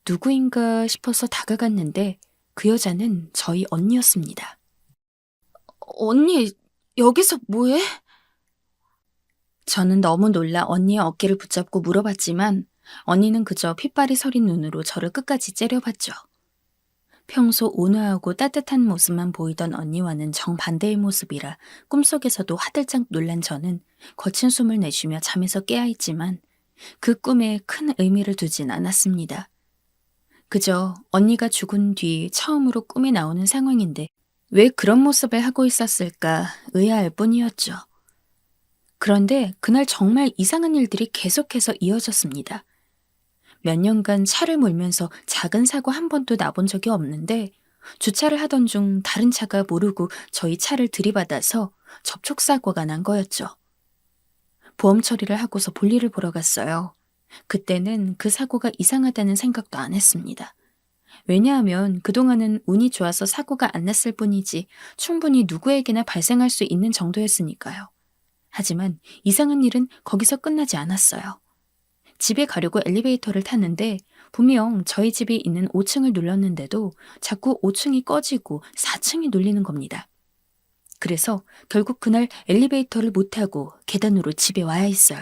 누구인가 싶어서 다가갔는데 그 여자는 저희 언니였습니다. 언니, 여기서 뭐해? 저는 너무 놀라 언니의 어깨를 붙잡고 물어봤지만 언니는 그저 핏발이 서린 눈으로 저를 끝까지 째려봤죠. 평소 온화하고 따뜻한 모습만 보이던 언니와는 정반대의 모습이라 꿈속에서도 화들짝 놀란 저는 거친 숨을 내쉬며 잠에서 깨어있지만 그 꿈에 큰 의미를 두진 않았습니다. 그저 언니가 죽은 뒤 처음으로 꿈에 나오는 상황인데 왜 그런 모습을 하고 있었을까 의아할 뿐이었죠. 그런데 그날 정말 이상한 일들이 계속해서 이어졌습니다. 몇 년간 차를 몰면서 작은 사고 한 번도 나본 적이 없는데 주차를 하던 중 다른 차가 모르고 저희 차를 들이받아서 접촉사고가 난 거였죠. 보험 처리를 하고서 볼일을 보러 갔어요. 그때는 그 사고가 이상하다는 생각도 안 했습니다. 왜냐하면 그동안은 운이 좋아서 사고가 안 났을 뿐이지 충분히 누구에게나 발생할 수 있는 정도였으니까요. 하지만 이상한 일은 거기서 끝나지 않았어요. 집에 가려고 엘리베이터를 탔는데 분명 저희 집이 있는 5층을 눌렀는데도 자꾸 5층이 꺼지고 4층이 눌리는 겁니다. 그래서 결국 그날 엘리베이터를 못 타고 계단으로 집에 와야 했어요.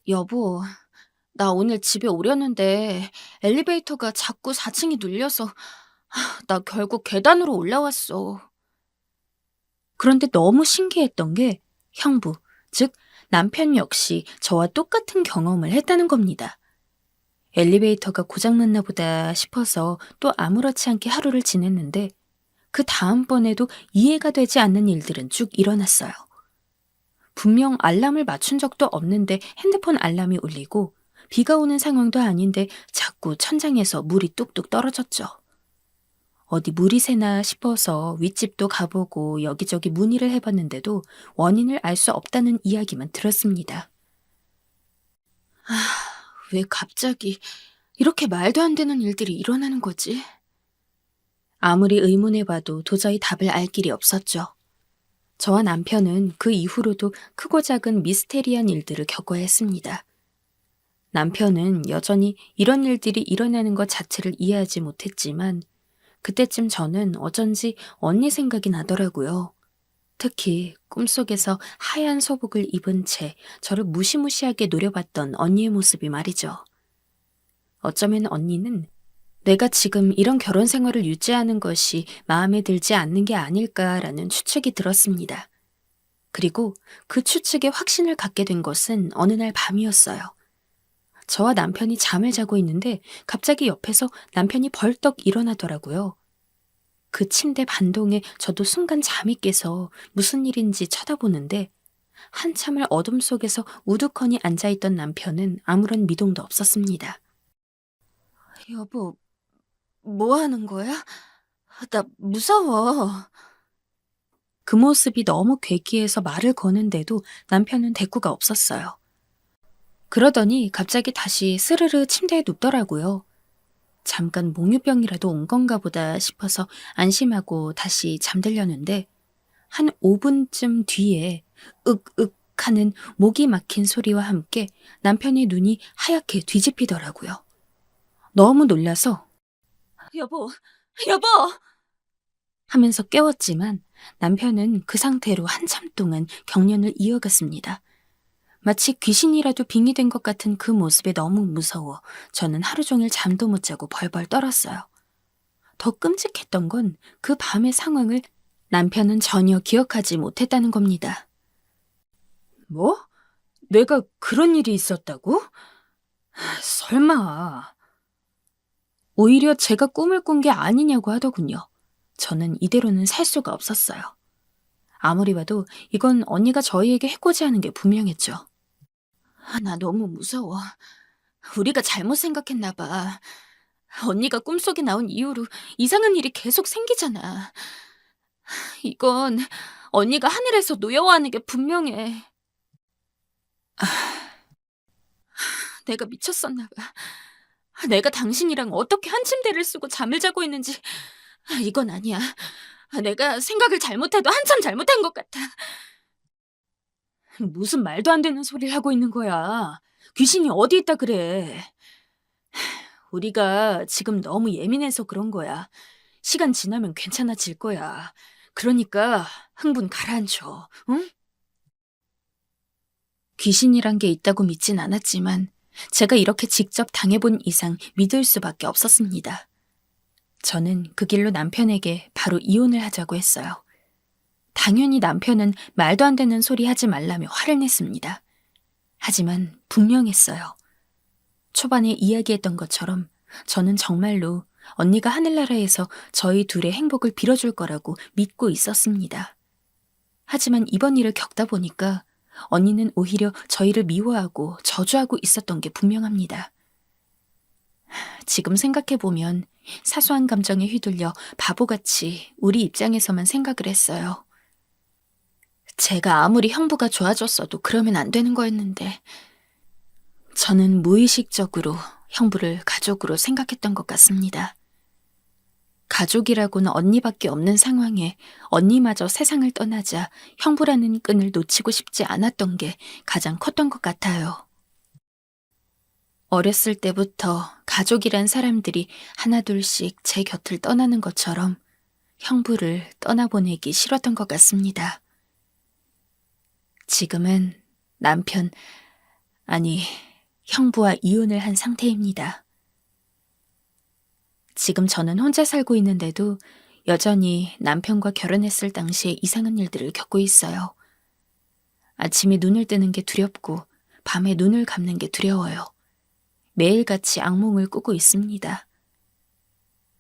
여보, 나 오늘 집에 오려는데 엘리베이터가 자꾸 4층이 눌려서 나 결국 계단으로 올라왔어. 그런데 너무 신기했던 게 형부, 즉 남편 역시 저와 똑같은 경험을 했다는 겁니다. 엘리베이터가 고장났나 보다 싶어서 또 아무렇지 않게 하루를 지냈는데 그 다음번에도 이해가 되지 않는 일들은 쭉 일어났어요. 분명 알람을 맞춘 적도 없는데 핸드폰 알람이 울리고 비가 오는 상황도 아닌데 자꾸 천장에서 물이 뚝뚝 떨어졌죠. 어디 물이 새나 싶어서 윗집도 가보고 여기저기 문의를 해봤는데도 원인을 알 수 없다는 이야기만 들었습니다. 왜 갑자기 이렇게 말도 안 되는 일들이 일어나는 거지? 아무리 의문해봐도 도저히 답을 알 길이 없었죠. 저와 남편은 그 이후로도 크고 작은 미스테리한 일들을 겪어야 했습니다. 남편은 여전히 이런 일들이 일어나는 것 자체를 이해하지 못했지만 그때쯤 저는 어쩐지 언니 생각이 나더라고요. 특히 꿈속에서 하얀 소복을 입은 채 저를 무시무시하게 노려봤던 언니의 모습이 말이죠. 어쩌면 언니는 내가 지금 이런 결혼 생활을 유지하는 것이 마음에 들지 않는 게 아닐까라는 추측이 들었습니다. 그리고 그 추측에 확신을 갖게 된 것은 어느 날 밤이었어요. 저와 남편이 잠을 자고 있는데 갑자기 옆에서 남편이 벌떡 일어나더라고요. 그 침대 반동에 저도 순간 잠이 깨서 무슨 일인지 쳐다보는데 한참을 어둠 속에서 우두커니 앉아있던 남편은 아무런 미동도 없었습니다. 여보, 뭐 하는 거야? 나 무서워. 그 모습이 너무 괴기해서 말을 거는데도 남편은 대꾸가 없었어요. 그러더니 갑자기 다시 스르르 침대에 눕더라고요. 잠깐 몽유병이라도 온 건가 보다 싶어서 안심하고 다시 잠들려는데 한 5분쯤 뒤에 윽윽 하는 목이 막힌 소리와 함께 남편의 눈이 하얗게 뒤집히더라고요. 너무 놀라서 여보, 여보! 하면서 깨웠지만 남편은 그 상태로 한참 동안 경련을 이어갔습니다. 마치 귀신이라도 빙의된 것 같은 그 모습에 너무 무서워 저는 하루 종일 잠도 못 자고 벌벌 떨었어요. 더 끔찍했던 건 그 밤의 상황을 남편은 전혀 기억하지 못했다는 겁니다. 뭐? 내가 그런 일이 있었다고? 설마. 오히려 제가 꿈을 꾼 게 아니냐고 하더군요. 저는 이대로는 살 수가 없었어요. 아무리 봐도 이건 언니가 저희에게 해코지하는 게 분명했죠. 나 너무 무서워. 우리가 잘못 생각했나 봐. 언니가 꿈속에 나온 이후로 이상한 일이 계속 생기잖아. 이건 언니가 하늘에서 노여워하는 게 분명해. 내가 미쳤었나 봐. 내가 당신이랑 어떻게 한 침대를 쓰고 잠을 자고 있는지 이건 아니야. 내가 생각을 잘못해도 한참 잘못한 것 같아. 무슨 말도 안 되는 소리를 하고 있는 거야. 귀신이 어디 있다 그래. 우리가 지금 너무 예민해서 그런 거야. 시간 지나면 괜찮아질 거야. 그러니까 흥분 가라앉혀, 응? 귀신이란 게 있다고 믿진 않았지만 제가 이렇게 직접 당해본 이상 믿을 수밖에 없었습니다. 저는 그 길로 남편에게 바로 이혼을 하자고 했어요. 당연히 남편은 말도 안 되는 소리 하지 말라며 화를 냈습니다. 하지만 분명했어요. 초반에 이야기했던 것처럼 저는 정말로 언니가 하늘나라에서 저희 둘의 행복을 빌어줄 거라고 믿고 있었습니다. 하지만 이번 일을 겪다 보니까 언니는 오히려 저희를 미워하고 저주하고 있었던 게 분명합니다. 지금 생각해보면 사소한 감정에 휘둘려 바보같이 우리 입장에서만 생각을 했어요. 제가 아무리 형부가 좋아졌어도 그러면 안 되는 거였는데 저는 무의식적으로 형부를 가족으로 생각했던 것 같습니다. 가족이라고는 언니밖에 없는 상황에 언니마저 세상을 떠나자 형부라는 끈을 놓치고 싶지 않았던 게 가장 컸던 것 같아요. 어렸을 때부터 가족이란 사람들이 하나둘씩 제 곁을 떠나는 것처럼 형부를 떠나보내기 싫었던 것 같습니다. 지금은 형부와 이혼을 한 상태입니다. 지금 저는 혼자 살고 있는데도 여전히 남편과 결혼했을 당시에 이상한 일들을 겪고 있어요. 아침에 눈을 뜨는 게 두렵고 밤에 눈을 감는 게 두려워요. 매일같이 악몽을 꾸고 있습니다.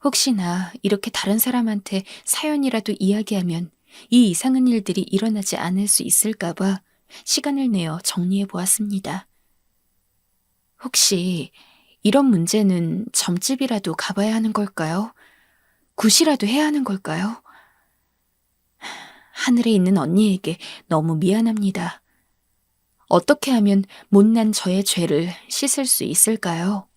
혹시나 이렇게 다른 사람한테 사연이라도 이야기하면 이 이상한 일들이 일어나지 않을 수 있을까 봐 시간을 내어 정리해 보았습니다. 혹시 이런 문제는 점집이라도 가봐야 하는 걸까요? 굿이라도 해야 하는 걸까요? 하늘에 있는 언니에게 너무 미안합니다. 어떻게 하면 못난 저의 죄를 씻을 수 있을까요?